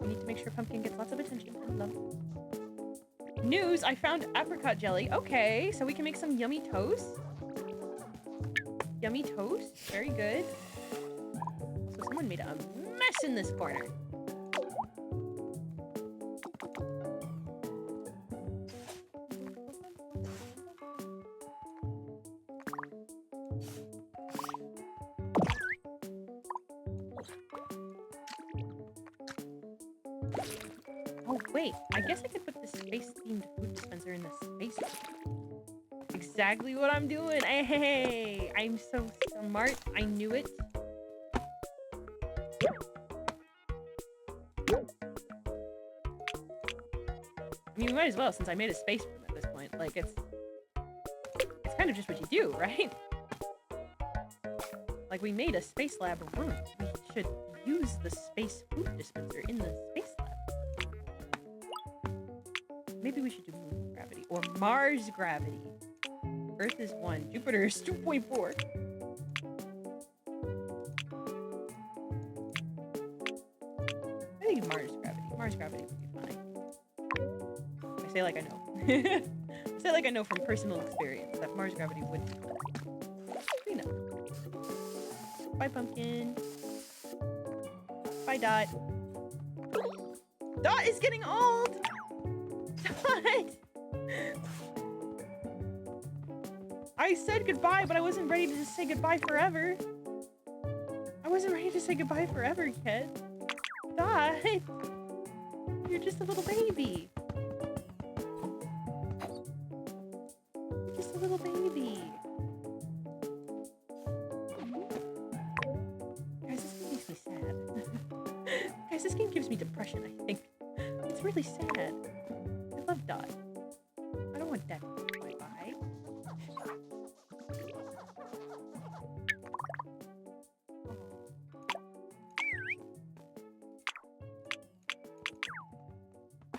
We need to make sure Pumpkin gets lots of attention and love. News! I found apricot jelly. Okay, so we can make some yummy toast. Yummy toast. Very good. So someone made a mess in this corner. Oh, wait. I guess I could put the space-themed food dispenser in the space. exactly what I'm doing. Hey, I'm so smart. I knew it. I mean, we might as well, since I made a space room at this point. Like, it's kind of just what you do, right? Like, we made a space lab room. We should use the space food dispenser in the space lab. Maybe we should do moon gravity or Mars gravity. Earth is 1. Jupiter is 2.4. I think Mars gravity. Mars gravity would be fine. I say like I know. I say like I know from personal experience that Mars gravity would be fine. We know. Bye, Pumpkin. Bye, Dot. Dot is getting old! Dot! I said goodbye, but I wasn't ready to just say goodbye forever. I wasn't ready to say goodbye forever yet. Dot! You're just a little baby. You're just a little baby. Guys, this game makes me sad. Guys, this game gives me depression, I think. It's really sad. I love Dot. I don't want Dot to say bye-bye.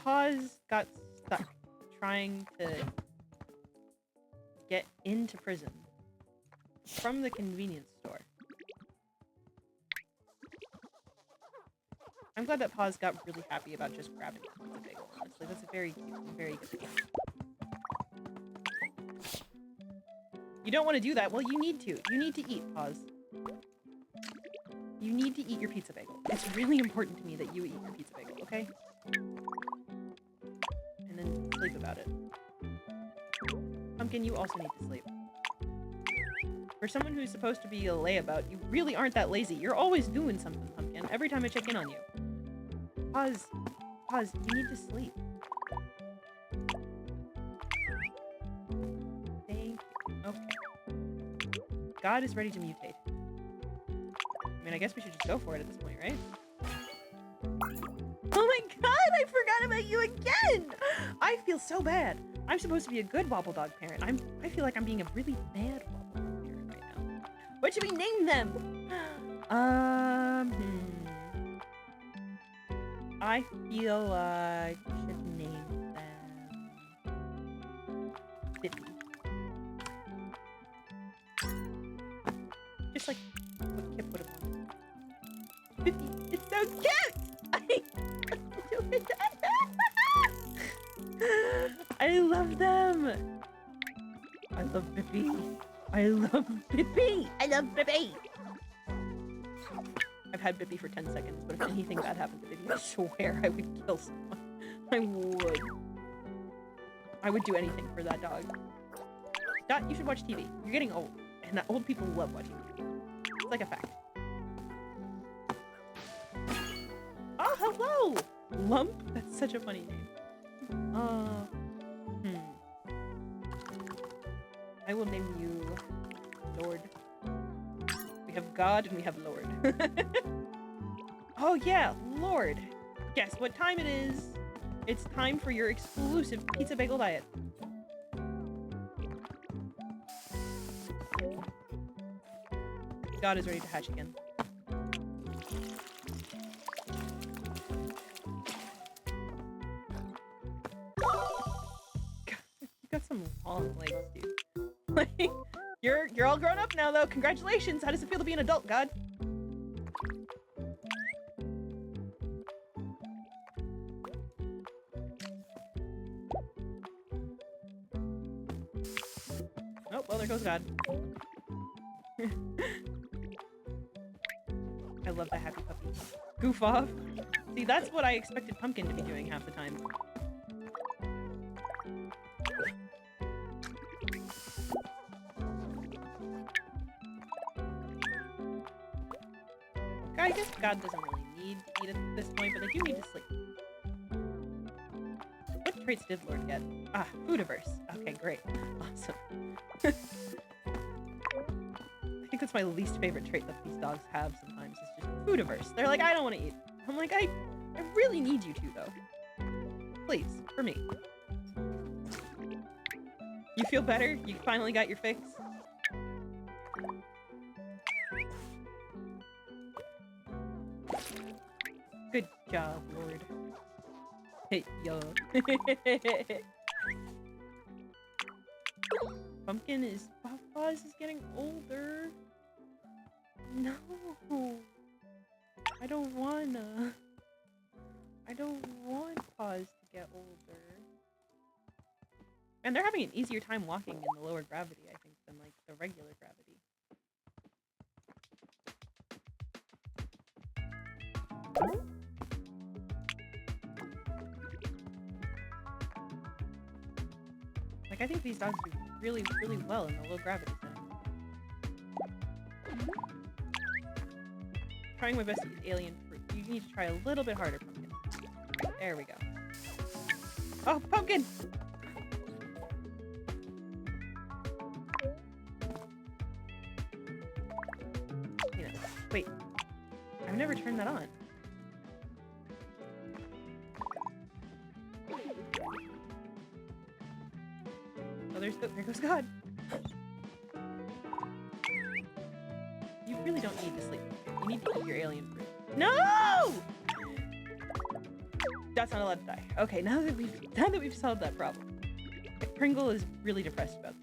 Pause got stuck trying to get into prison from the convenience store. I'm glad that Pause got really happy about just grabbing a pizza bagel, honestly. That's a very cute and very good thing. You don't want to do that. Well, you need to. You need to eat, Pause. You need to eat your pizza bagel. It's really important to me that you eat your pizza bagel, okay? And then sleep about it. Pumpkin, you also need to sleep. For someone who's supposed to be a layabout, you really aren't that lazy. You're always doing something, Pumpkin, every time I check in on you. Pause. Pause. You need to sleep. Thank you. Okay. God is ready to mutate. I mean, I guess we should just go for it at this point, right? Oh my god, I forgot about you again! I feel so bad. I'm supposed to be a good Wobbledog parent. I feel like I'm being a really bad Wobbledog parent right now. What should we name them? I feel like we should name them Bippy. Just like what Kip would have wanted. Bippy, it's so cute! I love them! I love Bippy. I love Bippy! I love Bippy! I've had Bippy for 10 seconds, but if anything bad happened to Bippy, I swear I would kill someone. I would. I would do anything for that dog. Dot, you should watch TV. You're getting old, and old people love watching TV. It's like a fact. Oh, hello! Lump? That's such a funny name. I will name you Lord. We have God and we have Lord. Oh yeah, Lord. Guess what time it is? It's time for your exclusive pizza bagel diet. God is ready to hatch again. You got some long legs, dude. Like, you're all grown up now, though. Congratulations. How does it feel to be an adult, God? Oh, well, there goes God. I love the happy puppy. Goof off. See, that's what I expected Pumpkin to be doing half the time. I guess God doesn't really need to eat at this point, but they do need to sleep. What traits did Lord get? Ah, Foodiverse. Okay, great. Awesome. I think that's my least favorite trait that these dogs have sometimes. It's just food averse. They're like, I don't want to eat. I'm like, I really need you to, though. Please, for me. You feel better? You finally got your fix? Good job, Lord. Hey, yo. Pumpkin is... Buzz is getting older. No. I don't want Paws to get older. And they're having an easier time walking in the lower gravity, I think, than, like, the regular gravity. Like, I think these dogs do really, really well in the low gravity setting. Trying my best to eat alien fruit. You need to try a little bit harder, Pumpkin. There we go. Oh, Pumpkin! You know, wait. I've never turned that on. Oh, there goes God. You really don't need to sleep. You need to eat your alien fruit. No! That's not allowed to die. Okay, now that we've solved that problem. Pringle is really depressed about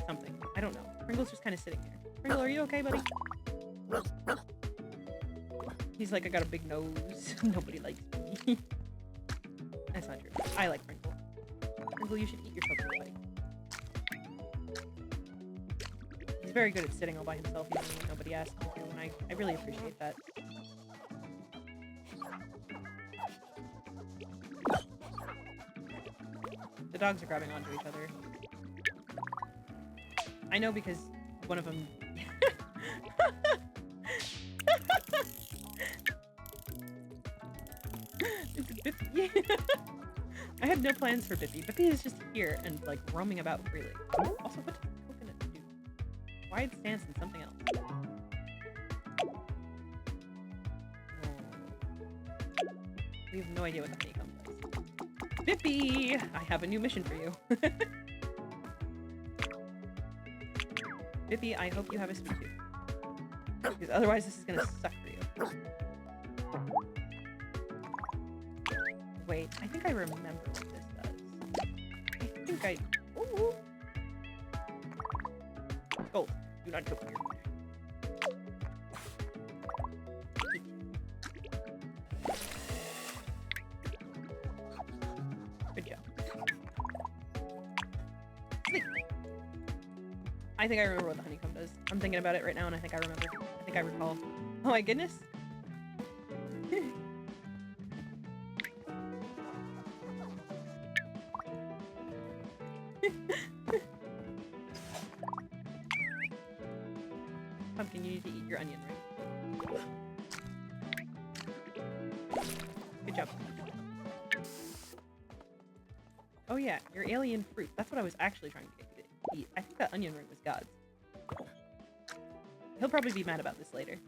something. I don't know. Pringle's just kind of sitting there. Pringle, are you okay, buddy? He's like, I got a big nose. Nobody likes me. That's not true. I like Pringle. Pringle, you should eat your chocolate, buddy. He's very good at sitting all by himself even when nobody asks him to, and I really appreciate that. The dogs are grabbing onto each other. I know because one of them... Bippy. I had no plans for Bippy. Bippy is just here and, like, roaming about freely. Also, what does coconut do? Wide stance and something else. We have no idea what the honeycomb does. Bippy! I have a new mission for you. Bippy, I hope you have a sweet tooth. Because otherwise this is gonna suck for you. Wait, I think I remember what this does. I think I... Ooh. Gold. Do not choke here. Good job. Sleep. I think I remember what the honeycomb does. I'm thinking about it right now and I think I remember. I think I recall. Oh my goodness. Pumpkin, you need to eat your onion ring. Good job. Oh yeah, your alien fruit. That's what I was actually trying to get you to eat. I think that onion ring was God's. He'll probably be mad about this later.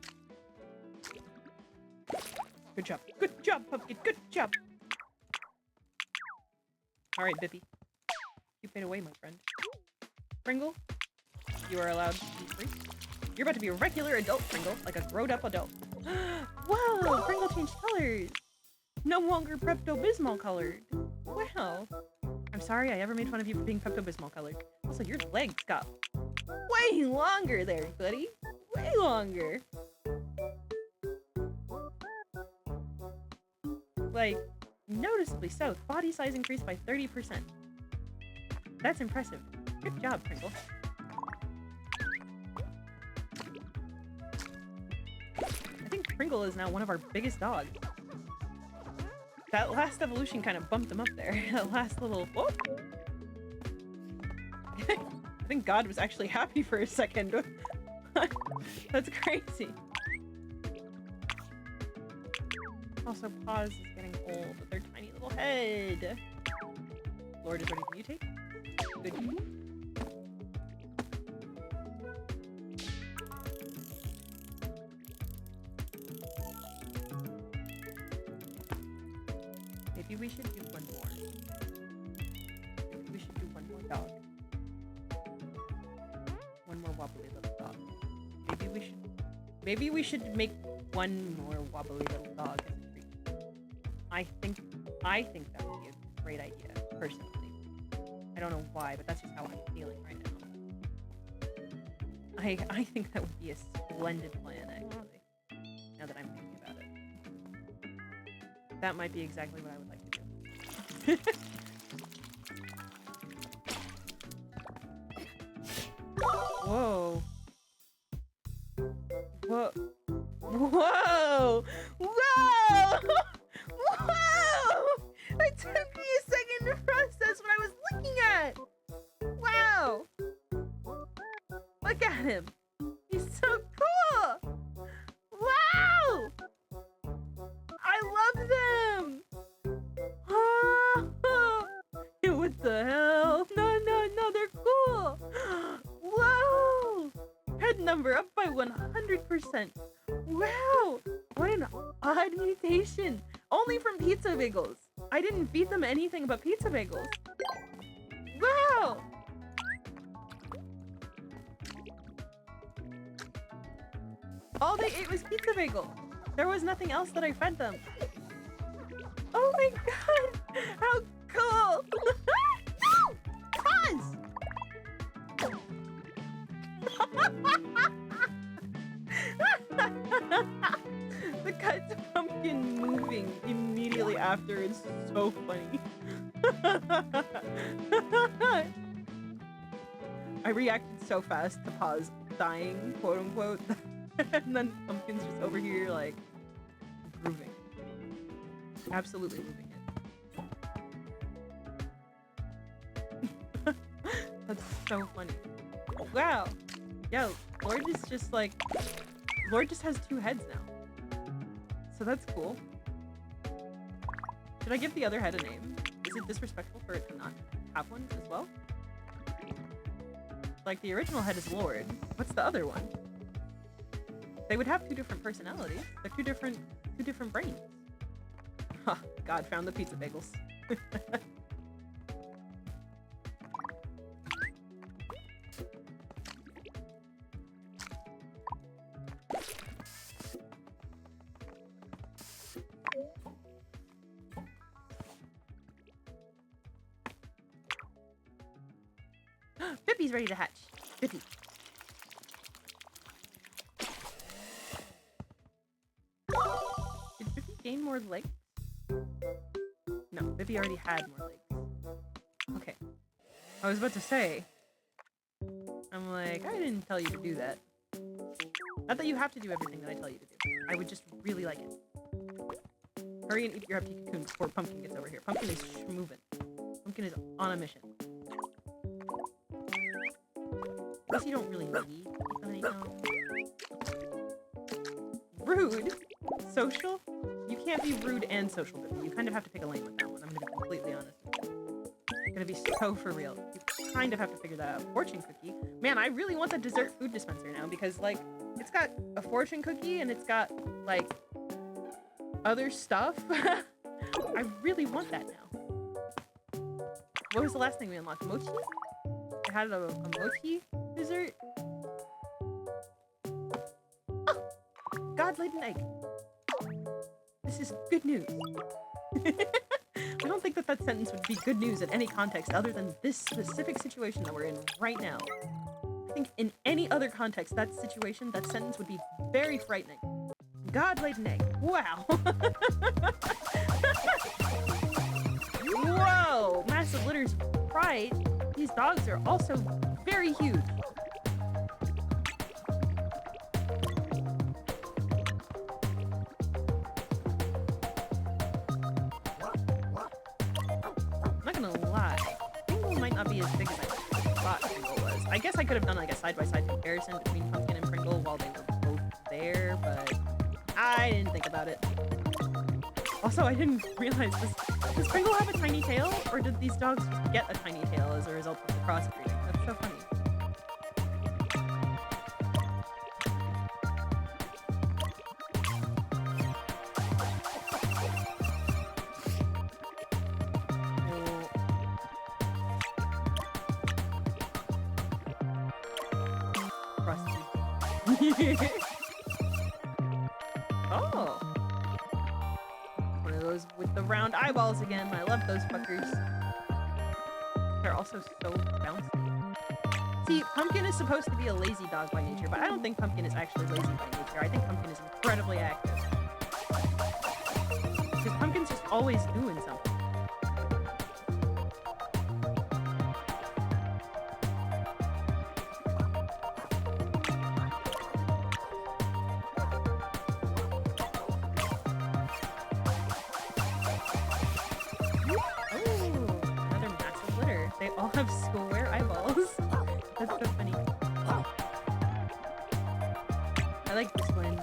Good job. Good job, Pumpkin. Good job. Alright, Bippy. You fade away, my friend. Pringle, you are allowed to be free. You're about to be a regular adult, Pringle, like a grown-up adult. Whoa! Pringle changed colors! No longer Pepto-Bismol colored. Wow. I'm sorry I ever made fun of you for being Pepto-Bismol colored. Also, your legs got way longer there, buddy. Way longer. Like, noticeably so. Body size increased by 30%. That's impressive. Good job, Pringle. I think Pringle is now one of our biggest dogs. That last evolution kind of bumped him up there. That last little... Whoop! I think God was actually happy for a second. That's crazy. Also, Paws is getting old with their tiny little head. Lord is ready for you, take. good news. Maybe we should do one more. Maybe we should do one more dog. One more wobbly little dog. Maybe we should make one more wobbly little dog as a treat. I think that would be a great idea, personally. I don't know why, but that's just how I'm feeling right now. I think that would be a splendid plan, actually. Now that I'm thinking about it. That might be exactly what I would like to do. Whoa. Whoa. Whoa! Whoa! Whoa! It took me a second to process what I was looking at! Wow! Look at him! He's so cool! Wow! I love them! Oh, what the hell? No, they're cool! Whoa! Head number up by 100%. Wow! What an odd mutation! Only from pizza bagels! I didn't feed them anything but pizza bagels! Wow! All they ate was pizza bagel! There was nothing else that I fed them! Oh my god! How cool! Pause! The cut to pumpkin moving immediately after is so funny. I reacted so fast to pause dying, quote unquote, and then pumpkin's just over here like grooving. Absolutely moving it. That's so funny. Wow. Yo, Lord is just like... Lord just has 2 heads now. So that's cool. Should I give the other head a name? Is it disrespectful for it to not have one as well? Like, the original head is Lord. What's the other one? They would have 2 different personalities. They're two different brains. Ha, God found the pizza bagels. Bippy's ready to hatch. Bippy. Did Bippy gain more legs? No, Bippy already had more legs. Okay. I was about to say. I'm like, I didn't tell you to do that. Not that you have to do everything that I tell you to do. I would just really like it. Hurry and eat your empty cocoon before Pumpkin gets over here. Pumpkin is moving. Pumpkin is on a mission. I guess you don't really need anything. Rude? Social? You can't be rude and social, Bippy. You kind of have to pick a lane with that one. I'm gonna be completely honest with you. I'm gonna be so for real. You kind of have to figure that out. Fortune cookie? Man, I really want the dessert food dispenser now because, like, it's got a fortune cookie and it's got, like, other stuff. I really want that now. What was the last thing we unlocked? Mochi? I had a mochi dessert. Oh! God laid an egg. This is good news. I don't think that sentence would be good news in any context other than this specific situation that we're in right now. I think in any other context, that sentence would be very frightening. God laid an egg. Wow. Whoa! Massive litters of pride. These dogs are also very huge. I'm not gonna lie. Pringle might not be as big as I thought Pringle was. I guess I could have done like a side-by-side comparison between Pumpkin and Pringle while they were both there, but I didn't think about it. Also, I didn't realize Does Pringle have a tiny tail, or did these dogs get a tiny tail as a result of the crossbreeding? That's so funny. Oh. One of those with the round eyeballs again. I love those fuckers. They're also so bouncy. See, Pumpkin is supposed to be a lazy dog by nature, but I don't think Pumpkin is actually lazy by nature. I think Pumpkin is incredibly active. Because Pumpkin's just always doing something. Have schoolwear eyeballs. That's so funny. I like this one.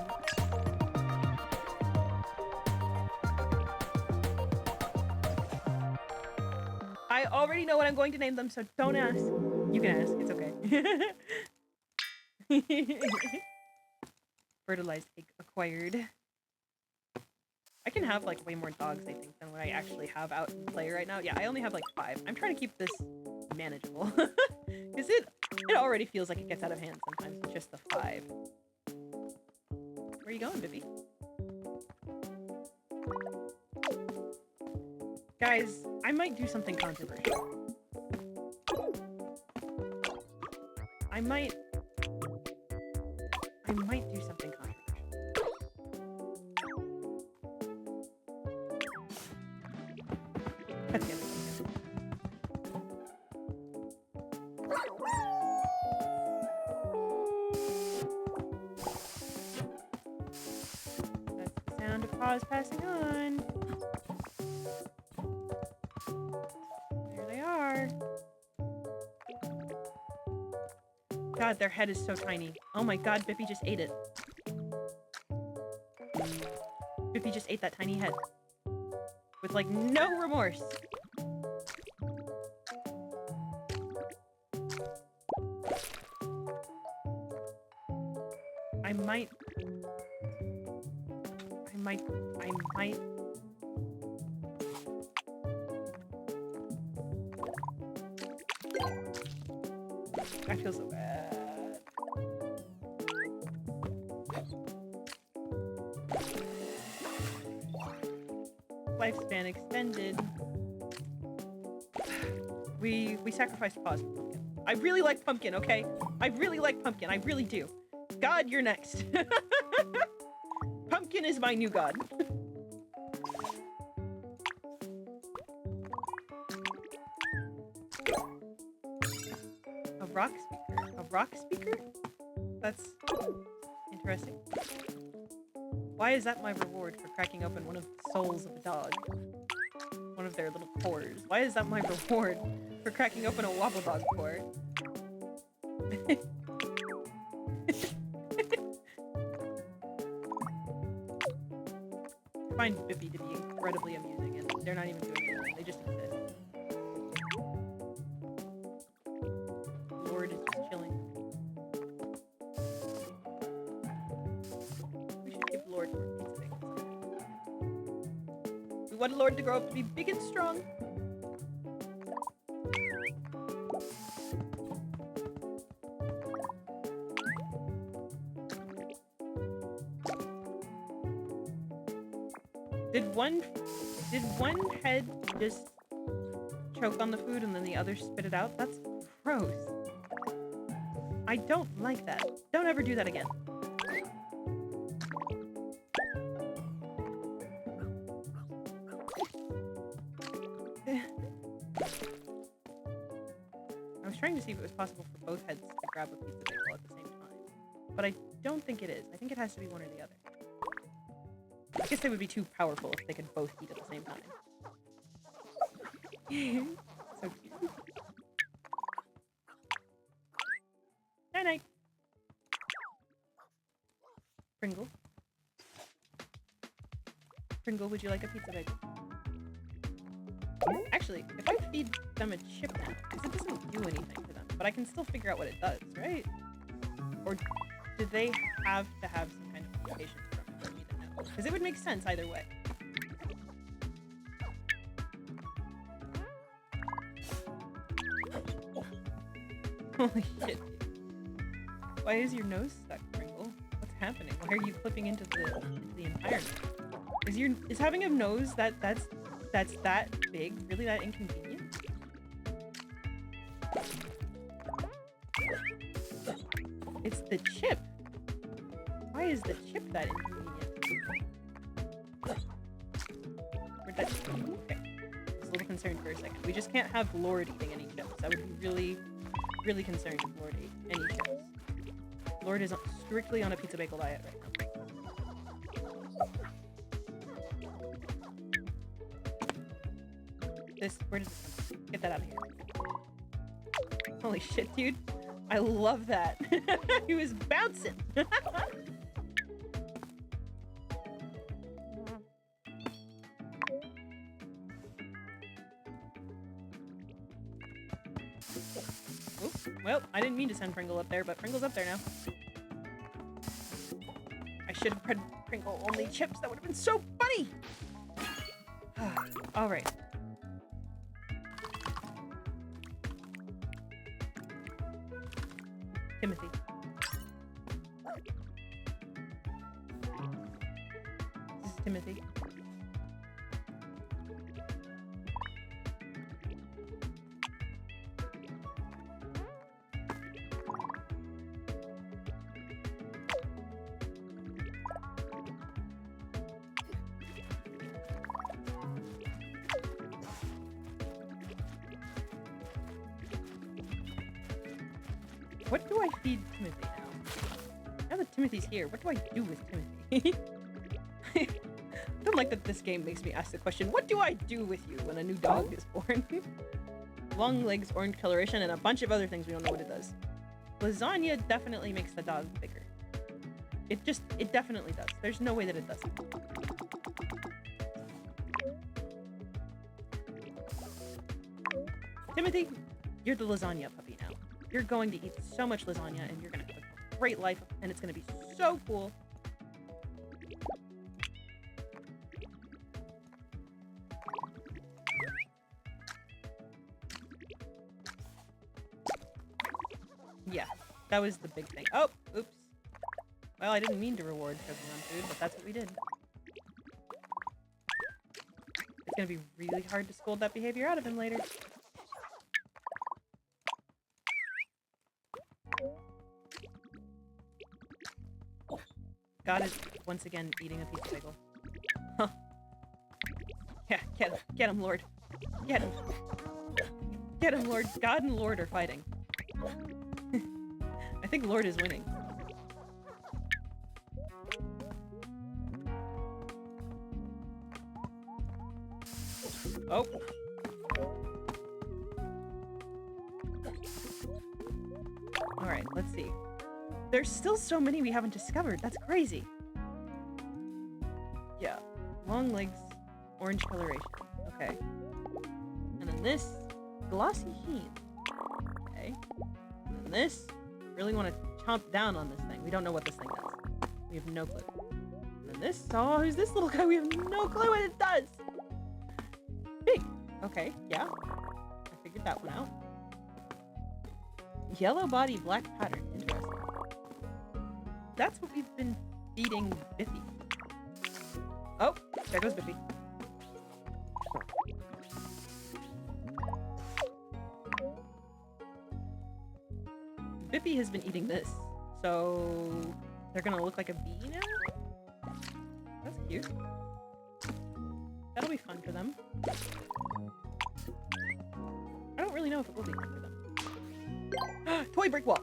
I already know what I'm going to name them, so don't ask. You can ask. It's okay. Fertilized egg acquired. I can have like way more dogs, I think, than what I actually have out in play right now. Yeah, I only have like 5. I'm trying to keep this manageable. Because it already feels like it gets out of hand sometimes with just the 5. Where are you going, Bippy? Guys, I might do something controversial. I might do something controversial. That's good. That's the sound of paws passing on. There they are. God, their head is so tiny. Oh my god, Bippy just ate it. Bippy just ate that tiny head. With, like, no remorse. I might... I feel so bad. Lifespan extended. We sacrificed paws for Pumpkin. I really like Pumpkin, okay? I really like Pumpkin. I really do. God, you're next. Pumpkin is my new god. A rock speaker. A rock speaker? That's interesting. Why is that my reward for cracking open one of the souls of a dog? One of their little cores. Why is that my reward for cracking open a Wobbledog core? I find Bippy to be incredibly amusing, and they're not even doing anything. They just exist. Lord is just chilling. We should give Lord more pizza bagels. We want Lord to grow up to be big and strong. Did one head just choke on the food and then the other spit it out? That's gross. I don't like that. Don't ever do that again. I was trying to see if it was possible for both heads to grab a pizza bagel at the same time, but I don't think it is. I think it has to be one or the other. I guess they would be too powerful if they could both eat at the same time. So cute. Night-night. Pringle. Pringle, would you like a pizza bagel? Actually, if I feed them a chip now, because it doesn't do anything to them, but I can still figure out what it does, right? Or do they have to have some kind of communication from it for me to know? Because it would make sense either way. Holy shit. Why is your nose stuck, Pringle? What's happening? Why are you clipping into the environment? Is having a nose that's that big really that inconvenient? It's the chip. Why is the chip that inconvenient? Okay. I was a little concerned for a second. We just can't have Lord eating any chips. I would be really, really concerned if Lord ate any chips. Lord is strictly on a pizza bagel diet right now. Where does this come from? Get that out of here. Holy shit, dude. I love that. He was bouncing. Oops. Well, I didn't mean to send Pringle up there, but Pringle's up there now. I should have fed Pringle only chips. That would have been so funny. All right. Timothy. This is Timothy. What do I feed Timothy now? Now that Timothy's here, what do I do with Timothy? I don't like that this game makes me ask the question, what do I do with you when a new dog is born? Long legs, orange coloration, and a bunch of other things we don't know what it does. Lasagna definitely makes the dog bigger. It definitely does. There's no way that it doesn't. Timothy, you're the lasagna puppy now. You're going to eat so much lasagna and you're going to have a great life and it's going to be so cool. Yeah, that was the big thing. Oh, oops. Well, I didn't mean to reward choking on food, but that's what we did. It's going to be really hard to scold that behavior out of him later. God is once again eating a pizza bagel. Huh. Yeah, get him, Lord. Get him. Get him, Lord. God and Lord are fighting. I think Lord is winning. Oh. Alright, let's see. There's still so many we haven't discovered. That's crazy. Yeah. Long legs, orange coloration. Okay. And then this, glossy sheen. Okay. And then this, really want to chomp down on this thing. We don't know what this thing does. We have no clue. And then this, oh, who's this little guy? We have no clue what it does. Big. Okay, yeah. I figured that one out. Yellow body, black pattern. Interesting. That's what we've been feeding Biffy. Oh, there goes Biffy. Biffy has been eating this, so they're gonna look like a bee now? That's cute. That'll be fun for them. I don't really know if it will be fun for them. Toy brick wall!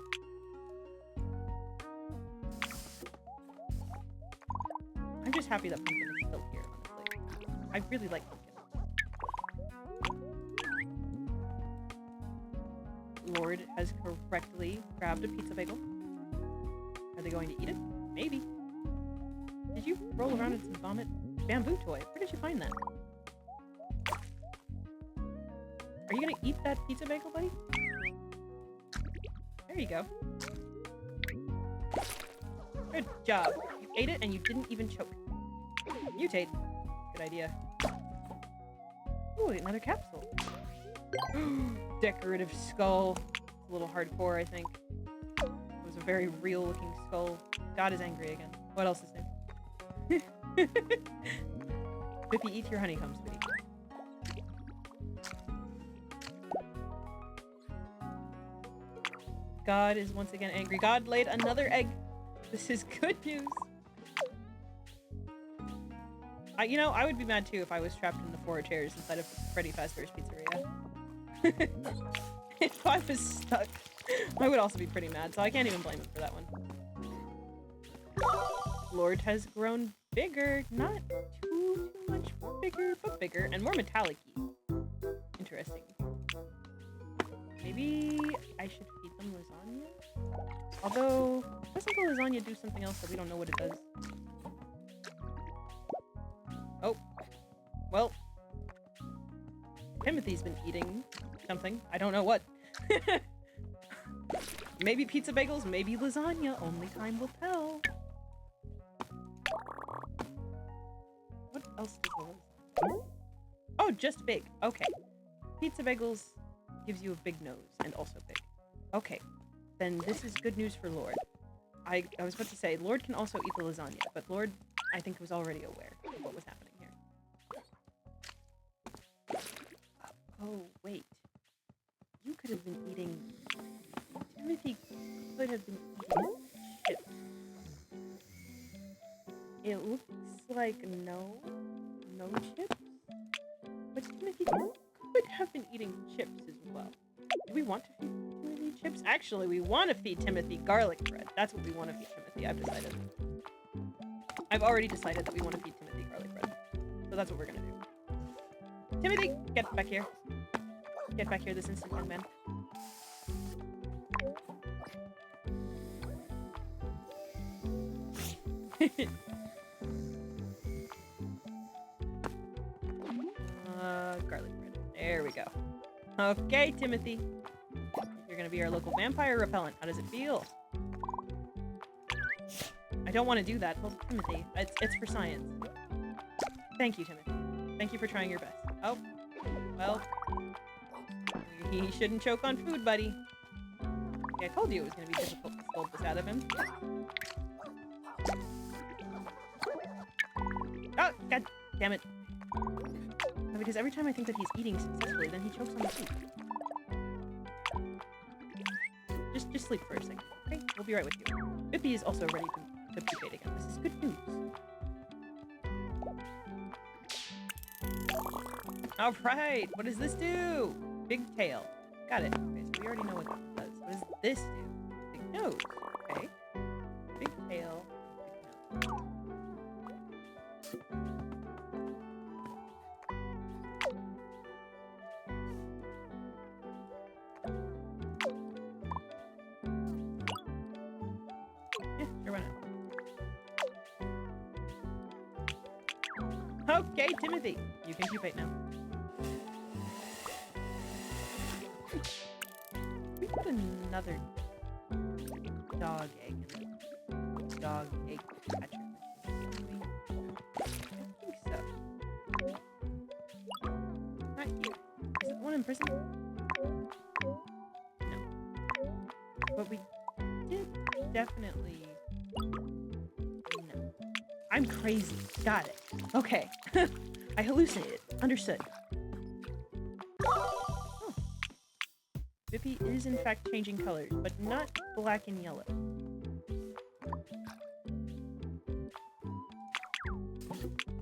I'm just happy that Pumpkin is still here, honestly. I really like Pumpkin. Lord has correctly grabbed a pizza bagel. Are they going to eat it? Maybe. Did you roll around in some vomit? Bamboo toy. Where did you find that? Are you gonna eat that pizza bagel, buddy? There you go. Good job. You ate it and you didn't even choke. Mutate. Good idea. Ooh, another capsule. Decorative skull. It's a little hardcore, I think. It was a very real-looking skull. God is angry again. What else is new? Bippy, eat your honeycomb, sweetie. God is once again angry. God laid another egg. This is good news. You know, I would be mad too if I was trapped in the 4 chairs inside of Freddy Fazbear's Pizzeria. If I was stuck, I would also be pretty mad, so I can't even blame him for that one. Lord has grown bigger. Not too much bigger, but bigger. And more metallic-y. Interesting. Maybe I should feed them lasagna? Although, doesn't the lasagna do something else that we don't know what it does? Oh. Well. Timothy's been eating something. I don't know what. Maybe pizza bagels, maybe lasagna. Only time will tell. What else does the lasagna? Oh, just big. Okay. Pizza bagels gives you a big nose and also big. Okay. Then this is good news for Lord. I was about to say, Lord can also eat the lasagna, but Lord, I think, was already aware of what was happening here. Oh, wait. You could have been eating... Timothy could have been eating chips. It looks like no chips. But Timothy could have been eating chips as well. Do we want to feed Timothy chips? Actually, we want to feed Timothy garlic bread. That's what we want to feed Timothy, I've decided. I've already decided that we want to feed Timothy garlic bread. So that's what we're gonna do. Timothy, get back here. Get back here this instant, young man. Garlic bread. There we go. Okay, Timothy. You're gonna be our local vampire repellent. How does it feel? I don't want to do that. Well, Timothy, it's for science. Thank you, Timothy. Thank you for trying your best. Oh, well. He shouldn't choke on food, buddy. Yeah, I told you it was gonna be difficult to scold this out of him. Oh, god damn it. No, because every time I think that he's eating successfully, then he chokes on the food. Just sleep for a second, okay? We'll be right with you. Bippy is also ready to pupate again. This is good news. Alright, what does this do? Big tail. Got it. Okay, so we already know what that does. What does this do? Big nose. Okay. Big tail. Big nose. Yeah, sure, why not? Okay, Timothy. You can pupate now. We put another dog egg in the dog egg catcher. I think so. Not here. Is it the one in prison? No. But we did definitely... No. I'm crazy. Got it. Okay. I hallucinated. Understood. Bippy is in fact changing colors, but not black and yellow.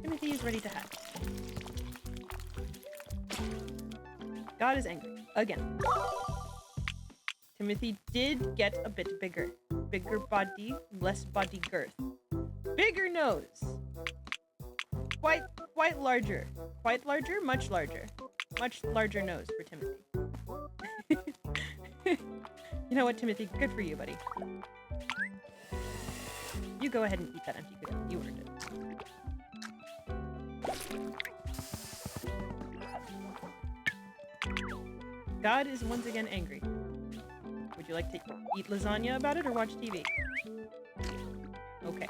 Timothy is ready to hatch. God is angry. Again. Timothy did get a bit bigger. Bigger body, less body girth. Bigger nose! Quite larger. Quite larger? Much larger. Much larger nose for Timothy. You know what, Timothy? Good for you, buddy. You go ahead and eat that empty cookie. You earned it. God is once again angry. Would you like to eat lasagna about it or watch TV? Okay.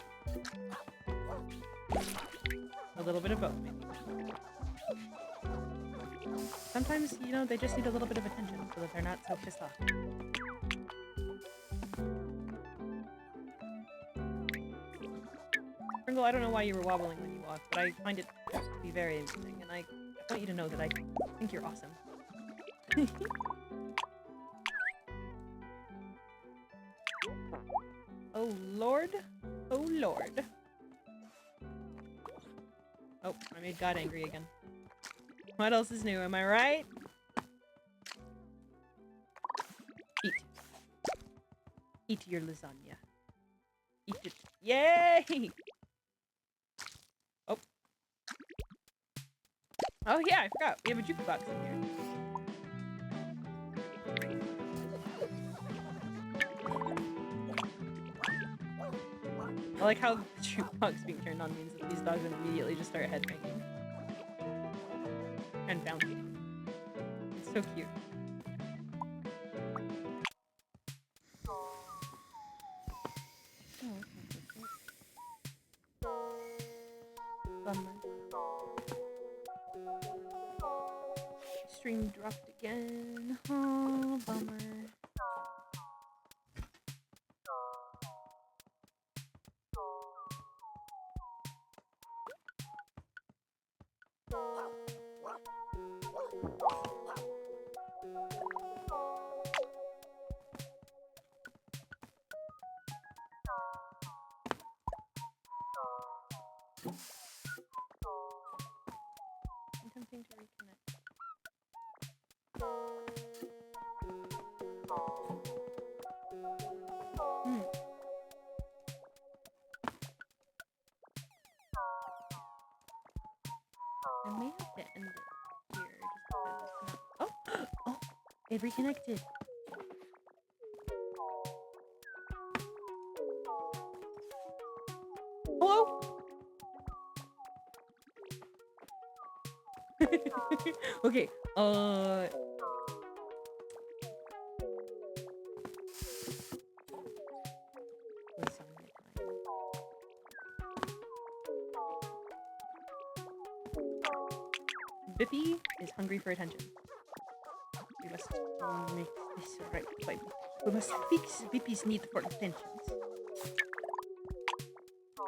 A little bit of both, maybe. Sometimes, you know, they just need a little bit of attention so that they're not so pissed off. Pringle, I don't know why you were wobbling when you walked, but I find it to be very amusing, and I want you to know that I think you're awesome. Oh, Lord. Oh, Lord. Oh, I made God angry again. What else is new, am I right? Eat. Eat your lasagna. Eat it. Yay! Oh. Oh yeah, I forgot. We have a jukebox in here. I like how the jukebox being turned on means that these dogs immediately just start headbanging. And bouncing. It's so cute. Bummer. Stream dropped again. Oh, bummer. I'm attempting to reconnect. I may have to end it here just because it's not. Oh! Oh! It reconnected! Hello? Okay, lasagna time. Bippy is hungry for attention. We must make this right. We must fix Bippy's need for attention.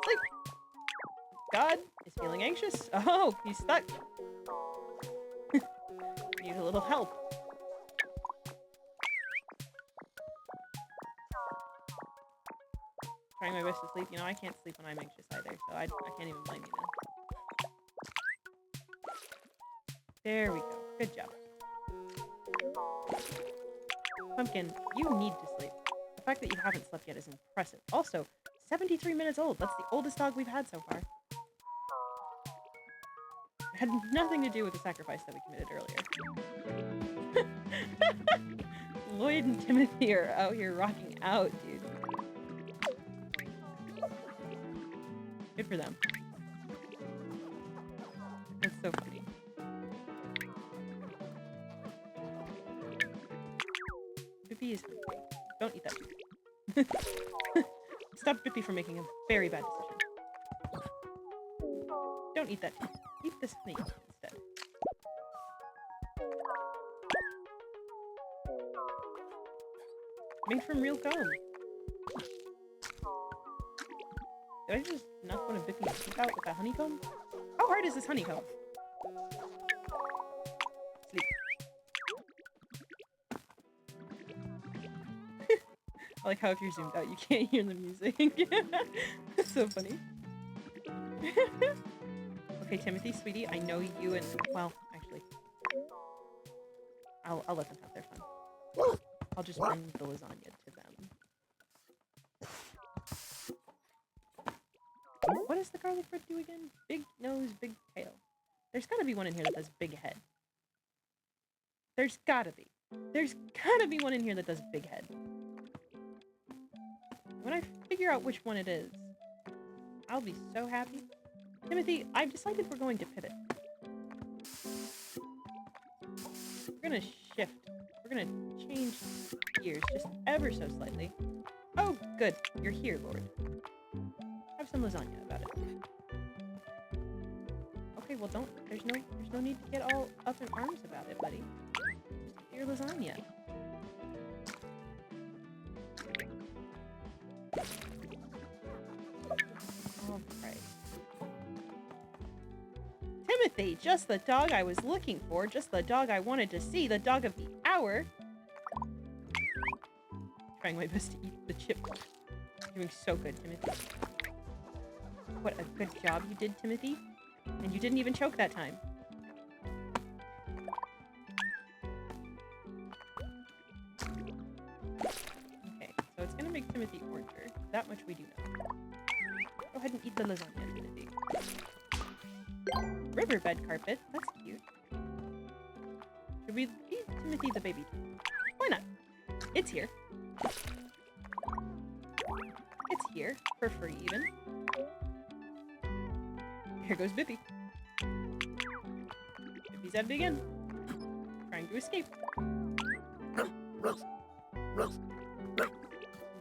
Sleep! God is feeling anxious. Oh, he's stuck. Need a little help. Trying my best to sleep. You know, I can't sleep when I'm anxious either, so I can't even blame you now. There we go. Good job. Pumpkin, you need to sleep. The fact that you haven't slept yet is impressive. Also, 73 minutes old. That's the oldest dog we've had so far. It had nothing to do with the sacrifice that we committed earlier. Lloyd and Timothy are out here rocking out, dude. Good for them. That's so funny. Bippy is hungry. Don't eat that. Stop Bippy from making a very bad decision. Don't eat that. Eat this honey instead. Made from real comb. Did I just knock one of Bippy's teeth out with that honeycomb? How hard is this honeycomb? Sleep. I like how if you're zoomed out, you can't hear the music. That's so funny. Okay, Timothy, sweetie, I know you and... Well, actually... I'll let them have their fun. I'll just bring the lasagna to them. What does the garlic bread do again? Big nose, big tail. There's gotta be one in here that does big head. There's gotta be. There's gotta be one in here that does big head. When I figure out which one it is, I'll be so happy. Timothy, I've decided we're going to pivot. We're gonna shift. We're gonna change gears just ever so slightly. Oh, good. You're here, Lord. Have some lasagna about it. Okay, well don't. There's no need to get all up in arms about it, buddy. Just get your lasagna. All right. Timothy, just the dog I was looking for, just the dog I wanted to see, the dog of the hour. Trying my best to eat the chip. Doing so good, Timothy. What a good job you did, Timothy. And you didn't even choke that time. Okay, so it's gonna make Timothy oranger. That much we do know. Go ahead and eat the lasagna, Timothy. Riverbed carpet. That's cute. Should we feed Timothy the baby? Why not? It's here. It's here. For free, even. Here goes Bippy. Bippy's at it again. Trying to escape.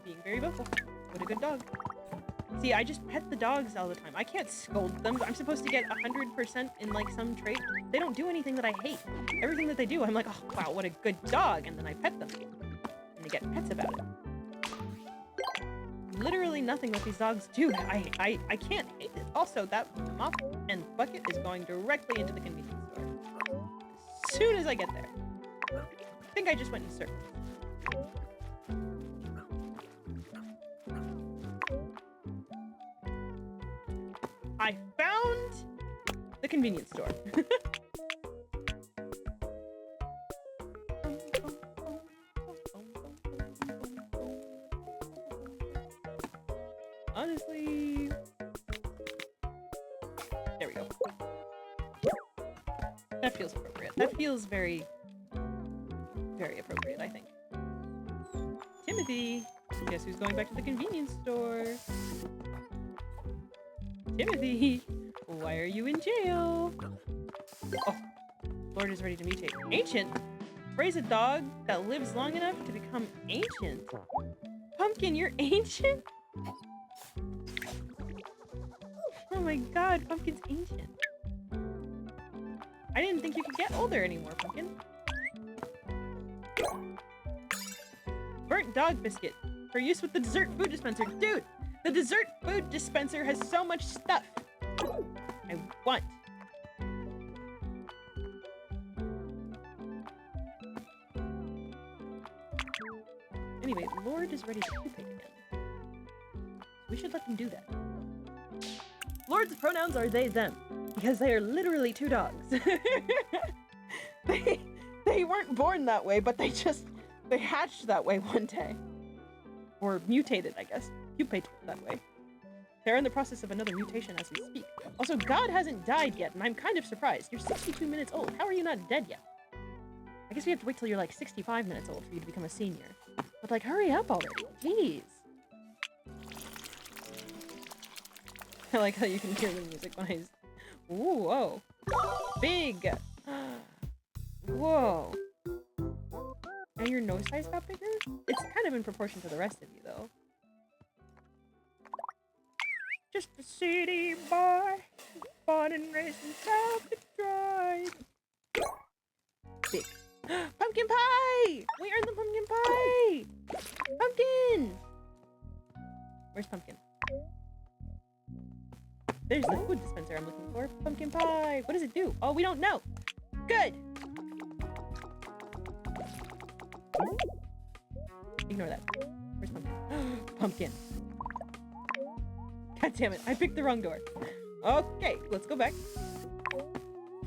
Being very vocal. What a good dog. See, I just pet the dogs all the time. I can't scold them. I'm supposed to get 100% in, like, some trait. They don't do anything that I hate. Everything that they do, I'm like, oh, wow, what a good dog. And then I pet them. And they get pets about it. Literally nothing that these dogs do. I can't hate it. Also, that mop and bucket is going directly into the convenience store. As soon as I get there. I think I just went in circles. I found the convenience store. Honestly, there we go. That feels appropriate. That feels very, very appropriate, I think. Timothy, guess who's going back to the convenience store? Timothy, why are you in jail? Oh, Lord is ready to mutate. Ancient? Raise a dog that lives long enough to become ancient? Pumpkin, you're ancient? Oh my god, Pumpkin's ancient. I didn't think you could get older anymore, Pumpkin. Burnt dog biscuit. For use with the dessert food dispenser. Dude, the dessert food dispenser has so much stuff. I want. Anyway, Lord is ready to poop again. We should let him do that. Lord's pronouns are they, them, because they are literally two dogs. They weren't born that way, but they hatched that way one day. Or mutated, I guess. Pupated that way. They're in the process of another mutation as we speak. Also, God hasn't died yet, and I'm kind of surprised. You're 62 minutes old. How are you not dead yet? I guess we have to wait till you're like 65 minutes old for you to become a senior. But like, hurry up already. Jeez. I like how you can hear the music when I... Ooh, whoa. Big! Whoa. And your nose size got bigger? It's kind of in proportion to the rest of you, though. Just a city boy, born and raised in South Detroit. Big. Pumpkin pie! We earned the pumpkin pie! Pumpkin! Where's Pumpkin? There's the food dispenser I'm looking for. Pumpkin pie! What does it do? Oh, we don't know! Good! Ignore that. Where's Pumpkin? Pumpkin! God damn it, I picked the wrong door. Okay, let's go back.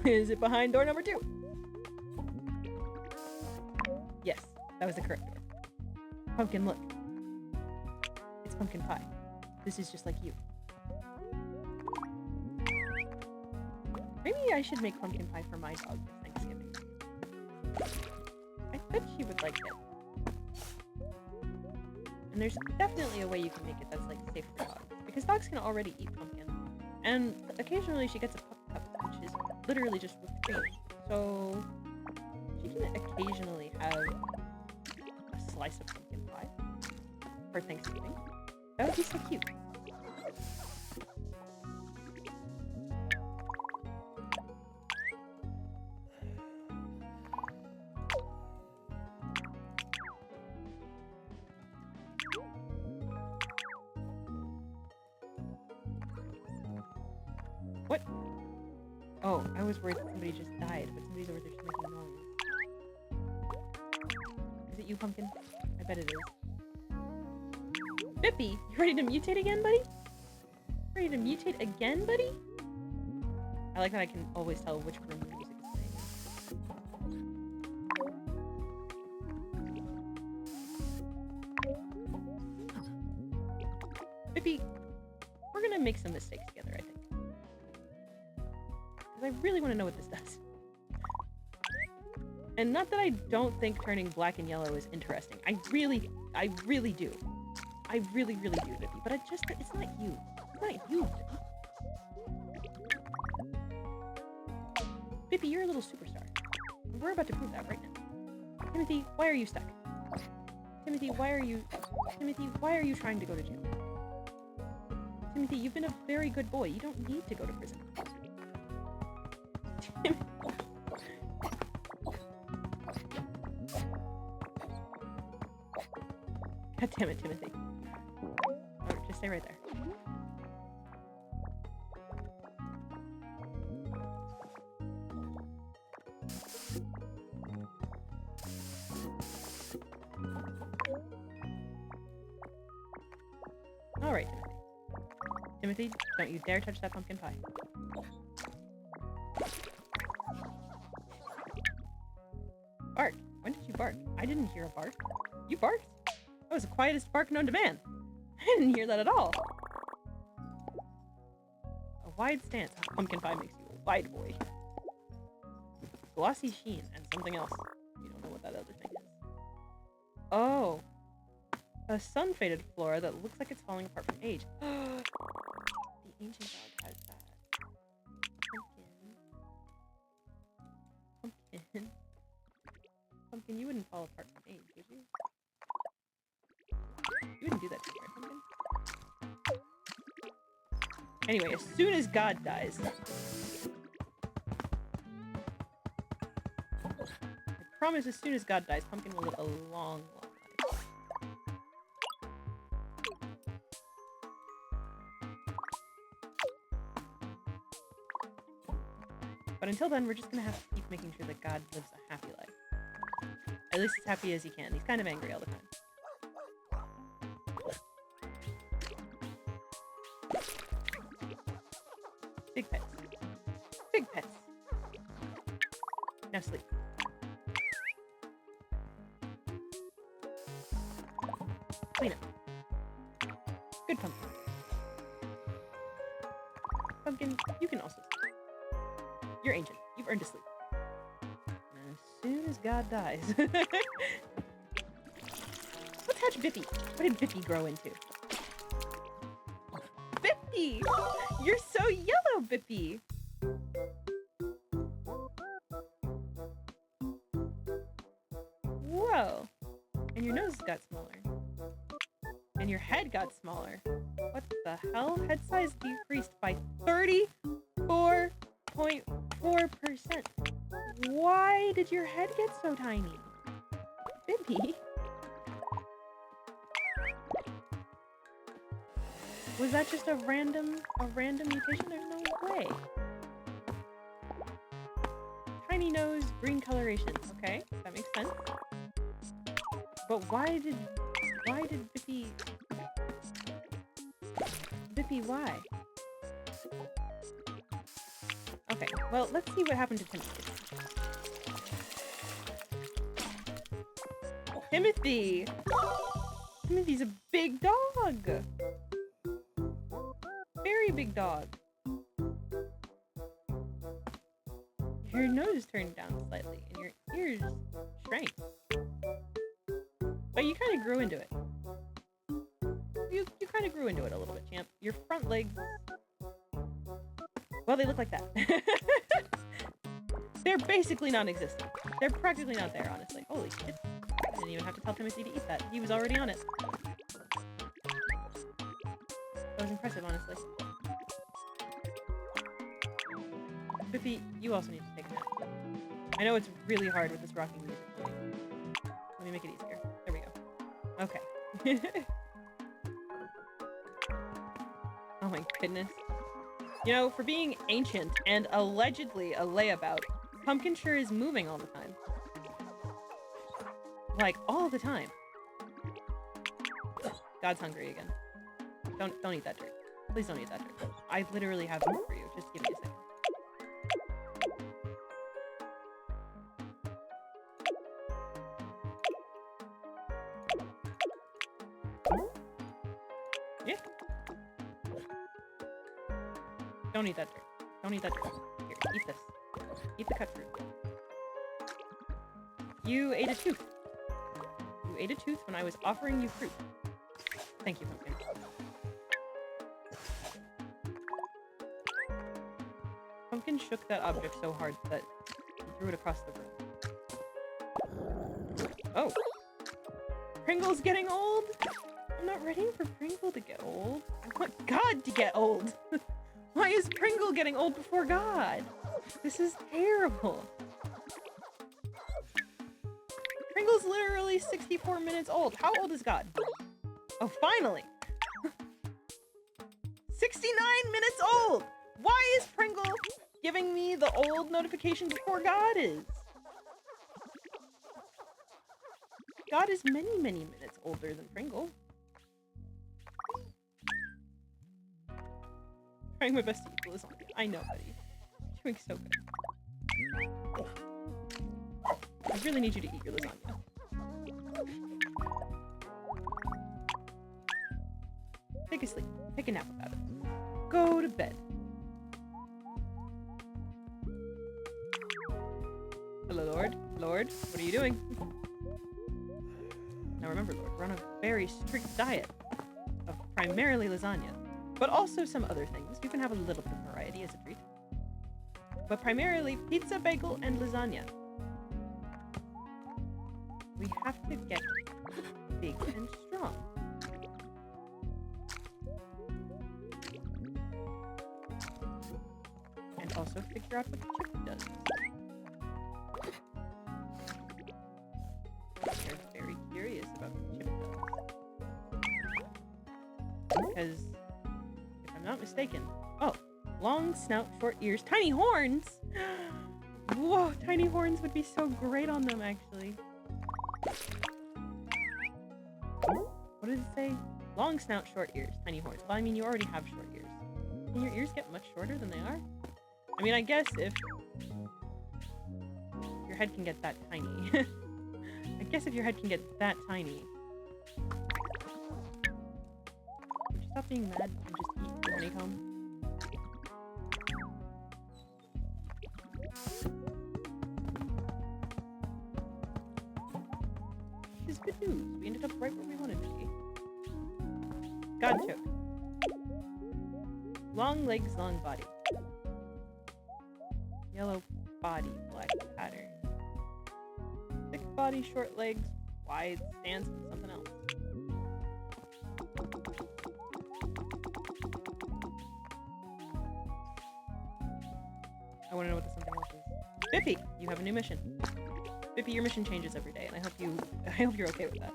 Is it behind door number 2? Yes, that was the correct door. Pumpkin, look. It's pumpkin pie. This is just like you. Maybe I should make pumpkin pie for my dog for Thanksgiving. I bet she would like it. And there's definitely a way you can make it that's like safe for dogs. Because dogs can already eat pumpkin. And occasionally she gets a pup cup, which is literally just whipped cream. So She can occasionally have a slice of pumpkin pie for Thanksgiving. That would be so cute. What? Oh, I was worried that somebody just died, but somebody's over there just making noise. Is it you, Pumpkin? I bet it is. Bippy, you ready to mutate again, buddy? Ready to mutate again, buddy? I like that I can always tell which room the music is playing. Bippy, we're gonna make some mistakes together, I think. Because I really want to know what this does. And not that I don't think turning black and yellow is interesting. I really do. I really, really do, Bippy. But it's not you. It's not you, Bippy. Bippy, you're a little superstar. We're about to prove that right now. Timothy, why are you stuck? Timothy, why are you trying to go to jail? Timothy, you've been a very good boy. You don't need to go to prison. God damn it, Timothy. Oh, just stay right there. Alright, Timothy. Timothy, don't you dare touch that pumpkin pie. Bark. When did you bark? I didn't hear a bark. You barked? That was the quietest bark known to man. I didn't hear that at all. A wide stance. Oh, pumpkin pie makes you a wide boy. Glossy sheen and something else. You don't know what that other thing is. Oh. A sun-faded flora that looks like it's falling apart from age. The ancient dog has that. Pumpkin. Pumpkin, you wouldn't fall apart from age, would you? You wouldn't do that to me, right, Pumpkin? Anyway, as soon as God dies... I promise as soon as God dies, Pumpkin will live a long, long life. But until then, we're just gonna have to keep making sure that God lives a happy life. At least as happy as he can. He's kind of angry all the time. Big pets. Big pets. Now sleep. Clean up. Good Pumpkin. Pumpkin, you can also sleep. You're ancient. You've earned to sleep. As soon as God dies. Let's hatch Bippy. What did Bippy grow into? Bippy! You're so yellow, Bippy! Whoa. And your nose got smaller. And your head got smaller. What the hell? Head size decreased by 34.4%. Why did your head get so tiny? Bippy? Was that just a random mutation? There's no way. Tiny nose, green coloration. Okay, that makes sense. But why did Bippy... Bippy, why? Okay, well, let's see what happened to Timothy. Timothy! Timothy's a big dog! Very big dog. Your nose turned down slightly, and your ears shrank. But you kind of grew into it. You kind of grew into it a little bit, champ. Your front legs... Well, they look like that. They're basically non-existent. They're practically not there, honestly. Holy shit. I didn't even have to tell Timothy to eat that. He was already on it. That was impressive, honestly. Bippy, you also need to take a nap. I know it's really hard with this rocking music playing. Let me make it easier. There we go. Okay. Oh my goodness. You know, for being ancient and allegedly a layabout, Pumpkin sure is moving all the time. Like, all the time. God's hungry again. Don't eat that dirt. Please don't eat that dirt. I literally have food for you. Just give me a second. Yeah. Don't eat that dirt. Don't eat that dirt. Here, eat this. Eat the cut fruit. You ate a tooth. You ate a tooth when I was offering you fruit. Thank you, Pumpkin. Pumpkin shook that object so hard that he threw it across the room. Oh. Pringle's getting old? I'm not ready for Pringle to get old. I want God to get old. Why is Pringle getting old before God? This is terrible. Pringle's literally 64 minutes old. How old is God? Oh, finally. 69 minutes old. Why is Pringle giving me the old notification before God is? God is many, many minutes older than Pringle. Trying my best to eat the lasagna. I know, buddy. You're doing so good. I really need you to eat your lasagna. Take a sleep. Take a nap about it. Go to bed. Hello, Lord. Lord, what are you doing? Now remember, Lord, we're on a very strict diet of primarily lasagna, but also some other things. You can have a little bit of variety as a treat. But primarily pizza, bagel, and lasagna. We have to get big and strong. And also figure out what the chip does. They're very curious about what the chip does. Because, if I'm not mistaken... Oh! Long snout, short ears, tiny horns! Whoa, tiny horns would be so great on them, actually. What did it say? Long snout, short ears, tiny horns. Well, I mean, you already have short ears. Can your ears get much shorter than they are? I mean, I guess if your head can get that tiny. I guess if your head can get that tiny. Would you stop being mad and just eat your honeycomb? This is good news. We ended up right where we wanted to be. God choke. Long legs, long body. Yellow body, black pattern. Thick body, short legs, wide stance, and something else. I want to know what the something else is. Bippy, you have a new mission. Bippy, your mission changes every day, and I hope you're okay with that.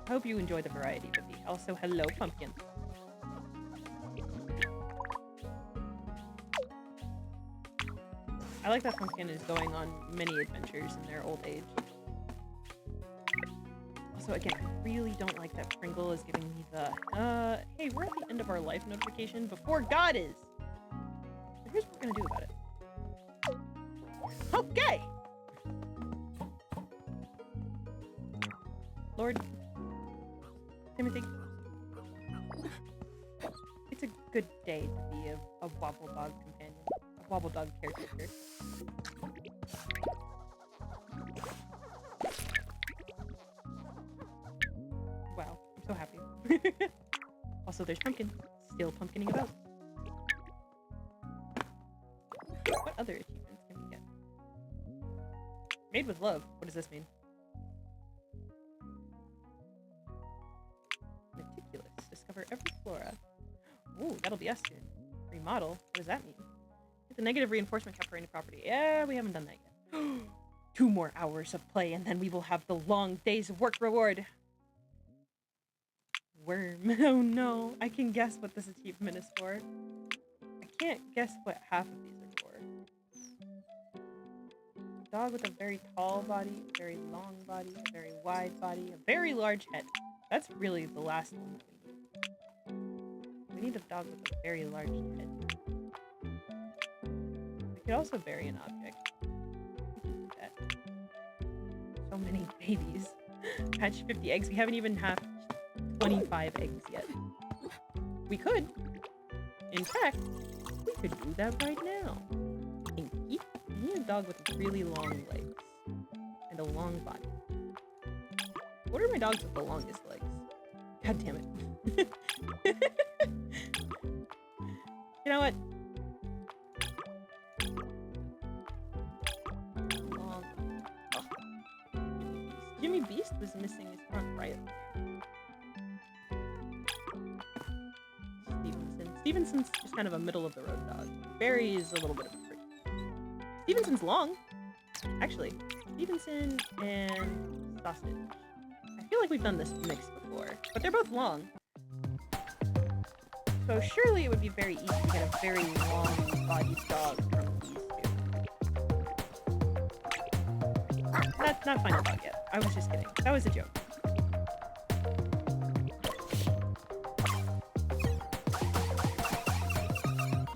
I hope you enjoy the variety, Bippy. Also, hello, Pumpkin. I like that Pumpkin is going on many adventures in their old age. Also, again, I really don't like that Pringle is giving me the, hey, we're at the end of our life notification before God is. So here's what we're gonna do about it. Okay! Lord, Timothy, it's a good day to be a Wobbledog companion. Wobbledog caretaker. Wow, I'm so happy. Also, there's Pumpkin. Still pumpkining about. What other achievements can we get? Made with love. What does this mean? Meticulous. Discover every flora. Ooh, that'll be us soon. Remodel. What does that mean? Get the negative reinforcement cap for any property. Yeah, we haven't done that yet. 2 more hours of play, and then we will have the long days of work reward. Worm. Oh no. I can guess what this achievement is for. I can't guess what half of these are for. Dog with a very tall body, a very long body, a very wide body, a very large head. That's really the last one that we need. We need a dog with a very large head. We could also bury an object. We can do that. So many babies. Hatch 50 eggs. We haven't even hatched 25 eggs yet. We could. In fact, we could do that right now. Inky. We need a dog with really long legs. And a long body. What are my dogs with the longest legs? God damn it. You know what? Long. Oh. Jimmy Beast was missing his front right. Stevenson's just kind of a middle-of-the-road dog. Barry is a little bit of a freak. Stevenson's long. Actually, Stevenson and Sausage. I feel like we've done this mix before, but they're both long. So surely it would be very easy to get a very long-bodied dog from these two. Not final dog yet. I was just kidding. That was a joke.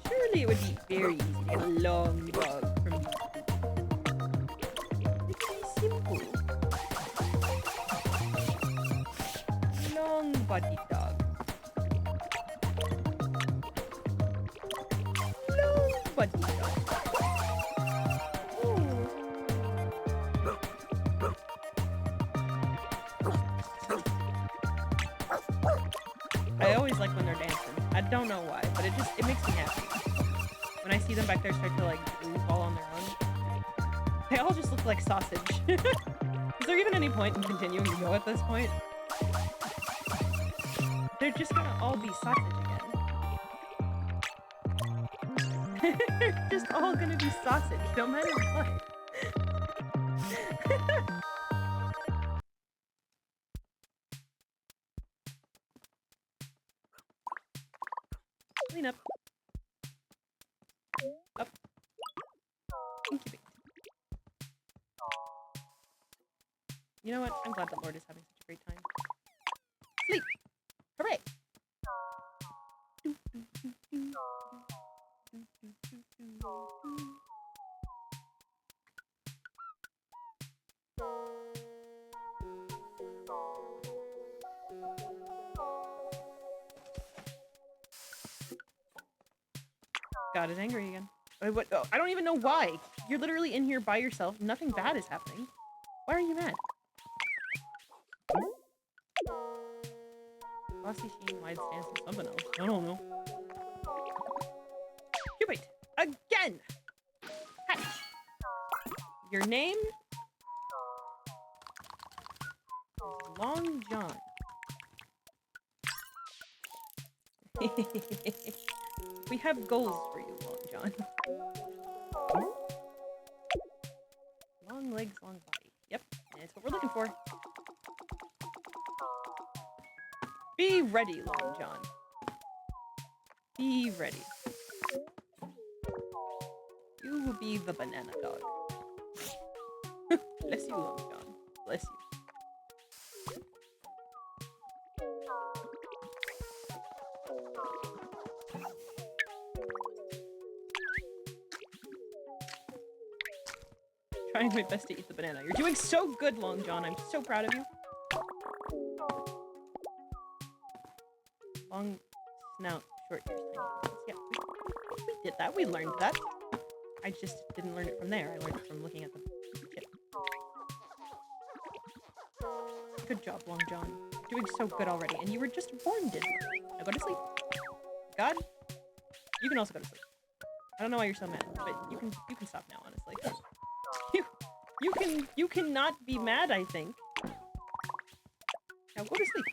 Surely it would be very easy to get a long dog from these two. It could be simple. Long-bodied dog. Long-bodied dog. Ooh. I always like when they're dancing. I don't know why, but it makes me happy. When I see them back there start to like move all on their own. They all just look like sausage. Is there even any point in continuing to go at this point? They're just gonna all be sausage again. They're just all gonna be sausage, no matter what. Clean up. Up. Incubate. You know what? I'm glad that Lord is having such a great time. Sleep! Hooray! God is angry again. What? Oh, I don't even know why. You're literally in here by yourself. Nothing bad is happening. Why are you mad? Bossy sheen, wide stance, and something else. I don't know. Cubate! Again! Hatch! Your name? Long John. We have goals for you, Long John. Long legs, long body. Yep, that's what we're looking for. Be ready, Long John. Be ready. You will be the banana dog. Bless you, Long John. Bless you. Trying my best to eat the banana. You're doing so good, Long John. I'm so proud of you. Long snout, short ears, tiny ears. Yeah, we did that. We learned that. I just didn't learn it from there. I learned it from looking at the chip. Good job, Long John. You're doing so good already. And you were just born, didn't you? Now go to sleep. God, you can also go to sleep. I don't know why you're so mad, but you can stop now, honestly. You cannot be mad, I think. Now go to sleep.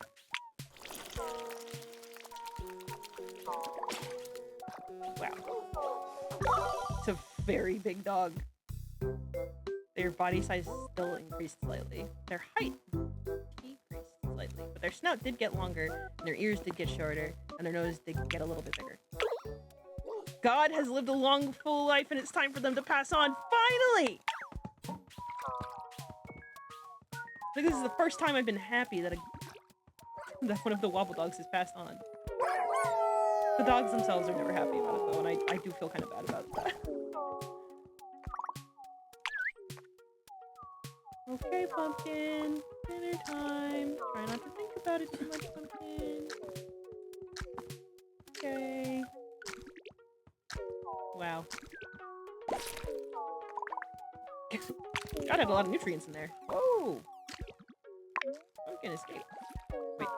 Wow. It's a very big dog. Their body size still increased slightly. Their height decreased slightly, but their snout did get longer, and their ears did get shorter, and their nose did get a little bit bigger. God has lived a long, full life, and it's time for them to pass on. Finally! I think this is the first time I've been happy that that one of the Wobbledogs has passed on. The dogs themselves are never happy about it, though, and I do feel kind of bad about that. Okay, Pumpkin. Dinner time. Try not to think about it too much, Pumpkin. Okay. Wow. Gotta have a lot of nutrients in there. Whoa! Pumpkin escape. Wait.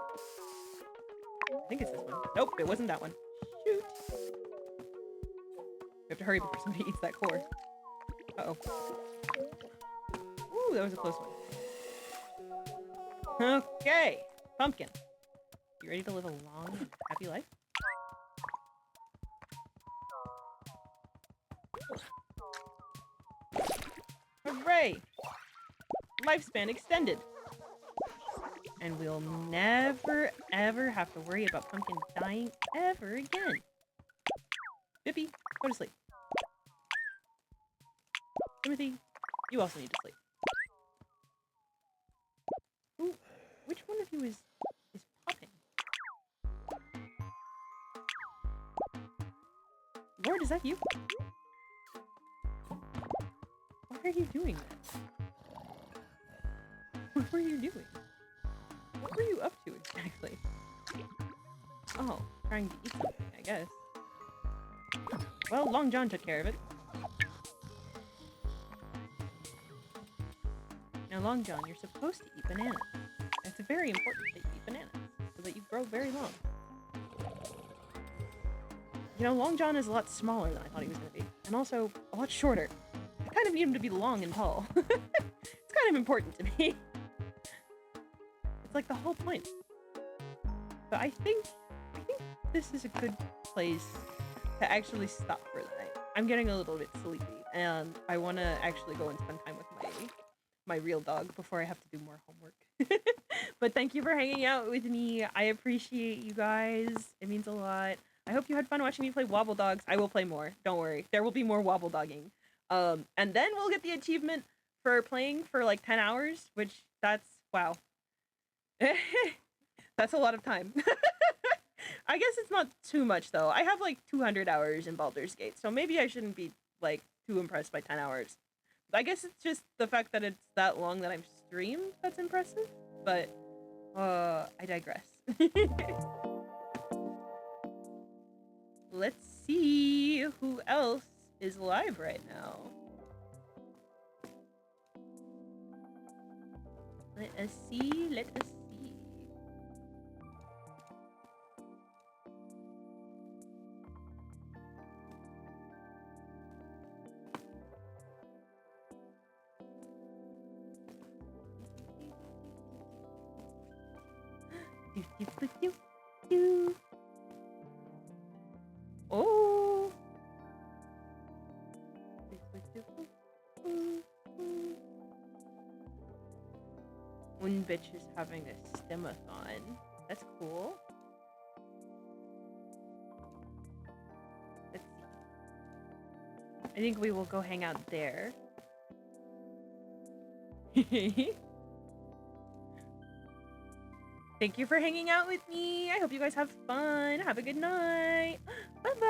I think it's this one. Nope, it wasn't that one. Shoot! We have to hurry before somebody eats that core. Uh-oh. Ooh, that was a close one. Okay! Pumpkin. You ready to live a long and happy life? Hooray! Lifespan extended. And we'll never, ever have to worry about Pumpkin dying ever again. Bippy, go to sleep. Timothy, you also need to sleep. Ooh, which one of you is popping? Lord, is that you? Why are you doing that? What were you doing? What were you up to exactly? Oh, trying to eat something, I guess. Well, Long John took care of it. Now, Long John, you're supposed to eat bananas. It's very important that you eat bananas, so that you grow very long. You know, Long John is a lot smaller than I thought he was going to be, and also a lot shorter. I kind of need him to be long and tall. It's kind of important to me. It's like the whole point. But I think this is a good place to actually stop for the night. I'm getting a little bit sleepy, and I want to actually go and spend time with my real dog before I have to do more homework. But thank you for hanging out with me. I appreciate you guys. It means a lot. I hope you had fun watching me play Wobbledogs. I will play more. Don't worry. There will be more Wobbledogging. And then we'll get the achievement for playing for like 10 hours, which that's, wow. That's a lot of time. I guess it's not too much though. I have like 200 hours in Baldur's Gate, so maybe I shouldn't be like too impressed by 10 hours. I guess it's just the fact that it's that long that I've streamed that's impressive, but I digress. Let's see who else is live right now. Let us see. Oh. One bitch is having a stimathon. That's cool. Let's see. I think we will go hang out there. Thank you for hanging out with me. I hope you guys have fun. Have a good night. Bye-bye.